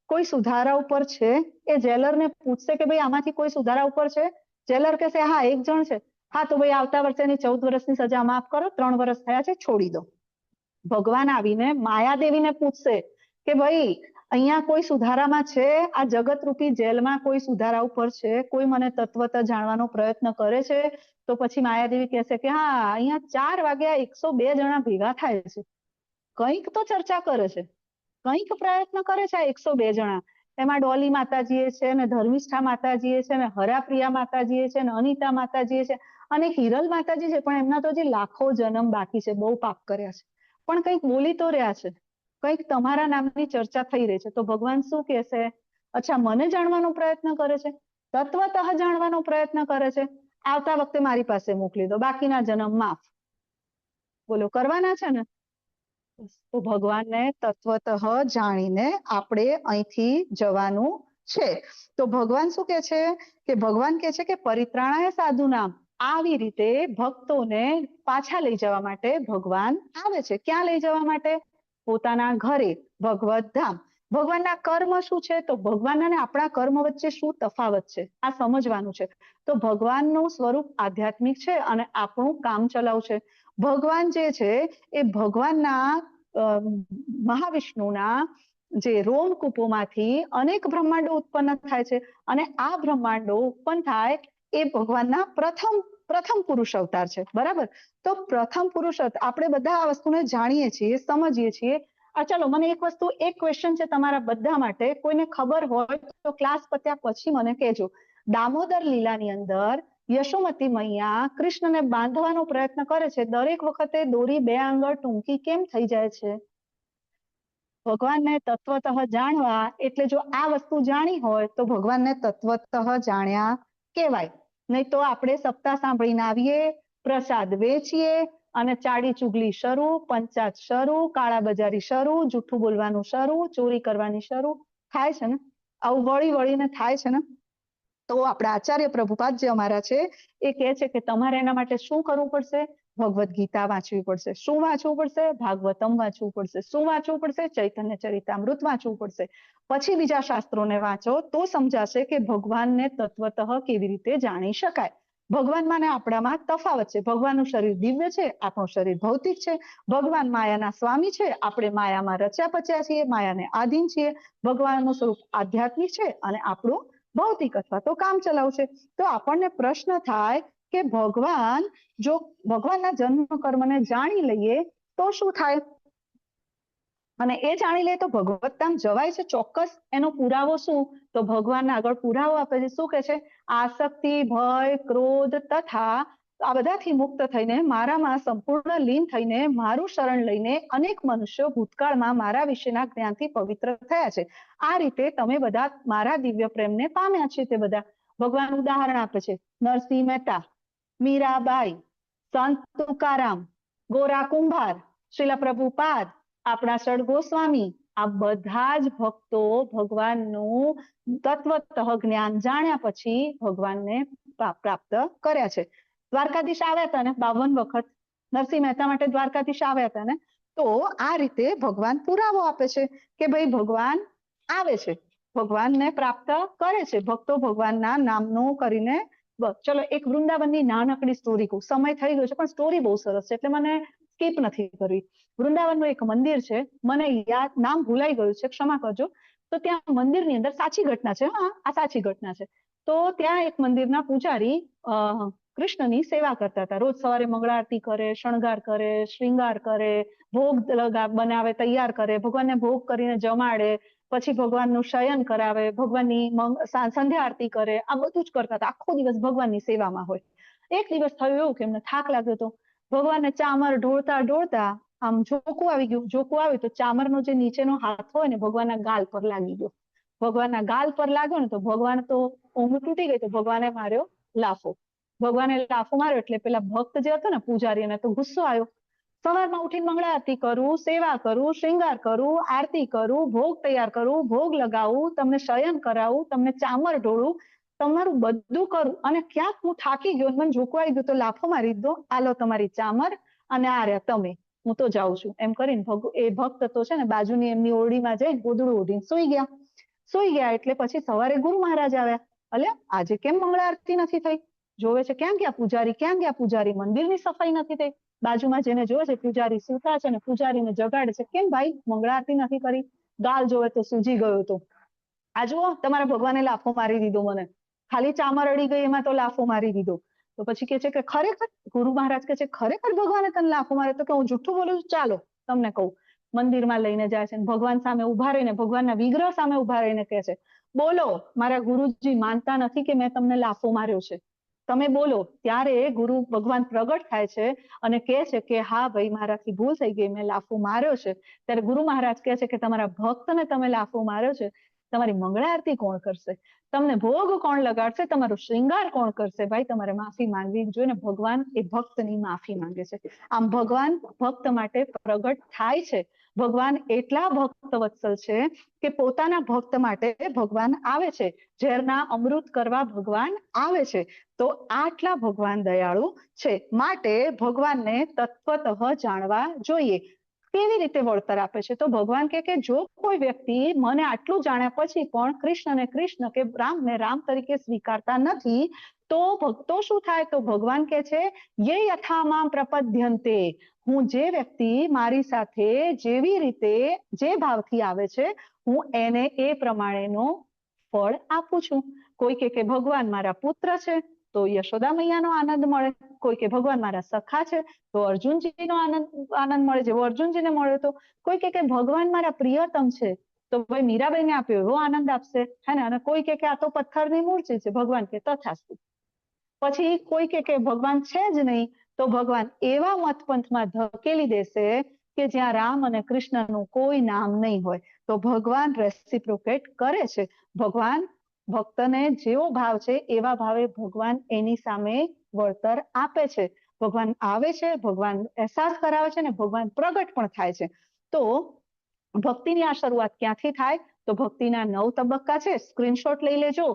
B: કોઈ સુધારા ઉપર છે. એ જેલરને પૂછશે કે ભાઈ આમાંથી કોઈ સુધારા ઉપર છે? જેલર કહેશે હા 1 જણ છે. હા તો ભાઈ આવતા વર્ષેની 14 વર્ષની સજા માફ કરો, 3 વર્ષ થયા છે, છોડી દો. ભગવાન આવીને માયાદેવીને પૂછશે કે ભાઈ અહીંયા કોઈ સુધારામાં છે? આ જગત રૂપી જેલમાં કોઈ સુધારા ઉપર છે? કોઈ મને તત્વતઃ જાણવાનો પ્રયત્ન કરે છે? તો પછી માયાદેવી કહેશે કે હા અહીંયા 4 વાગ્યા 102 જણા ભેગા થાય છે, કંઈક તો ચર્ચા કરે છે, કંઈક પ્રયત્ન કરે છે આ 102 જણા. એમાં ડોલી માતાજીએ છે ને, ધર્મિષ્ઠા માતાજીએ છે ને, હરાપ્રિયા માતાજીએ છે ને, અનિતા માતાજીએ છે અને હિરલ માતાજી છે. પણ એમના તો જે લાખો જન્મ બાકી છે, બહુ પાપ કર્યા છે, પણ કંઈક બોલી તો રહ્યા છે, કંઈક તમારા નામની ચર્ચા થઈ રહી છે. તો ભગવાન શું કહેશે? અચ્છા મને જાણવાનો પ્રયત્ન કરે છે, તત્વતઃ જાણવાનો પ્રયત્ન કરે છે, આવતા વખતે મારી પાસે મોકલી દો, બાકીના જન્મ માફ. બોલો કરવાના છે ને? તો ભગવાનને તત્વતઃ જાણીને આપણે અહીંથી જવાનું છે. તો ભગવાન શું કે છે કે પરિત્રાણાય સાધુનામ, આવી રીતે ભક્તોને પાછા લઈ જવા માટે ભગવાન આવે છે. ક્યાં લઈ જવા માટે? પોતાના ઘરે, ભગવત ધામ. ભગવાનના કર્મ શું છે? તો ભગવાન અને આપણા કર્મ વચ્ચે શું તફાવત છે આ સમજવાનું છે. તો ભગવાનનું સ્વરૂપ આધ્યાત્મિક છે અને આપણું કામ ચલાવ છે. ભગવાન જે છે એ ભગવાનના મહાવિષ્ણુના જે રોમકૂપોમાંથી અનેક બ્રહ્માંડો ઉત્પન્ન થાય છે અને આ બ્રહ્માંડો ઉત્પન્ન થાય એ ભગવાનના પ્રથમ પુરુષ અવતાર છે. બરાબર? તો પ્રથમ પુરુષ આપણે બધા આ વસ્તુને જાણીએ છીએ, સમજીએ છીએ. ચાલો મને એક ક્વેશ્ચન છે તમારા બધા માટે, કોઈને ખબર હોય તો ક્લાસ પત્યા પછી મને કહેજો. દામોદર લીલાની અંદર યશોમતી મૈયા કૃષ્ણને બાંધવાનો પ્રયત્ન કરે છે, દરેક વખતે દોરી 2 આંગળ ટૂંકી કેમ થઈ જાય છે? ભગવાનને તત્વતઃ જાણવા એટલે જો આ વસ્તુ જાણી હોય તો ભગવાનને તત્વતઃ જાણ્યા કહેવાય. નહીં તો આપણે સપ્તાહ સાંભળીને આવીએ, પ્રસાદ વેચીએ અને ચાડી ચુગલી શરૂ, પંચાત શરૂ, કાળા બજારી શરૂ, જૂઠું બોલવાનું શરૂ, ચોરી કરવાની શરૂ થાય છે ને. આવું વળી વળીને થાય છે ને. તો આપણા આચાર્ય પ્રભુપાદ જે અમારા છે એ કહે છે કે તમારે એના માટે શું કરવું પડશે? ભગવદ્ ગીતા વાંચવી પડશે. શું વાંચવું પડશે? ભાગવતમ વાંચવું પડશે. શું વાંચવું પડશે? ચૈતન્ય ચરિતામૃત વાંચવું પડશે. પછી બીજા શાસ્ત્રોને વાંચો તો સમજાશે કે ભગવાનને તત્વતઃ કેવી રીતે જાણી શકાય. ભગવાનમાં ને આપણામાં તફાવત છે. ભગવાનનું શરીર દિવ્ય છે, આપણું શરીર ભૌતિક છે. ભગવાન માયાના સ્વામી છે, આપણે માયામાં રચ્યા પચ્યા છીએ, માયાને આધીન છીએ. ભગવાનનું સ્વરૂપ આધ્યાત્મિક છે અને આપણું ભૌતિક અથવા તો કામ ચલાવ છે. તો આપણને પ્રશ્ન થાય કે ભગવાન, જો ભગવાનના જન્મ કર્મને જાણી લઈએ તો શું થાય? અને એ જાણી લે તો ભગવત ધામ જવાય છે ચોક્કસ. એનો પુરાવો શું? તો ભગવાન આગળ પુરાવો આપે છે. શું કે છે? આસક્તિ, ભય, ક્રોધ તથા આ બધાથી મુક્ત થઈને મારામાં સંપૂર્ણ લીન થઈને મારું શરણ લઈને અનેક મનુષ્યો ભૂતકાળમાં મારા વિશેના જ્ઞાનથી પવિત્ર થયા છે. આ રીતે તમે બધા મારા દિવ્ય પ્રેમને પામ્યા છે. તે બધા ભગવાન ઉદાહરણ આપે છે. નરસિંહ મહેતા, મીરાબાઈ, સંત તુકારામ, ગોરા કુંભાર, શ્રીલા પ્રભુપાદ, આપણા સડ ગોસ્વામી, આ બધા જ ભક્તો ભગવાનનું તત્વતઃ જ્ઞાન જાણ્યા પછી ભગવાનને પ્રાપ્ત કર્યા છે. દ્વારકાધીશ આવ્યા હતા ને 52 વખત, નરસિંહ મહેતા માટે દ્વારકાધીશ આવ્યા હતા ને. તો આ રીતે ભગવાન પુરાવો આપે છે કે ભાઈ ભગવાન આવે છે, ભગવાનને પ્રાપ્ત કરે છે. ભક્તો ભગવાનના નામનું કરીને. ચલો એક વૃંદાવનની નાનકડી સ્ટોરી કહું. સમય થઈ ગયો છે પણ સ્ટોરી બહુ સરસ છે એટલે મને સ્કીપ નથી કરવી. વૃંદાવનનું એક મંદિર છે, મને નામ ભૂલાઈ ગયું છે, ક્ષમા કરજો. તો ત્યાં મંદિરની અંદર સાચી ઘટના છે. હા, આ સાચી ઘટના છે. તો ત્યાં એક મંદિરના પૂજારી કૃષ્ણની સેવા કરતા હતા. રોજ સવારે મંગળા આરતી કરે, શણગાર કરે, શ્રૃંગાર કરે, ભોગ બનાવે, તૈયાર કરે, ભગવાનને ભોગ કરીને જમાડે, પછી ભગવાનનું શયન કરાવે, ભગવાનની સંધ્યા આરતી કરે. આ બધું જ કરતા હતા. આખો દિવસ ભગવાનની સેવામાં હોય. એક દિવસ થયું એવું કે એમને થાક લાગ્યો હતો. ભગવાનને ચામર ઢોળતા આમ જોકું આવી ગયું. જોકું આવ્યું તો ચામરનો જે નીચેનો હાથ હોય ને ભગવાનના ગાલ પર લાગી ગયો. ભગવાનના ગાલ પર લાગ્યો ને તો ભગવાન તો ઊંઘ તૂટી ગઈ. તો ભગવાને માર્યો લાફો. ભગવાને લાફો માર્યો એટલે પેલા ભક્ત જે હતો ને પૂજારી, એને તો ગુસ્સો આવ્યો. સવારમાં ઉઠીને મંગળા આરતી કરું, સેવા કરું, શ્રૃંગાર કરું, આરતી કરું, ભોગ તૈયાર કરું, ભોગ લગાવું, તમને શયન કરાવું, તમને ચામર ઢોળું, તમારું બધું કરું અને ક્યાંક હું થાકી ગયો, મને જોકવાઈ ગયું તો લાફો મારી દો. આલો તમારી ચામર અને આ રહ્યા તમે, હું તો જાઉં છું. એમ કરીને એ ભક્ત તો છે ને બાજુની એમની ઓરડીમાં જઈને ગોદડું ઓઢીને સુઈ ગયા. એટલે પછી સવારે ગુરુ મહારાજ આવ્યા. અલ્યા આજે કેમ મંગળા આરતી નથી થઈ? જોવે છે ક્યાં ગયા પૂજારી? મંદિરની સફાઈ નથી થઈ. બાજુમાં જેને જોવે છે પૂજારી સૂતા છે ને પૂજારીને જગાડે છે. કેમ ભાઈ મંગળા આરતી નથી કરી? ગાલ જોવે તો સૂજી ગયો હતો. આ જુઓ તમારા ભગવાને લાફો મારી દીધો, મને ખાલી ચામર અડી ગઈ એમાં તો લાફો મારી દીધો. તો પછી કે છે કે ખરેખર? ગુરુ મહારાજ કે છે ખરેખર ભગવાને તને લાફો માર્યો? તો કે હું જુઠ્ઠું બોલું છું? ચાલો તમને કહું. મંદિરમાં લઈને જાય છે, ભગવાન સામે ઉભા રહીને, ભગવાનના વિગ્રહ સામે ઉભા રહીને કહે છે, બોલો મારા ગુરુજી માનતા નથી કે મેં તમને લાફો માર્યો છે, તમે બોલો. ત્યારે ગુરુ ભગવાન પ્રગટ થાય છે અને કહે છે કે હા ભાઈ મારાથી ભૂલ થઈ ગઈ, મેં લાફો માર્યો છે. ત્યારે ગુરુ મહારાજ કહે છે કે તમારા ભક્તને તમે લાફો માર્યો છે, તમારી મંગળા આરતી કોણ કરશે? તમને ભોગ કોણ લગાડશે? તમારો શ્રૃંગાર કોણ કરશે? ભાઈ તમારે માફી માંગવી જોઈએ. ને ભગવાન એ ભક્તની માફી માંગે છે. આમ ભગવાન ભક્ત માટે પ્રગટ થાય છે. ભગવાન એટલા ભક્ત વત્સલ છે કે પોતાના ભક્ત માટે ભગવાન આવે છે, ઝેરના અમૃત કરવા ભગવાન આવે છે. તો આટલા ભગવાન દયાળુ છે, માટે ભગવાનને તત્વતઃ જાણવા જોઈએ. કેવી રીતે વળતર આપે છે? તો ભગવાન કે જો કોઈ વ્યક્તિ મને આટલું જાણ્યા પછી પણ કૃષ્ણને કૃષ્ણ કે રામને રામ તરીકે સ્વીકારતા નથી, તો ભક્તો શું થાય? તો ભગવાન કે છે યે યથા મામ પ્રપદ્યન્તે, હું જે વ્યક્તિ મારી સાથે જેવી રીતે જે ભાવથી આવે છે, હું એને એ પ્રમાણેનો ફળ આપું છું. કોઈ કે ભગવાન મારા પુત્ર છે તો યશોદા મૈયાનો આનંદ મળે, કોઈ કે ભગવાન મારા સખા છે તો અર્જુનજીનો આનંદ મળે જેવો અર્જુનજીને મળ્યો હતો, કોઈ કે ભગવાન મારા પ્રિયતમ છે તો ભાઈ મીરાબાઈને આપ્યો એવો આનંદ આપશે, હે ને. અને કોઈ કે આ તો પથ્થરની મૂર્તિ છે, ભગવાન કે તથાસ્તુ. પછી કોઈ કે ભગવાન છે જ નહીં તો ભગવાન એવા મતપંથમાં ધકેલી દેશે કે જ્યાં રામ અને કૃષ્ણનું કોઈ નામ નહીં હોય. તો ભગવાન રેસિપ્રોકેટ કરે છે. ભગવાન ભક્તને જેવો ભાવ છે એવા ભાવે ભગવાન એની સામે વળતર આપે છે. ભગવાન આવે છે, ભગવાન અહેસાસ કરાવે છે, ને ભગવાન પ્રગટ પણ થાય છે. તો ભક્તિની આ શરૂઆત ક્યાંથી થાય? તો ભક્તિના 9 તબક્કા છે, સ્ક્રીનશોટ લઈ લેજો.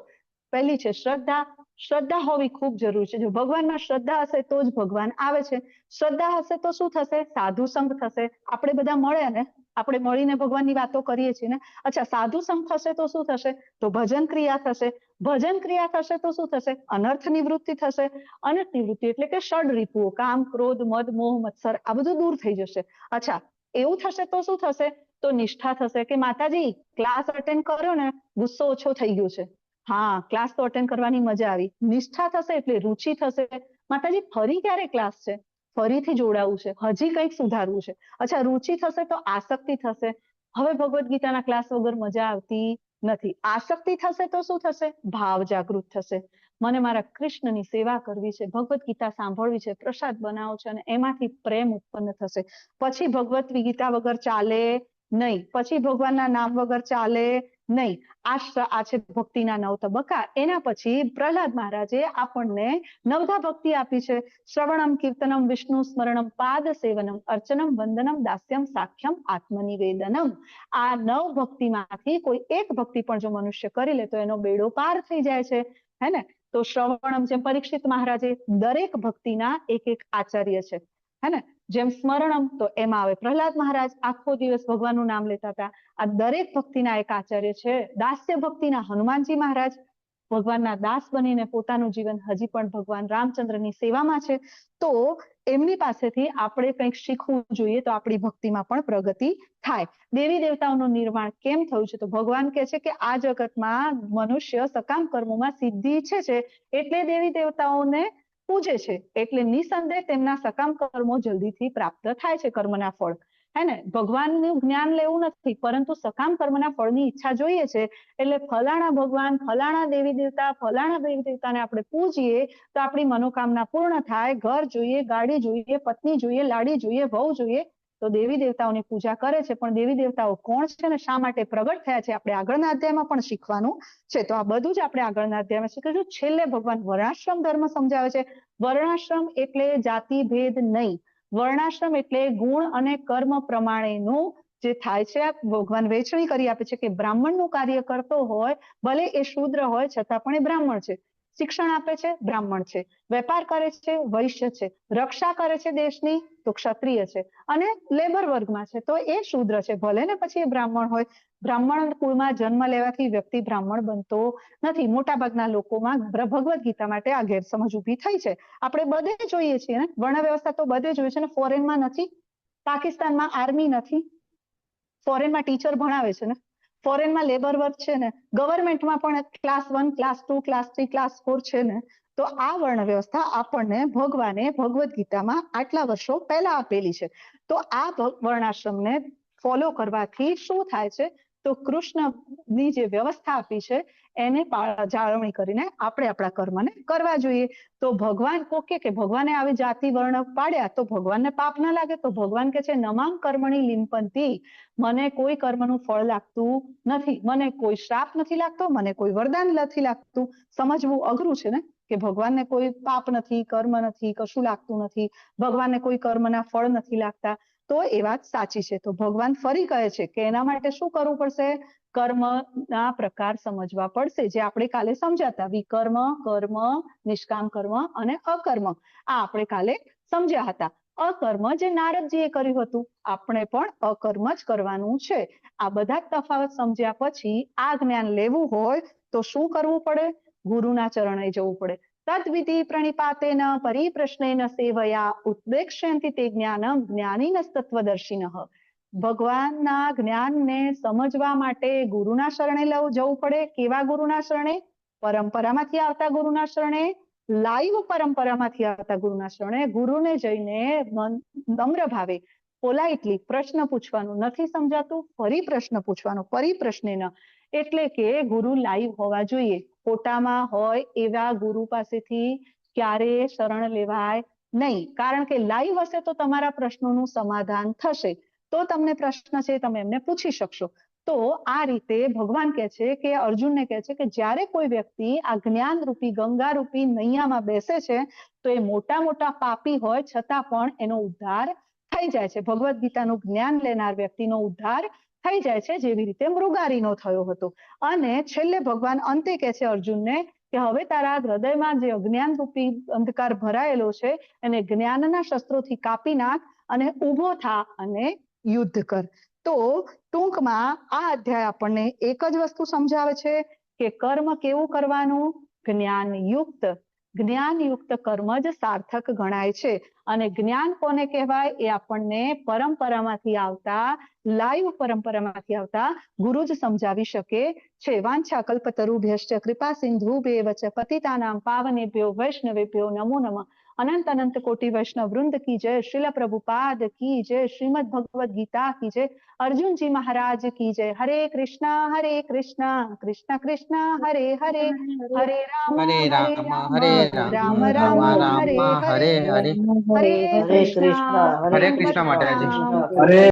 B: પહેલી છે શ્રદ્ધા. શ્રદ્ધા હોવી ખૂબ જરૂરી છે. જો ભગવાનમાં શ્રદ્ધા હશે તો જ ભગવાન આવે છે. શ્રદ્ધા હશે તો શું થશે? સાધુ સંગ થશે. આપણે બધા મળે ને, આપણે મળીને ભગવાનની વાતો કરીએ છીએ ને. અચ્છા, સાધુ સંગ થશે તો શું થશે? તો ભજન ક્રિયા થશે. ભજન ક્રિયા થશે તો શું થશે? અનર્થ નિવૃત્તિ થશે. અનર્થ નિવૃત્તિ એટલે કે ષડ રીપુઓ, કામ, ક્રોધ, મદ, મોહ, મત્સર, આ બધું દૂર થઈ જશે. અચ્છા, એવું થશે તો શું થશે? તો નિષ્ઠા થશે કે માતાજી ક્લાસ અટેન્ડ કર્યો ને, ગુસ્સો ઓછો થઈ ગયો છે. હા, ક્લાસ તો અટેન્ડ કરવાની મજા આવી. નિષ્ઠા થશે એટલે રુચિ થશે. માતાજી ફરી ક્યારે ક્લાસ છે? ફરીથી જોડાવું છે, હજી કંઈક સુધારવું છે. અચ્છા, રુચિ થશે તો આસક્તિ થશે. હવે ભગવદ્ ગીતાના ક્લાસ વગર મજા આવતી નથી. આસક્તિ થશે તો શું થશે? ભાવ જાગૃત થશે. મને મારા કૃષ્ણની સેવા કરવી છે, ભગવદ્ ગીતા સાંભળવી છે, પ્રસાદ બનાવો છે, અને એમાંથી પ્રેમ ઉત્પન્ન થશે. પછી ભગવદ્ ગીતા વગર ચાલે નહીં, પછી ભગવાનના નામ વગર ચાલે નહીં. આ છે ભક્તિના 9 તબક્કા. એના પછી પ્રહલાદ મહારાજે આપણને 9ધા ભક્તિ આપી છે. શ્રવણમ, કીર્તનમ, વિષ્ણુ સ્મરણમ, પાદ સેવનમ, અર્ચનમ, વંદનમ, દાસ્યમ, સાખ્યમ, આત્મનિવેદનમ. આ 9 ભક્તિમાંથી કોઈ એક ભક્તિ પણ જો મનુષ્ય કરી લે તો એનો બેડો પાર થઈ જાય છે, હે ને. તો શ્રવણમ, જેમ પરીક્ષિત મહારાજે દરેક ભક્તિના એક આચાર્ય છે, હે ને. જેમ સ્મરણમ તો એમાં આવે પ્રહલાદ મહારાજ, આખો દિવસ ભગવાનનું નામ લેતા હતા. આ દરેક ભક્તિના એક આચાર્ય છે. દાસ્ય ભક્તિના હનુમાનજી મહારાજ ભગવાનના દાસ બનીને પોતાનું જીવન હજી પણ ભગવાન રામચંદ્રની સેવામાં છે. તો એમની પાસેથી આપણે કંઈક શીખવું જોઈએ તો આપણી ભક્તિમાં પણ પ્રગતિ થાય. દેવી દેવતાઓનું નિર્માણ કેમ થયું છે? તો ભગવાન કહે છે કે આ જગતમાં મનુષ્ય સકામ કર્મોમાં સિદ્ધિ ઈચ્છે છે એટલે દેવી દેવતાઓને પૂજે છે, એટલે નિસંદેહ તેમના સકામ કર્મો જલ્દીથી પ્રાપ્ત થાય છે, કર્મના ફળ, હે ને. ભગવાનનું જ્ઞાન લેવું નથી, પરંતુ સકામ કર્મના ફળની ઈચ્છા જોઈએ છે. એટલે ફલાણા ભગવાન, ફલાણા દેવી દેવતાને આપણે પૂજીએ તો આપણી મનોકામના પૂર્ણ થાય. ઘર જોઈએ, ગાડી જોઈએ, પત્ની જોઈએ, લાડી જોઈએ, વહુ જોઈએ, તો દેવી દેવતાઓની પૂજા કરે છે. પણ દેવી દેવતાઓ કોણ છે ને શા માટે પ્રગટ થયા છે આપણે આગળના અધ્યાયમાં પણ શીખવાનું છે. તો આ બધું જ આપણે આગળના અધ્યાયમાં શીખીશું. છેલ્લે ભગવાન વર્ણાશ્રમ ધર્મ સમજાવે છે. વર્ણાશ્રમ એટલે જાતિ ભેદ નહીં. વર્ણાશ્રમ એટલે ગુણ અને કર્મ પ્રમાણેનું જે થાય છે. ભગવાન વહેંચણી કરી આપે છે કે બ્રાહ્મણનું કાર્ય કરતો હોય, ભલે એ શૂદ્ર હોય છતાં પણ એ બ્રાહ્મણ છે. શિક્ષણ આપે છે, બ્રાહ્મણ છે. વેપાર કરે છે, વૈશ્ય છે. રક્ષા કરે છે દેશની, તો ક્ષત્રિય છે. અને લેબર વર્ગમાં છે તો એ શૂદ્ર છે, ભલે ને પછી એ બ્રાહ્મણ હોય. બ્રાહ્મણ કુળમાં જન્મ લેવાથી વ્યક્તિ બ્રાહ્મણ બનતો નથી. મોટાભાગના લોકોમાં ભગવદ્ ગીતા માટે આ ગેરસમજ ઊભી થઈ છે. આપણે બધે જોઈએ છીએ ને, વર્ણ વ્યવસ્થા તો બધે જોઈએ છે ને. ફોરેનમાં નથી, પાકિસ્તાનમાં આર્મી નથી, ફોરેનમાં ટીચર ભણાવે છે ને. ફોરેનમાં લેબર વર્ક છે ને, ગવર્મેન્ટમાં પણ ક્લાસ 1, ક્લાસ 2, ક્લાસ 3, ક્લાસ 4 છે ને. તો આ વર્ણ વ્યવસ્થા આપણને ભગવાને ભગવદ્ ગીતામાં આટલા વર્ષો પહેલા આપેલી છે. તો આ વર્ણાશ્રમને ફોલો કરવાથી શું થાય છે? તો કૃષ્ણની જે વ્યવસ્થા આપી છે એને જાળવણી કરીને આપણે આપણા કર્મને કરવા જોઈએ. તો ભગવાન કોકે કે ભગવાને આવી જાતિ વર્ણ પાડ્યા તો ભગવાનને પાપ ના લાગે? તો ભગવાન કે છે નમામ કર્મણી લિંપંતી, મને કોઈ કર્મનું ફળ લાગતું નથી, મને કોઈ શ્રાપ નથી લાગતો, મને કોઈ વરદાન નથી લાગતું. સમજવું અઘરું છે ને કે ભગવાનને કોઈ પાપ નથી, કર્મ નથી, કશું લાગતું નથી, ભગવાનને કોઈ કર્મના ફળ નથી લાગતા. તો એ વાત સાચી છે. તો ભગવાન ફરી કહે છે કે એના માટે શું કરવું પડશે? કર્મના પ્રકાર સમજવા પડશે, જે આપણે કાલે સમજાતા. વિકર્મ, કર્મ, નિષ્કામ કર્મ અને અકર્મ, આ આપણે કાલે સમજ્યા હતા. અકર્મ જે નારદજીએ કર્યું હતું, આપણે પણ અકર્મ જ કરવાનું છે. આ બધા જ તફાવત સમજ્યા પછી આ જ્ઞાન લેવું હોય તો શું કરવું પડે? ગુરુના ચરણે જવું પડે. તદ્વિધિ પ્રણિપાતેન પરિપ્રશ્નેન સેવયા ઉત્પ્રેક્ષ્યન્તિ તે જ્ઞાનમ જ્ઞાનીનસ્તત્વદર્શિનઃ. ભગવાનના જ્ઞાનને સમજવા માટે ગુરુના શરણે જવું પડે. કેવા ગુરુના શરણે? પરંપરામાંથી આવતા ગુરુના શરણે, લાઈવ પરંપરામાંથી આવતા ગુરુના શરણે. ગુરુને જઈને નમ્ર ભાવે પોલાઇટલી પ્રશ્ન પૂછવાનું. નથી સમજાતું, ફરી પ્રશ્ન પૂછવાનો, પરિપ્રશ્નેન, એટલે કે ગુરુ લાઈવ હોવા જોઈએ. ફોટામાં હોય એવા ગુરુ પાસેથી ક્યારે શરણ લેવાય નહીં, કારણ કે લાઈવ હશે તો તમારા પ્રશ્નોનું સમાધાન થશે, તો તમને પ્રશ્ન છે તમે એમને પૂછી શકશો. તો આ રીતે ભગવાન કહે છે કે અર્જુનને કહે છે કે જ્યારે કોઈ વ્યક્તિ આ જ્ઞાન રૂપી ગંગા રૂપી નૈયામાં બેસે છે તો એ મોટા મોટા પાપી હોય છતાં પણ એનો ઉદ્ધાર થઈ જાય છે. ભગવદ્ ગીતાનું જ્ઞાન લેનાર વ્યક્તિનો ઉદ્ધાર થઈ જાય છે, જેવી રીતે મૃગારીનો થયો હતો. અને છેલ્લે ભગવાન અંતે કહે છે અર્જુનને કે હવે તારા હૃદયમાં જે અજ્ઞાન રૂપી અંધકાર ભરાયેલો છે એને જ્ઞાનના શસ્ત્રોથી કાપી નાખ અને ઊભો થા અને યુદ્ધ કર. તો ટૂંકમાં આ અધ્યાય આપણને એક જ વસ્તુ સમજાવે છે કે કર્મ કેવું કરવાનું? જ્ઞાનયુક્ત. જ્ઞાનયુક્ત કર્મ જ સાર્થક ગણાય છે. અને જ્ઞાન કોને કહેવાય? એ આપણને પરંપરામાંથી આવતા, લાઈવ પરંપરામાંથી આવતા ગુરુ જ સમજાવી શકે છે. વાંછા કલ્પતરુભ્યશ્ચ કૃપા સિંધુભ્યેવ ચ પતિતાનાં પાવનેભ્યો વૈષ્ણવેભ્યો નમો નમઃ. અનંત અનંત કોટી વૈષ્ણવ વૃંદ કી જય. શિલ પ્રભુપાદ કી જય. શ્રીમદ ભગવદ ગીતા કી જય. અર્જુનજી મહારાજ કી જય. હરે કૃષ્ણ કૃષ્ણ કૃષ્ણ હરે હરે, હરે રામ રામ રામ હરે હરે, હરે કૃષ્ણ
R: હરે કૃષ્ણ માતાજી.
B: હરે